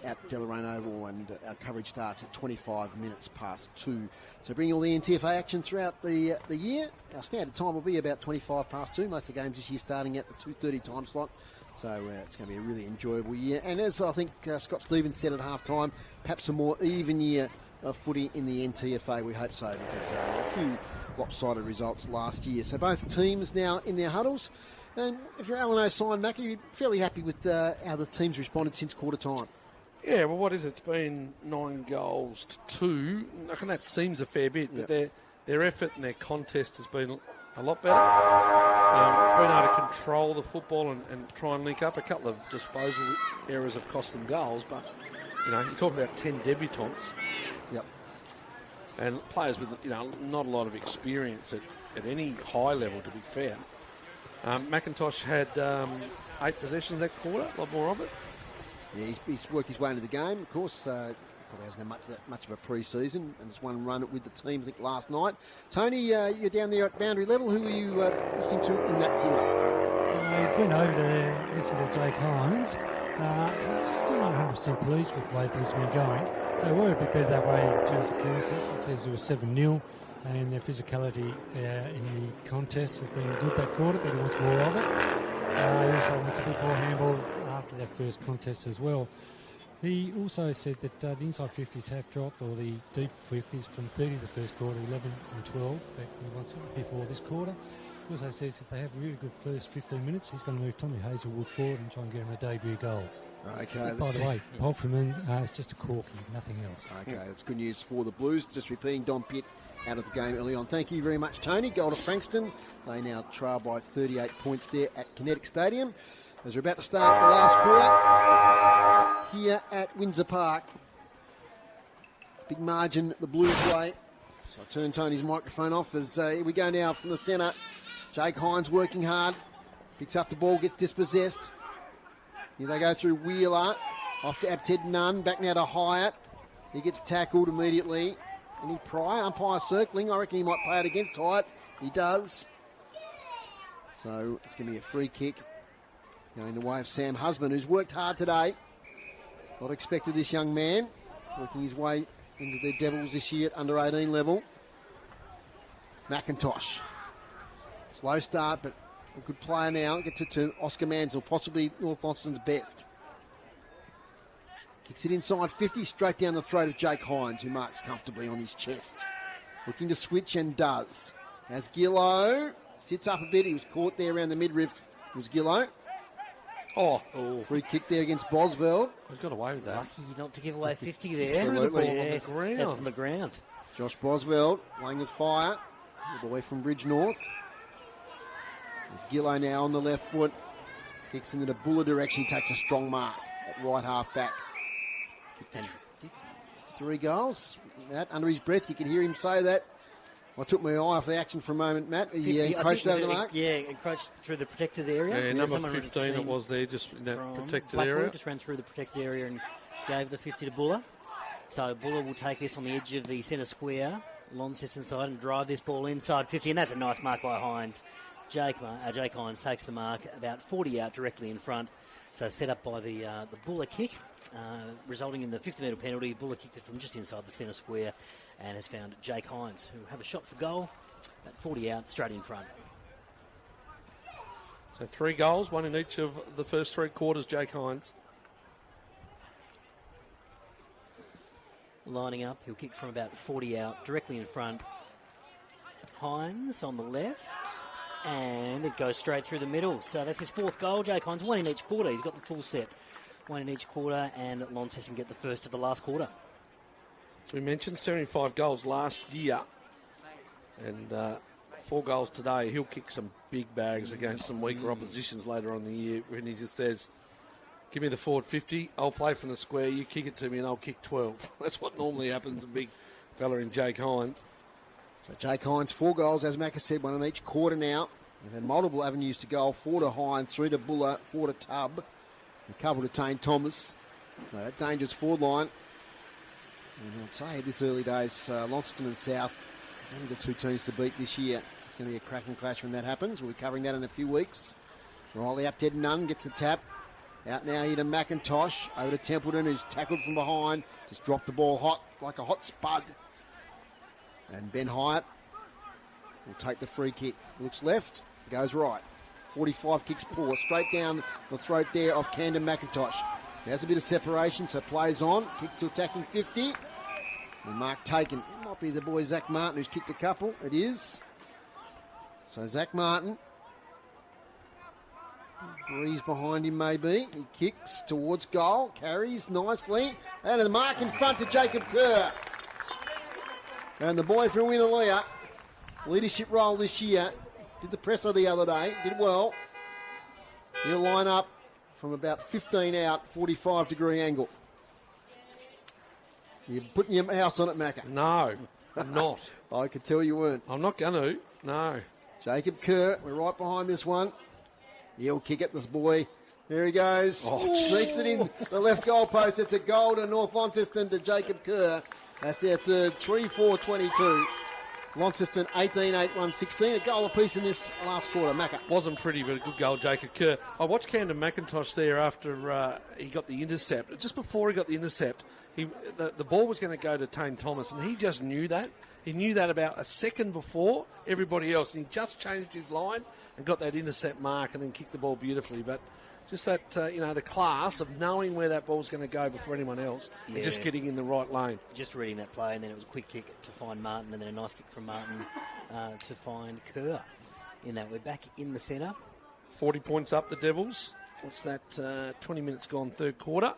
At Deloraine Oval, and our coverage starts at 25 minutes past 2. So bring all the NTFA action throughout the year. Our standard time will be about 25 past 2. Most of the games this year starting at the 2:30 time slot. So it's going to be a really enjoyable year. And as I think Scott Stevens said at half-time, perhaps a more even year of footy in the NTFA. We hope so, because a few lopsided results last year. So both teams now in their huddles. And if you're Alan O'Sign, Mackie, you're fairly happy with how the team's responded since quarter time. Yeah, well, what is it? It's been 9 goals to 2. I reckon that seems a fair bit, but their effort and their contest has been a lot better. Been able to control the football and try and link up. A couple of disposal errors have cost them goals, but, you're talking about 10 debutants. Yep. And players with, not a lot of experience at any high level, to be fair. McIntosh had 8 possessions that quarter, a lot more of it. Yeah, he's worked his way into the game, of course. Probably hasn't had much of a pre-season, and just one run with the team, I think, last night. Tony, you're down there at boundary level. Who were you listening to in that quarter? I went over to listen to Jake Hines. Still not 100% pleased with the way things have been going. They were a bit better that way in terms of clearances. It says it was 7-0, and their physicality in the contest has been good that quarter, but he wants more of it. He also wants a bit more handball after that first contest as well. He also said that the inside 50s have dropped, or the deep 50s, from 30 the first quarter, 11 and 12, that he wants before this quarter. He also says if they have a really good first 15 minutes, he's going to move Tommy Hazelwood forward and try and get him a debut goal. Okay. By the way, Hoffman is just a corky, nothing else. Okay, that's good news for the Blues. Just repeating, Don Pitt out of the game early on. Thank you very much, Tony. Goal to Frankston. They now trail by 38 points there at Kinetic Stadium. As we're about to start the last quarter here at Windsor Park. Big margin the Blues way. So I turn Tony's microphone off as here we go now from the centre. Jake Hines working hard. Picks up the ball, gets dispossessed. Here they go through Wheeler. Off to Abted Nunn. Back now to Hyatt. He gets tackled immediately. Any Pryor, umpire circling. I reckon he might play it against Hyatt. He does. So it's going to be a free kick going the way of Sam Husband, who's worked hard today. Not expected this young man, working his way into the Devils this year at under 18 level. McIntosh. Slow start, but a good player now. Gets it to Oscar Mansell, possibly North Launceston's best. Kicks it inside 50, straight down the throat of Jake Hines, who marks comfortably on his chest. Looking to switch and does. As Gillow sits up a bit. He was caught there around the midriff. It was Gillow. Oh. Free kick there against Boswell. He's got away with that. Lucky not to give away 50 there. Absolutely. Yes, On the ground. on the ground. Josh Boswell playing with fire. The boy from Bridge North. There's Gillow now on the left foot. Kicks into the Buller direction. He takes a strong mark at right half back. And 3 goals. Matt, under his breath, you can hear him say that. I took my eye off the action for a moment, Matt. He encroached over the mark. Yeah, encroached through the protected area. Yeah, number 15 it was there, just in that protected Blackpool, area. just ran through the protected area and gave the 50 to Buller. So Buller will take this on the edge of the centre square, Launceston side, and drive this ball inside 50. And that's a nice mark by Hines. Jake Hines takes the mark about 40 out directly in front. So set up by the Buller kick, resulting in the 50-metre penalty. Buller kicked it from just inside the centre square and has found Jake Hines, who have a shot for goal at 40 out, straight in front. So 3 goals, 1 in each of the first 3 quarters, Jake Hines. Lining up, he'll kick from about 40 out, directly in front. Hines on the left, and it goes straight through the middle. So that's his 4th goal, Jake Hines. 1 in each quarter. He's got the full set. 1 in each quarter, and Launceston get the first of the last quarter. We mentioned 75 goals last year, and 4 goals today. He'll kick some big bags against some weaker oppositions later on in the year when he just says, give me the forward 50, I'll play from the square, you kick it to me and I'll kick 12. That's what normally happens, a big fella in Jake Hines. So Jake Hines, 4 goals, as Macca said, 1 in each quarter now. They've had multiple avenues to goal. 4 to Hines, 3 to Buller, 4 to Tubb, a couple to Tane Thomas. So that dangerous forward line. And I'd say this early days, Launceston and South, only the 2 teams to beat this year. It's going to be a cracking clash when that happens. We'll be covering that in a few weeks. Riley up, Ted Nunn gets the tap. Out now here to McIntosh. Over to Templeton, who's tackled from behind. Just dropped the ball hot, like a hot spud. And Ben Hyatt will take the free kick. Looks left, goes right. 45 kicks poor, straight down the throat there of Camden McIntosh. There's a bit of separation, so plays on. Kicks to attacking 50. And mark taken. It might be the boy Zach Martin who's kicked a couple. It is. So Zach Martin. Breeze behind him maybe. He kicks towards goal. Carries nicely. And the mark in front to Jacob Kerr. And the boy from Winalea, leadership role this year. Did the presser the other day. Did well. He'll line up from about 15 out, 45-degree angle. You're putting your house on it, Macca. No, I'm not. I could tell you weren't. I'm not going to, no. Jacob Kerr, we're right behind this one. He'll kick it, this boy. There he goes. Oh, sneaks it in the left goal post. It's a goal to North Launceston to Jacob Kerr. That's their third, 3-4-22. Launceston 18-8-1-16. A goal apiece in this last quarter. Macca. Wasn't pretty, but a good goal, Jacob Kerr. I watched Camden McIntosh there after he got the intercept. Just before he got the intercept, the ball was going to go to Tane Thomas, and he just knew that. He knew that about a second before everybody else, and he just changed his line and got that intercept mark and then kicked the ball beautifully. But just that, the class of knowing where that ball's going to go before anyone else and just getting in the right lane. Just reading that play, and then it was a quick kick to find Martin, and then a nice kick from Martin to find Kerr. In that, we're back in the centre. 40 points up, the Devils. What's that? 20 minutes gone, third quarter.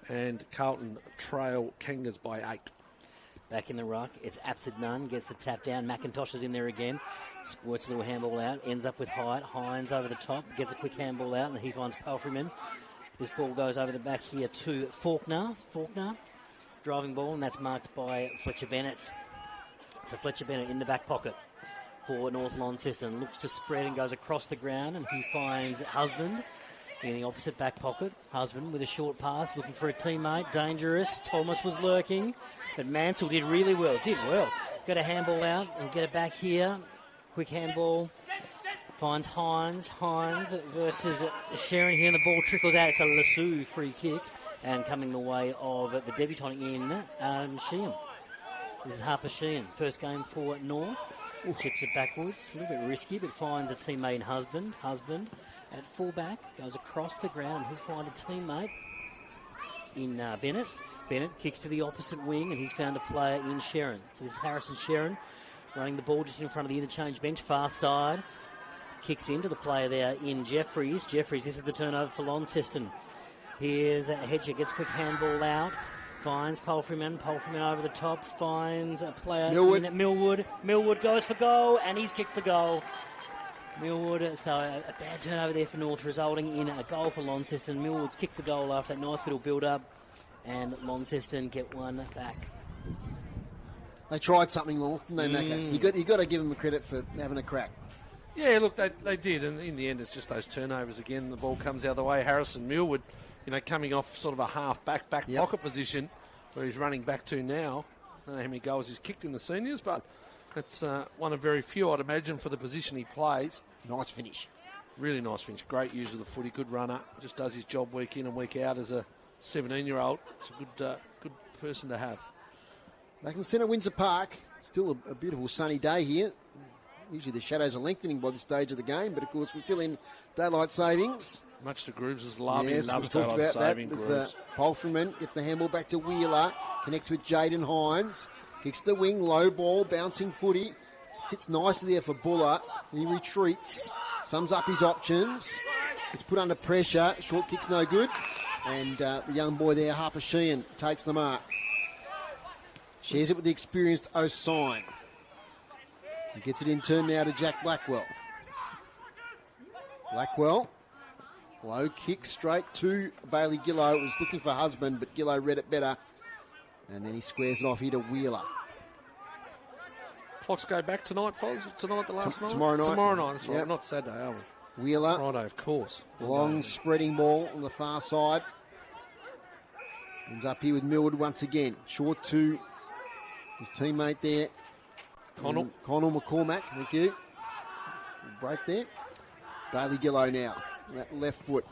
And Carlton trail Kangas by 8. Back in the ruck, it's Absent Nunn, gets the tap down. McIntosh is in there again. Squirts a little handball out, ends up with Hyatt. Hines over the top, gets a quick handball out, and he finds Pelfreyman. This ball goes over the back here to Faulkner. Faulkner, driving ball, and that's marked by Fletcher Bennett. So Fletcher Bennett in the back pocket for North Launceston. Looks to spread and goes across the ground, and he finds Husband in the opposite back pocket. Husband with a short pass, looking for a teammate. Dangerous. Thomas was lurking, but Mansell did really well. Got a handball out and get it back here. Quick handball. Finds Hines. Hines versus Sharon here, and the ball trickles out. It's a Lassou free kick. and coming the way of the debutant in Sheehan. This is Harper Sheehan, first game for North. Chips it backwards, a little bit risky, but finds a teammate in Husband. Husband at fullback goes across the ground. He'll find a teammate in Bennett. Bennett kicks to the opposite wing, and he's found a player in Sharon. So this is Harrison Sharon running the ball just in front of the interchange bench, far side. Kicks into the player there in Jeffries. Jeffries, this is the turnover for Launceston. Here's Hedger, gets quick handball out. Finds Palfreyman over the top, finds a player in at Millwood. Millwood goes for goal, and he's kicked the goal. Millwood, so a bad turnover there for North, resulting in a goal for Launceston. Millwood's kicked the goal after that nice little build-up, and Launceston get one back. They tried something, North, didn't they, Macca? You got to give them the credit for having a crack. Yeah, look, they did, and in the end, it's just those turnovers again. The ball comes out of the way. Harrison Millwood, coming off sort of a half-back pocket position where he's running back to now. I don't know how many goals he's kicked in the seniors, but it's one of very few, I'd imagine, for the position he plays. Nice finish. Really nice finish. Great use of the footy. Good runner. Just does his job week in and week out as a 17-year-old. It's a good person to have. Back in the centre, Windsor Park. Still a beautiful sunny day here. Usually the shadows are lengthening by this stage of the game, but of course we're still in daylight savings. Much to Grooves' love. Yes, he loves we've talked daylight about saving. that. Palfreyman gets the handball back to Wheeler, connects with Jaden Hines, kicks to the wing, low ball, bouncing footy, sits nicely there for Buller. He retreats, sums up his options. It's put under pressure. Short kick's no good, and the young boy there, Harper Sheehan, takes the mark. Shares it with the experienced O'Sine. He gets it in turn now to Jack Blackwell. Blackwell, low kick straight to Bailey Gillow. It was looking for Husband, but Gillow read it better. And then he squares it off here to Wheeler. Clocks go back tonight, Foz? Tonight, the last night? Tomorrow night. Tomorrow night, that's right. Yep. Not Saturday, are we? Wheeler. Friday, of course. Long spreading ball on the far side. Ends up here with Millwood once again. Short to his teammate there. Connell McCormack, thank you. Break there. Bailey Gillow now. That left foot.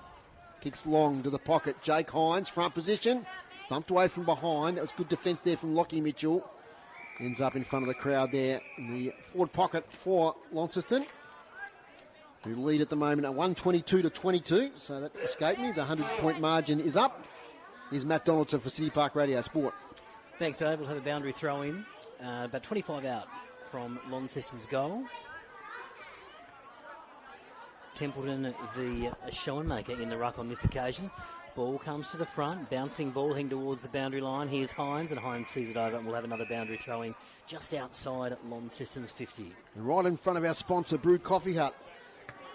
Kicks long to the pocket. Jake Hines, front position. Bumped away from behind. That was good defence there from Lockie Mitchell. Ends up in front of the crowd there in the forward pocket for Launceston, who lead at the moment at 122-22. So that escaped me. The 100-point margin is up. Here's Matt Donaldson for City Park Radio Sport. Thanks, Dave. We'll have a boundary throw in. About 25 out from Launceston's goal. Templeton, the showing maker in the ruck on this occasion. Ball comes to the front, bouncing ball heading towards the boundary line. Here's Hines, and Hines sees it over, and we'll have another boundary throw in just outside Launceston's 50. Right in front of our sponsor, Brew Coffee Hut.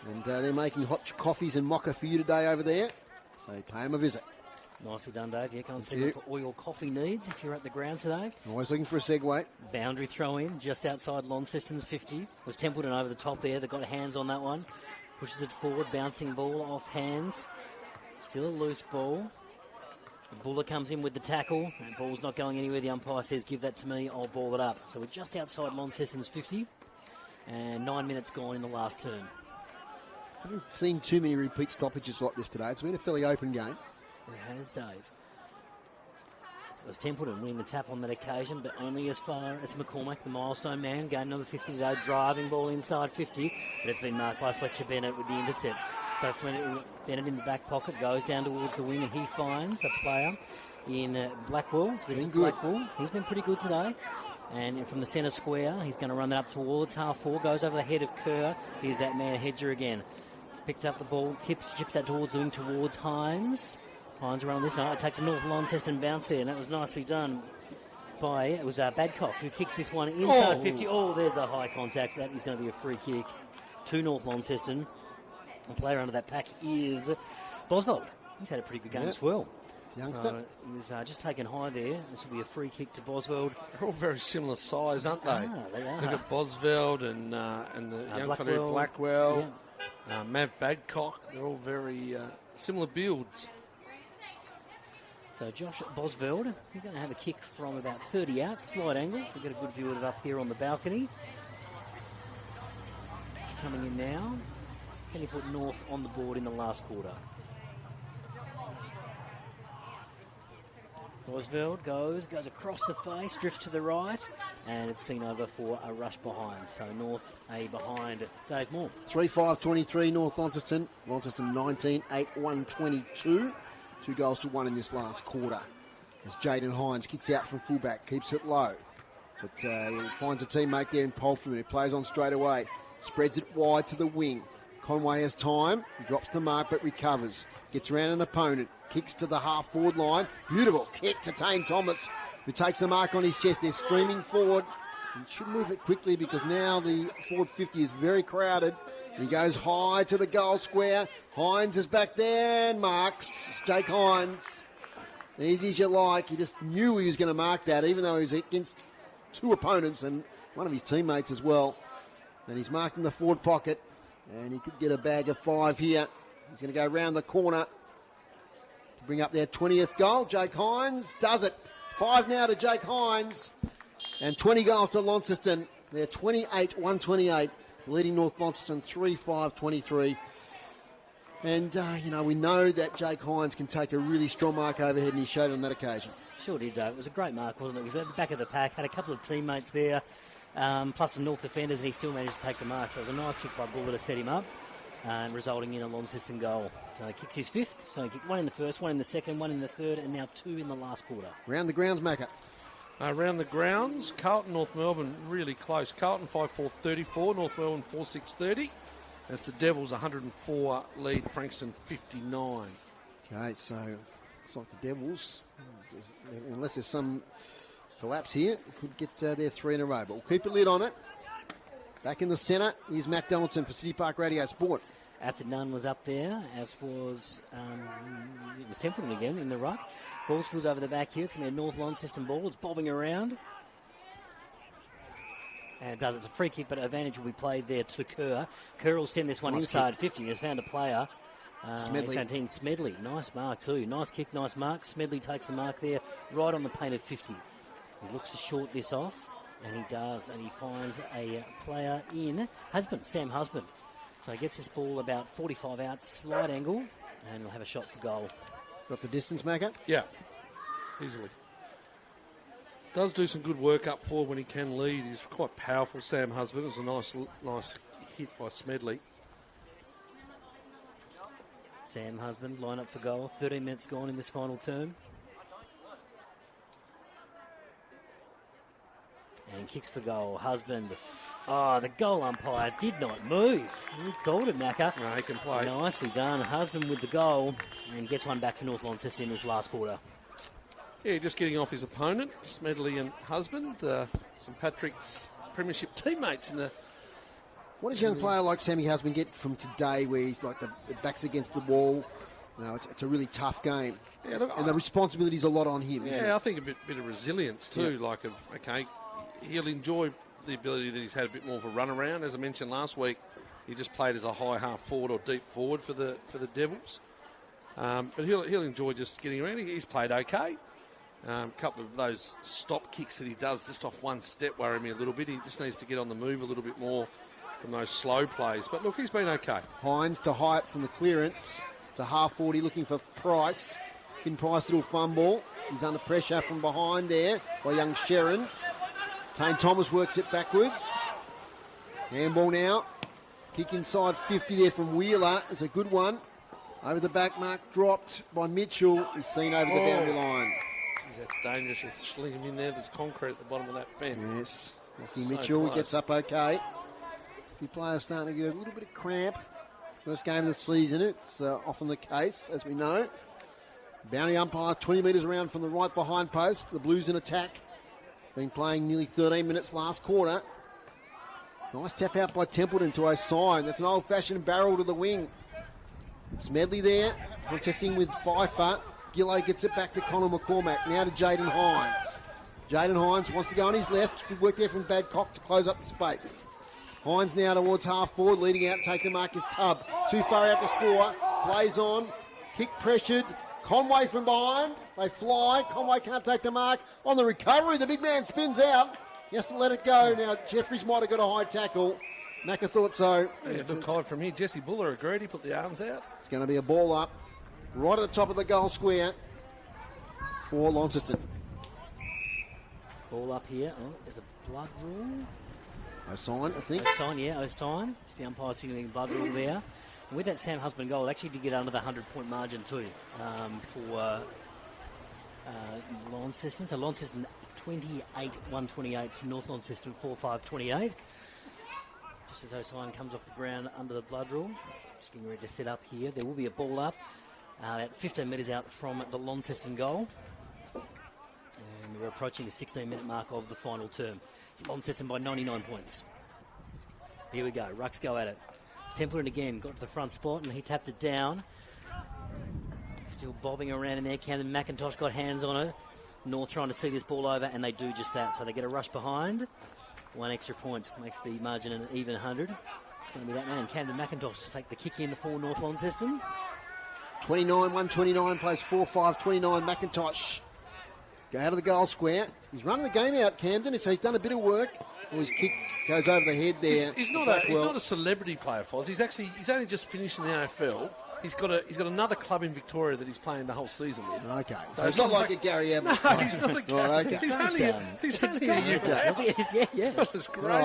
And they're making hot coffees and mocha for you today over there. So pay them a visit. Nicely done, Dave. Yeah, go and see them for all your coffee needs if you're at the ground today. Always looking for a segue. Boundary throw in just outside Launceston's 50. Was Templeton over the top there. They got hands on that one. Pushes it forward, bouncing ball off hands. Still a loose ball. The Buller comes in with the tackle. That ball's not going anywhere. The umpire says, give that to me, I'll ball it up. So we're just outside Launceston's 50. And 9 minutes gone in the last turn. I haven't seen too many repeat stoppages like this today. It's been a fairly open game. It has, Dave. It was Templeton winning the tap on that occasion, but only as far as McCormack, the milestone man. Game number 50 today, driving ball inside 50, but it's been marked by Fletcher Bennett with the intercept. So Bennett in the back pocket goes down towards the wing, and he finds a player in Blackwell. So this is Blackwell. He's been pretty good today. And from the centre square, he's going to run that up towards half forward, goes over the head of Kerr. Here's that man Hedger again. He's picked up the ball, chips that towards the wing towards Hines. Hines around this night. It takes a North Launceston bounce there, and that was nicely done by, it was Badcock, who kicks this one inside 50. Oh, there's a high contact. That is going to be a free kick to North Launceston. The player under that pack is Bosveld. He's had a pretty good game as well. Youngster. So he was just taken high there. This will be a free kick to Bosveld. They're all very similar size, aren't they? They are. Look at Bosveld and the young fellow Blackwell, Mav Badcock. They're all very similar builds. So Josh Bosveld, he's going to have a kick from about 30 out, slight angle. We've got a good view of it up here on the balcony. He's coming in now. Can he put North on the board in the last quarter? Osveld goes across the face, drifts to the right, and it's seen over for a rush behind. So North A behind Dave Moore. 3-5-23 North Launceston. Launceston 19-8-1-22. 2 goals to 1 in this last quarter. As Jaden Hines kicks out from fullback, keeps it low. But he finds a teammate there in Polfman, who plays on straight away. Spreads it wide to the wing. Conway has time. He drops the mark but recovers. Gets around an opponent. Kicks to the half-forward line. Beautiful kick to Tane Thomas, who takes the mark on his chest. They're streaming forward. He should move it quickly because now the forward 50 is very crowded. He goes high to the goal square. Hines is back there and marks. Jake Hines. Easy as you like. He just knew he was going to mark that, even though he was against 2 opponents and one of his teammates as well. And he's marked in the forward pocket. And he could get a bag of 5 here. He's going to go round the corner to bring up their 20th goal. Jake Hines does it. 5 now to Jake Hines. And 20 goals to Launceston. They're 28-128, leading North Launceston 3-5-23. And, we know that Jake Hines can take a really strong mark overhead, and he showed it on that occasion. Sure did, Dave. It was a great mark, wasn't it? He was at the back of the pack, had a couple of teammates there, plus some North defenders, and he still managed to take the mark. So it was a nice kick by Buller to set him up, resulting in a Launceston goal. So he kicks his 5th. So he kicked 1 in the first, 1 in the second, 1 in the third, and now 2 in the last quarter. Round the grounds, Macca. Around the grounds, Carlton, North Melbourne, really close. Carlton 5-4-34, North Melbourne 4-6-30. That's the Devils 104 lead, Frankston 59. Okay, so it's like the Devils, unless there's some collapse here, could get their 3 in a row. But we'll keep a lid on it. Back in the centre is Matt Donaldson for City Park Radio Sport. After Nunn was up there, as was it was Templeton again in the ruck. Ball spills over the back here. It's going to be a North Launceston ball. It's bobbing around. And it does. It's a free kick, but advantage will be played there to Kerr. Kerr will send this one inside 50. He's found a player. Smedley. He's found Team Smedley. Nice mark too. Nice kick, nice mark. Smedley takes the mark there right on the painted 50. He looks to short this off, and he does. And he finds a player in Sam Husband. So he gets this ball about 45 out, slight angle, and he'll have a shot for goal. Got the distance, Macca? Yeah, easily. Does do some good work up forward when he can lead. He's quite powerful, Sam Husband. It was a nice hit by Smedley. Sam Husband, line up for goal. 13 minutes gone in this final term. And kicks for goal. Husband. Oh, the goal umpire did not move. He called it, Macca. No, he can play. Nicely done. Husband with the goal and gets one back for North Launceston in this last quarter. Yeah, just getting off his opponent, Smedley and Husband. St Patrick's premiership teammates in the... What does a young player like Sammy Husband get from today where he's like the back's against the wall? It's a really tough game. Yeah, look, and the responsibility's a lot on him. Yeah, I think a bit of resilience too. Yeah. He'll enjoy the ability that he's had a bit more of a run around. As I mentioned last week, he just played as a high half forward or deep forward for the Devils. But he'll enjoy just getting around. He's played okay. A couple of those stop kicks that he does just off one step worry me a little bit. He just needs to get on the move a little bit more from those slow plays. But look, he's been okay. Hines to Hyatt from the clearance. It's a half 40 looking for Price. Finn Price, little fumble. He's under pressure from behind there by young Sharon. Tane Thomas works it backwards. Handball now. Kick inside 50 there from Wheeler. It's a good one. Over the back mark, dropped by Mitchell. He's seen over the boundary line. Jeez, that's dangerous. You sling him in there. There's concrete at the bottom of that fence. Yes. Mitchell gets up okay. The players starting to get a little bit of cramp. First game of the season. It's often the case, as we know. Boundary umpires 20 metres around from the right behind post. The Blues in attack. Been playing nearly 13 minutes last quarter. Nice tap out by Templeton to O'Sign. That's an old-fashioned barrel to the wing. Smedley there, contesting with Pfeiffer. Gillow gets it back to Connor McCormack. Now to Jaden Hines. Jaden Hines wants to go on his left. Good work there from Badcock to close up the space. Hines now towards half forward, leading out, take the mark is Tubb. Too far out to score. Plays on. Kick pressured. Conway from behind. They fly. Conway can't take the mark. On the recovery, the big man spins out. He has to let it go. Now, Jeffries might have got a high tackle. Macca thought so. Yeah, good call from here. Jesse Buller agreed. He put the arms out. It's going to be a ball up right at the top of the goal square. for Launceston. Ball up here. Oh, there's a blood rule. O'Sign, I think. O'Sign. It's the umpire signaling blood rule there. And with that Sam Husband goal, actually did get under the 100-point margin too for Launceston. So Launceston 28-128 to North Launceston 4-5-28. Just as O'Sign comes off the ground under the blood rule. Just getting ready to set up here. There will be a ball up at 15 metres out from the Launceston goal. And we're approaching the 16-minute mark of the final term. It's Launceston by 99 points. Here we go. Rucks go at it. Templeton again got to the front spot and he tapped it down. Still bobbing around in there. Camden McIntosh got hands on it. North trying to see this ball over and they do just that. So they get a rush behind. One extra point makes the margin an even 100. It's going to be that man, Camden McIntosh, to take the kick in for North Launceston. 29-129 plays 4-5-29. McIntosh go out of the goal square. He's running the game out, Camden, so he's done a bit of work. Well, his kick goes over the head there. He's not a celebrity player, Foz. He's only just finished in the AFL. He's got another club in Victoria that he's playing the whole season with. Okay, so it's not like a Gary Ablett. No, he's not a Gary. Right, okay. He's only a year. Yeah. That's great.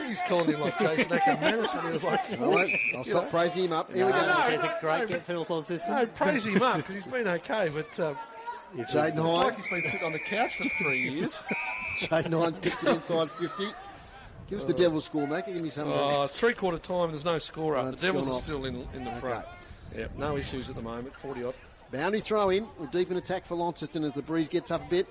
He's calling him like Jason Ackermanis when he was like... All right, I'll stop praising him up. Here we go. Great get for North Launceston. No, praise him up because he's been okay, but... Jaden Hines. It's like he's been sitting on the couch for 3 years. Jaden Hines gets it inside 50. Give us the Devils score, mate. Give me some. It's three-quarter time. There's no score up. The Devils are still in the front. Okay. Yep, no issues at the moment. 40-odd. Boundary throw in. We're deep in attack for Launceston as the breeze gets up a bit.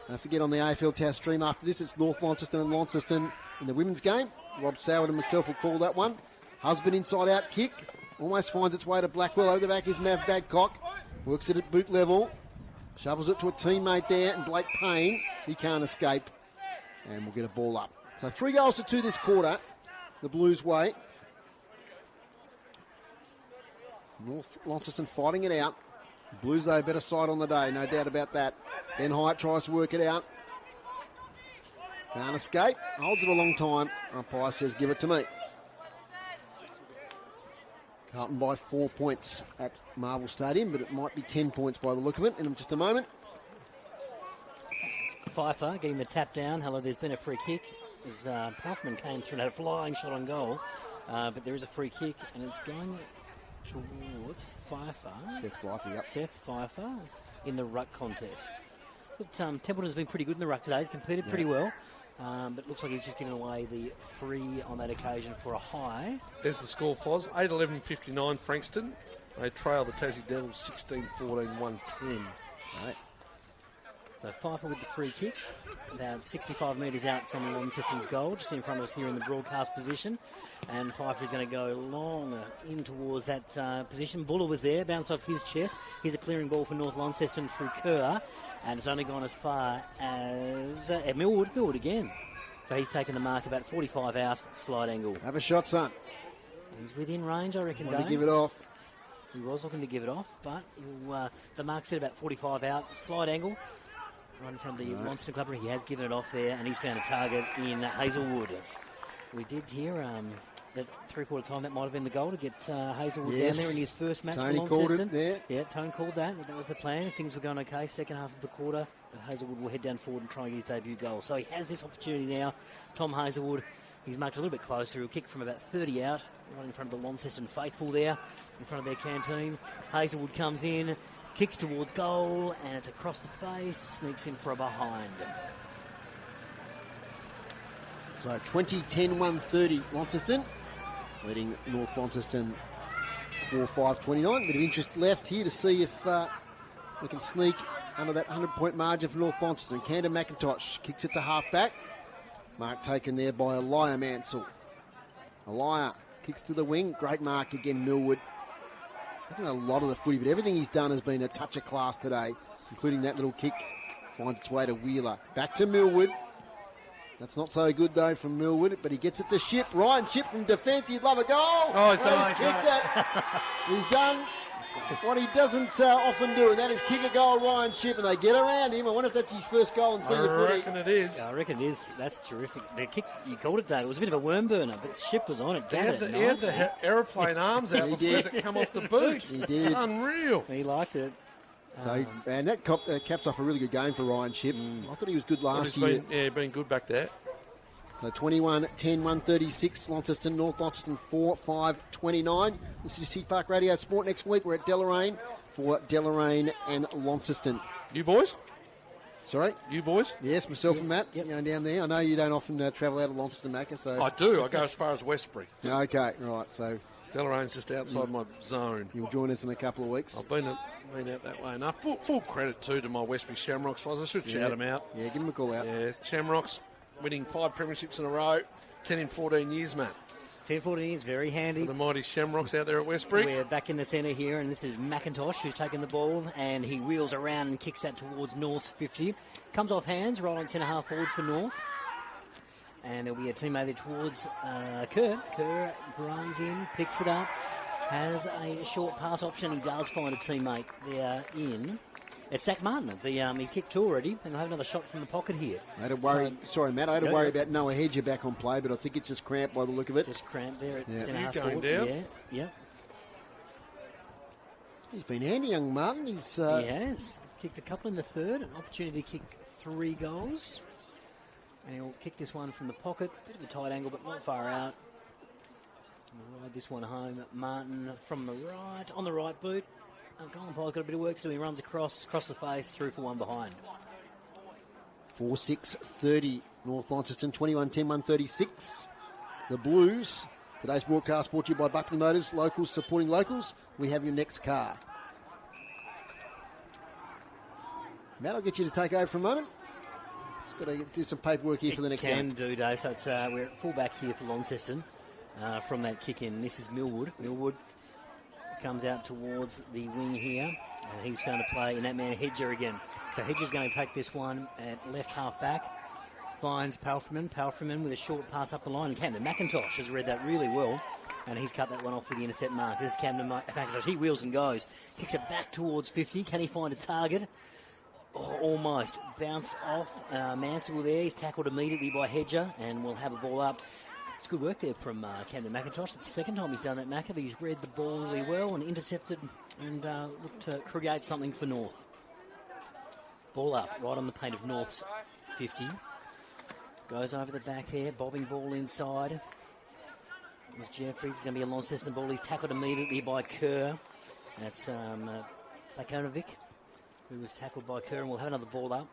Don't forget on the AFL Cast stream after this, it's North Launceston and Launceston in the women's game. Rob Soward and myself will call that one. Husband inside out kick. Almost finds its way to Blackwell. Over the back is Mav Badcock. Works it at boot level. Shovels it to a teammate there, and Blake Payne, he can't escape. And we'll get a ball up. So 3 goals to 2 this quarter, the Blues' way. North Launceston fighting it out. Blues, though, better side on the day, no doubt about that. Ben Hyatt tries to work it out. Can't escape. Holds it a long time. Umpire says, give it to me. Carlton by 4 points at Marvel Stadium, but it might be 10 points by the look of it in just a moment. Pfeiffer getting the tap down. Hello, there's been a free kick. As Puffman came through and had a flying shot on goal. But there is a free kick, and it's going towards Pfeiffer. Seth Pfeiffer, yep. Seth Pfeiffer in the ruck contest. Look, Templeton's been pretty good in the ruck today. He's competed pretty well. But looks like he's just given away the free on that occasion for a high. There's the score, Foz. 8-11-59 Frankston. They trail the Tassie Devils 16-14-110. Right. So Pfeiffer with the free kick, about 65 metres out from Launceston's goal, just in front of us here in the broadcast position. And Pfeiffer is going to go long in towards that position. Buller was there, bounced off his chest. Here's a clearing ball for North Launceston through Kerr, and it's only gone as far as Millwood again. So he's taken the mark about 45 out, slide angle. Have a shot, son. He's within range, I reckon, Want Dave. to give it off. He was looking to give it off, but the mark said about 45 out, slide angle. Right in front of the Launceston Clubber. He has given it off there, and he's found a target in Hazelwood. We did hear that three-quarter time that might have been the goal to get Hazelwood down there in his first match Tony for Launceston. called it there. Yeah, Tone called that. That was the plan. Things were going okay. Second half of the quarter, Hazelwood will head down forward and try and get his debut goal. So he has this opportunity now. Tom Hazelwood, he's marked a little bit closer. He'll kick from about 30 out, right in front of the Launceston faithful there, in front of their canteen. Hazelwood comes in, kicks towards goal, and it's across the face, sneaks in for a behind. So 20-10-130 Launceston, leading North Launceston 4-5-29. Bit of interest left here to see if we can sneak under that 100-point margin for North Launceston. Camden McIntosh kicks it to half-back. Mark taken there by Elijah Mansell. Elijah kicks to the wing. Great mark again, Millwood. Hasn't a lot of the footy, but everything he's done has been a touch of class today, including that little kick. Finds its way to Wheeler. Back to Millwood. That's not so good, though, from Millwood, but he gets it to Ship. Ryan Ship from defence. He'd love a goal. Oh, he's done. He's kicked it. He's done what he doesn't often do, and that is kick a goal, Ryan Ship, and they get around him. I wonder if that's his first goal in senior footy. I reckon it is. I reckon it is. That's terrific. The kick, you called it, Dave. It was a bit of a worm burner, but Ship was on it. He had the aeroplane arms out before it come off the boot. He did. Unreal. He liked it. So, and that caps off a really good game for Ryan Shipp. I thought he was good last year. Been good back there. So 21-10, 136, Launceston, North Launceston 4-5-29. This is City Park Radio Sport. Next week we're at Deloraine for Deloraine and Launceston. You boys? Sorry? You boys? Yes, myself and Matt going down there. I know you don't often travel out of Launceston, Macca. So I do. I go as far as Westbury. Okay, right. So Delorain's just outside my zone. You'll join us in a couple of weeks. I've been out that way enough. Full credit too to my Westbury Shamrocks. I should shout them out. Yeah, give them a call out. Yeah, Shamrocks winning 5 premierships in a row, 10 in 14 years, Matt. 10-14 years, very handy. For the mighty Shamrocks out there at Westbury. We're back in the centre here, and this is McIntosh who's taking the ball, and he wheels around and kicks that towards North's 50. Comes off hands, right on centre half forward for North. And there'll be a teammate there towards Kerr. Kerr runs in, picks it up, has a short pass option. He does find a teammate there in. It's Zach Martin. He's kicked 2 already, and they'll have another shot from the pocket here. I had a worry. Sorry, Matt. I had a worry about Noah Hedger back on play, but I think it's just cramped by the look of it. Just cramped there at centre half going forward. down. Yeah. He's been handy, young Martin. He has. Kicked a couple in the third. An opportunity to kick 3 goals. And he'll kick this one from the pocket. Bit of a tight angle, but not far out. We'll ride this one home. Martin from the right, on the right boot. Colin Pyle's got a bit of work to do. He runs across the face, through for one behind. 4-6-30. North Launceston, 21-10, 136. The Blues. Today's broadcast brought to you by Buckley Motors. Locals supporting locals. We have your next car. Matt, I'll get you to take over for a moment. Just got to do some paperwork here for the next game. Can do, Dave. So it's, we're at full back here for Launceston from that kick in. This is Millwood. Millwood comes out towards the wing here, and he's going to play in that man Hedger again. So Hedger's going to take this one at left half back. Finds Palfreman. Palfreman with a short pass up the line. Camden McIntosh has read that really well, and he's cut that one off with the intercept mark. This is Camden McIntosh. He wheels and goes. Kicks it back towards 50. Can he find a target? Oh, almost. Bounced off. Mansell there. He's tackled immediately by Hedger, and we'll have a ball up. It's good work there from Camden McIntosh. It's the second time he's done that, Macca. He's read the ball really well and intercepted and looked to create something for North. Ball up, right on the paint of North's 50. Goes over the back there, bobbing ball inside. There's Jeffries. It's going to be a Launceston ball. He's tackled immediately by Kerr. That's Lakonovic, who was tackled by Kerr, and we'll have another ball up.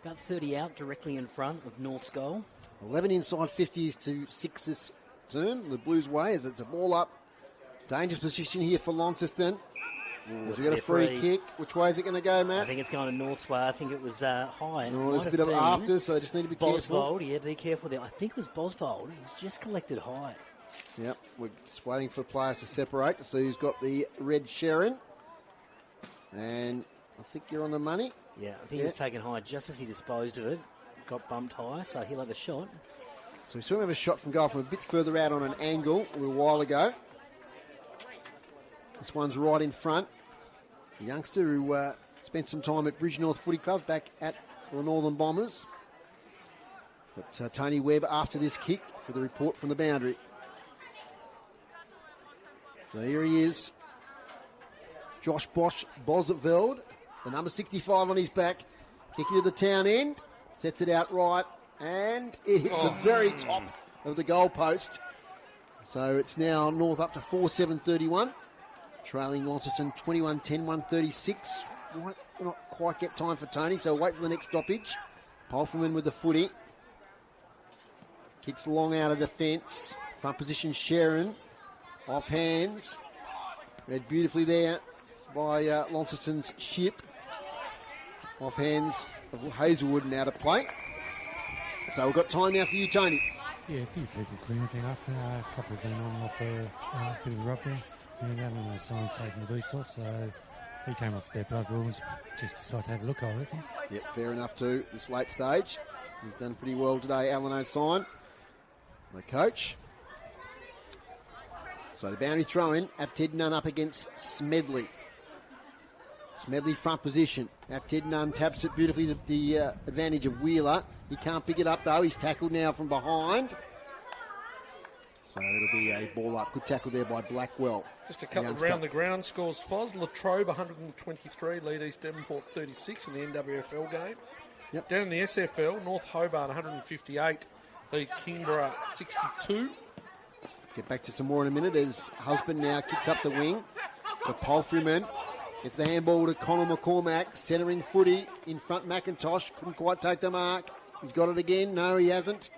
About 30 out, directly in front of North's goal. 11 inside 50s to 6 this turn. The Blues way as it's a ball up. Dangerous position here for Launceston. Has he got a free kick? Which way is it going to go, Matt? I think it's going to North's way. I think it was high. Oh, there's a bit of after, so I just need to be careful. Bosvold, yeah, be careful there. I think it was Bosvold. It was just collected high. Yep, we're just waiting for players to separate to see who's got the red Sharon. And I think you're on the money. Yeah, I think he was taken high just as he disposed of it. Got bumped high, so he'll have a shot. So we saw him have a shot from goal from a bit further out on an angle a little while ago. This one's right in front. A youngster who spent some time at Bridgenorth Footy Club back at the Northern Bombers. But Tony Webb after this kick for the report from the boundary. So here he is. Josh Bosveld, the number 65 on his back. Kicking to the town end. Sets it out right. And it hits the very top of the goal post. So it's now North up to 4-7-31. Trailing Launceston 21-10, 136. Might not quite get time for Tony, so wait for the next stoppage. Palfreman with the footy. Kicks long out of defence. Front position Sharon. Off hands. Read beautifully there by Launceston's Ship. Off hands of Hazelwood and out of play. So we've got time now for you, Tony. Yeah, a few people cleaning up. A couple have been on off a bit of a rub there. And one of those signs taking the boots off, so he came off their blood rules. Just decided to have a look, I reckon. Yep, fair enough too. This late stage. He's done pretty well today, Alan O'Sign, the coach. So the boundary throw in. Apted-Nunn up against Smedley. Smedley front position. Apted-Nunn taps it beautifully to the advantage of Wheeler. He can't pick it up though. He's tackled now from behind. So it'll be a ball up. Good tackle there by Blackwell. Just a couple of round the ground scores. Foz, Latrobe 123, lead East Devonport 36 in the NWFL game. Yep. Down in the SFL, North Hobart 158, lead Kingborough 62. Get back to some more in a minute as Husband now kicks up the wing for Palfreyman. It's the handball to Connor McCormack, centering footy in front. McIntosh couldn't quite take the mark. He's got it again. No, he hasn't.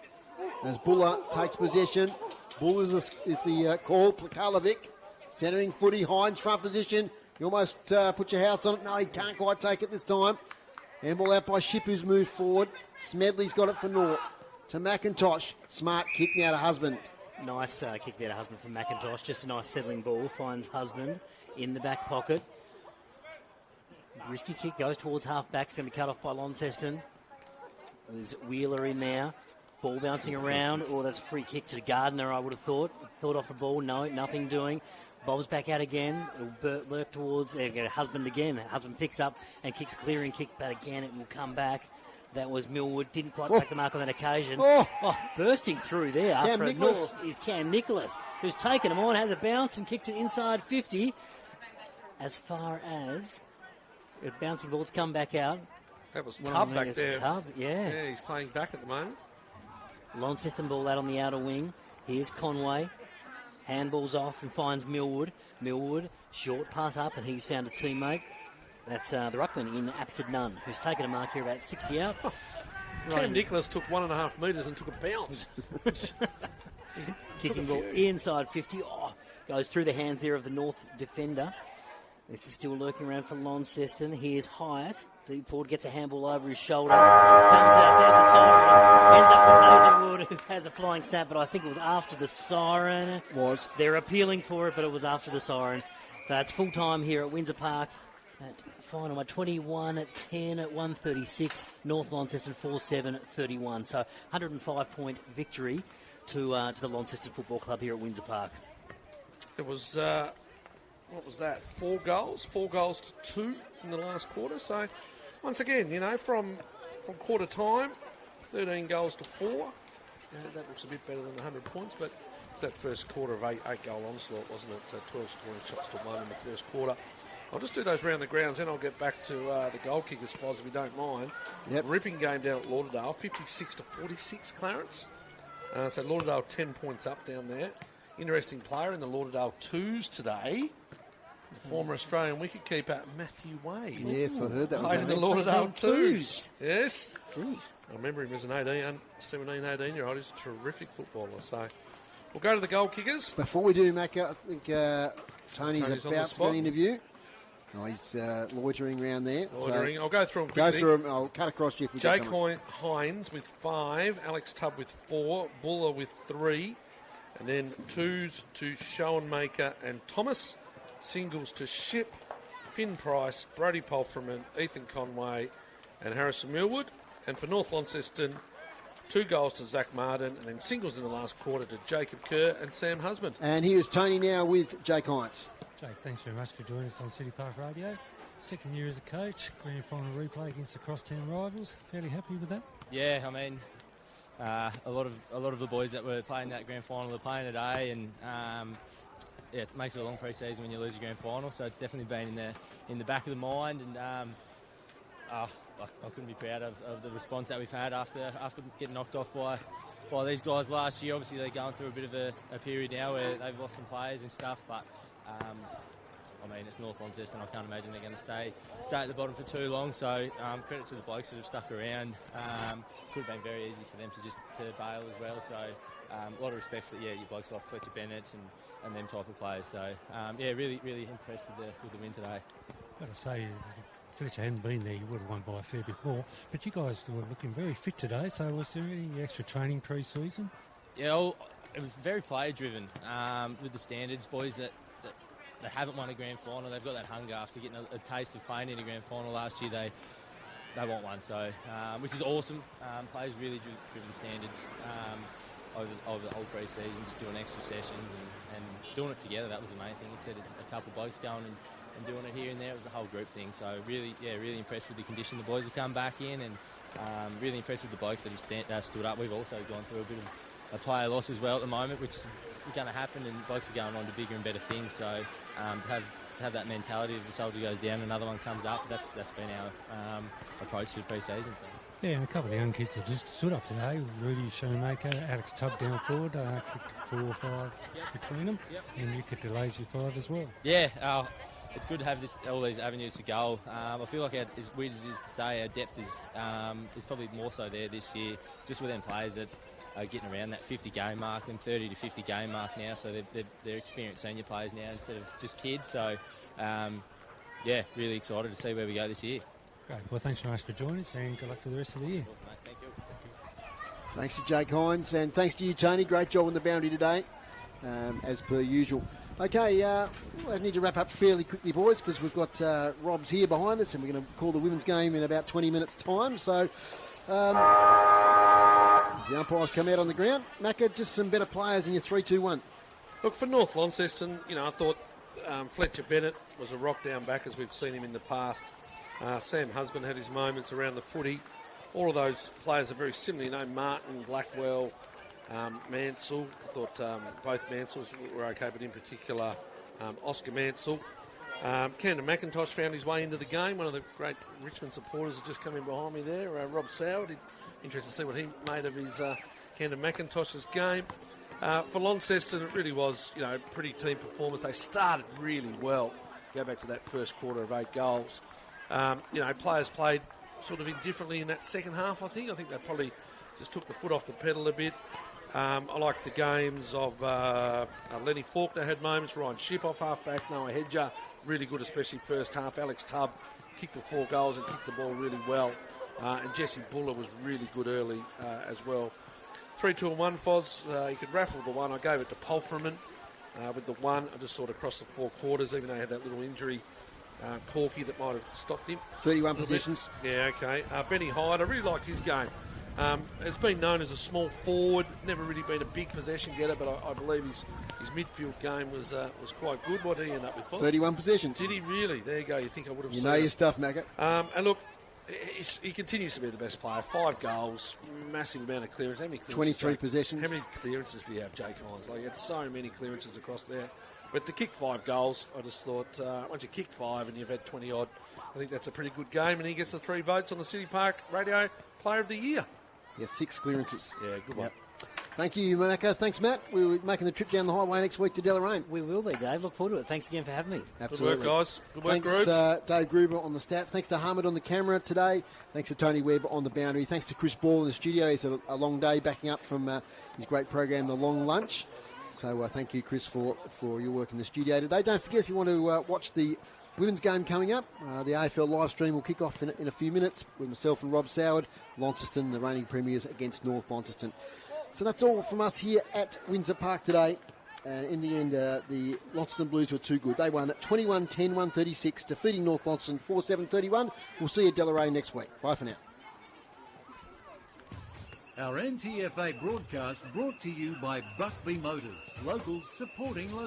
As Buller takes possession. Buller is the call. Plakalovic centering footy. Hines front position. You almost put your house on it. No, he can't quite take it this time. Handball out by Ship, who's moved forward. Smedley's got it for North. To McIntosh. Smart kick now to Husband. Nice kick there to Husband from McIntosh. Just a nice settling ball. Finds Husband in the back pocket. Risky kick goes towards half-back. It's going to be cut off by Launceston. There's Wheeler in there. Ball bouncing around. Oh, that's a free kick to Gardner, I would have thought. Held off the ball. No, nothing doing. Bob's back out again. It'll lurk towards Husband again. Husband picks up and kicks clearing kick, but again it will come back. That was Millwood. Didn't quite take the mark on that occasion. Bursting through there Cam for Nicholas. North is Cam Nicholas, who's taken him on, has a bounce and kicks it inside 50. As far as the bouncing ball's come back out. That was Tubb back there. Tubb, yeah. Yeah, he's playing back at the moment. Launceston ball out on the outer wing. Here's Conway. Handballs off and finds Millwood. Millwood, short pass up, and he's found a teammate. That's the ruckman in Apted Nunn, who's taken a mark here about 60 out. Cam Nicholas took 1.5 metres and took a bounce. Kicking ball inside 50. Oh, goes through the hands there of the North defender. This is still lurking around for Launceston. Here's Hyatt. Deep forward, gets a handball over his shoulder. Comes out, there's the siren. Ends up with Hazelwood, who has a flying snap, but I think it was after the siren. Was. They're appealing for it, but it was after the siren. That's full time here at Windsor Park. At final by 21-10 at 1:36. North Launceston 4-7-31. So 105-point victory to the Launceston Football Club here at Windsor Park. It was, what was that, 4 goals? 4 goals to 2 in the last quarter. So, once again, from quarter time, 13 goals to 4. That looks a bit better than 100 points, but it's that first quarter of 8-goal onslaught, wasn't it? 12 scoring shots to 1 in the first quarter. I'll just do those round the grounds, then I'll get back to the goal kickers, Foz, if you don't mind. Yep. Ripping game down at Lauderdale, 56-46, Clarence. So Lauderdale 10 points up down there. Interesting player in the Lauderdale Twos today, the former Australian wicketkeeper Matthew Wade. Yes, I heard that. Played in the Lauderdale Twos. Yes. Jeez. I remember him as an 17, 18-year-old. He's a terrific footballer. So we'll go to the goal kickers. Before we do, Mac, I think Tony's on the about to spot. get an interview. Oh, he's loitering around there. Loitering. So I'll go through them quickly. Go through them. I'll cut across you if we Jake get someone. Hines with 5, Alex Tubb with 4, Buller with 3, and then 2s to Schoenmaker and Thomas, singles to Ship, Finn Price, Brody Polframan, Ethan Conway, and Harrison Millwood. And for North Launceston, 2 goals to Zach Martin, and then singles in the last quarter to Jacob Kerr and Sam Husband. And here's Tony now with Jake Hines. Jake, thanks very much for joining us on City Park Radio. Second year as a coach, grand final replay against the crosstown rivals. Fairly happy with that? Yeah, I mean, a lot of the boys that were playing that grand final are playing today, and yeah, it makes it a long pre-season when you lose your grand final. So it's definitely been in the back of the mind, and I couldn't be proud of the response that we've had after getting knocked off by these guys last year. Obviously, they're going through a bit of a period now where they've lost some players and stuff, but I mean, it's North Launceston. I can't imagine they're going to stay at the bottom for too long. So credit to the blokes that have stuck around. Could have been very easy for them to bail as well. So a lot of respect for your blokes like Fletcher Bennett and them type of players. So yeah, really impressed with the win today. I've got to say, if Fletcher hadn't been there, you would have won by a fair bit more. But you guys were looking very fit today. So was there any extra training pre-season? Yeah, it was very player-driven with the standards. Boys that haven't won a grand final, they've got that hunger after getting a taste of playing in a grand final last year. They want one, so which is awesome. Players really driven standards over the whole pre-season, just doing extra sessions and doing it together. That was the main thing. Instead of a couple of blokes going and doing it here and there, it was a whole group thing. So really impressed with the condition the boys have come back in, and really impressed with the blokes that have stood up. We've also gone through a player loss as well at the moment, which is going to happen, and blokes are going on to bigger and better things. So to have that mentality, if the soldier goes down, another one comes up. That's been our approach to the pre-season. So. Yeah, and a couple of the young kids that just stood up today. Rudy Shoemaker, Alex Tubb down forward, kicked 4 or 5 between them, and you kicked a lazy 5 as well. Yeah, it's good to have all these avenues to go. I feel like, as weird as it is to say, our depth is probably more so there this year, just with them players that are getting around that 50-game mark and 30 to 50-game mark now, so they're experienced senior players now instead of just kids. So, yeah, really excited to see where we go this year. Great. Well, thanks very much for joining us, and good luck for the rest of the year. Awesome, mate. Thank you. Thanks to Jake Hines, and thanks to you, Tony. Great job on the boundary today, as per usual. Okay, I need to wrap up fairly quickly, boys, because we've got Rob's here behind us, and we're going to call the women's game in about 20 minutes' time. So, the umpires come out on the ground. Macca, just some better players in your 3-2-1. Look, for North Launceston, I thought Fletcher Bennett was a rock down back, as we've seen him in the past. Sam Husband had his moments around the footy. All of those players are very similar. Martin, Blackwell, Mansell. I thought both Mansells were okay, but in particular Oscar Mansell. Camden McIntosh found his way into the game. One of the great Richmond supporters has just come in behind me there, Rob Soward. Interested to see what he made of his Camden McIntosh's game. For Launceston, it really was, pretty team performance. They started really well. Go back to that first quarter of 8 goals. Players played sort of indifferently in that second half, I think. I think they probably just took the foot off the pedal a bit. I liked the games of Lenny Faulkner had moments, Ryan Shipp off half-back, Noah Hedger, really good, especially first half. Alex Tubb kicked the 4 goals and kicked the ball really well. And Jesse Buller was really good early as well. 3-2-1, Foz. You could raffle the one. I gave it to Polferman with the 1. I just sort of crossed the 4 quarters, even though he had that little injury. Corky that might have stopped him. 31 positions. Yeah, okay. Benny Hyde, I really liked his game. Has been known as a small forward, never really been a big possession getter, but I believe his midfield game was quite good. What did he end up with? 31 possessions. Did he really? There you go. You think I would have seen your it. Stuff, Macca. And look, he continues to be the best player. 5 goals, massive amount of clearance. How many clearances? 23 possessions. How many clearances do you have, Jake Hines? Like, you had so many clearances across there. But to kick 5 goals, I just thought, once you kick 5 and you've had 20-odd, I think that's a pretty good game. And he gets the 3 votes on the City Park Radio Player of the Year. Yeah, 6 clearances. Yeah, good one. Thank you, Macca. Thanks, Matt. We're making the trip down the highway next week to Deloraine. We will be, Dave. Look forward to it. Thanks again for having me. Absolutely. Good work, guys. Good work, Thanks, Dave Gruber on the stats. Thanks to Hamid on the camera today. Thanks to Tony Webb on the boundary. Thanks to Chris Ball in the studio. He's had a long day backing up from his great program, The Long Lunch. So thank you, Chris, for your work in the studio today. Don't forget, if you want to watch the women's game coming up, the AFL live stream will kick off in a few minutes with myself and Rob Soward. Launceston, the reigning premiers, against North Launceston. So that's all from us here at Windsor Park today. In the end, the Launceston Blues were too good. They won at 21-10, 136, defeating North Launceston 4-7-31. We'll see you at Deloraine next week. Bye for now. Our NTFA broadcast brought to you by Buckby Motors, locals supporting locals.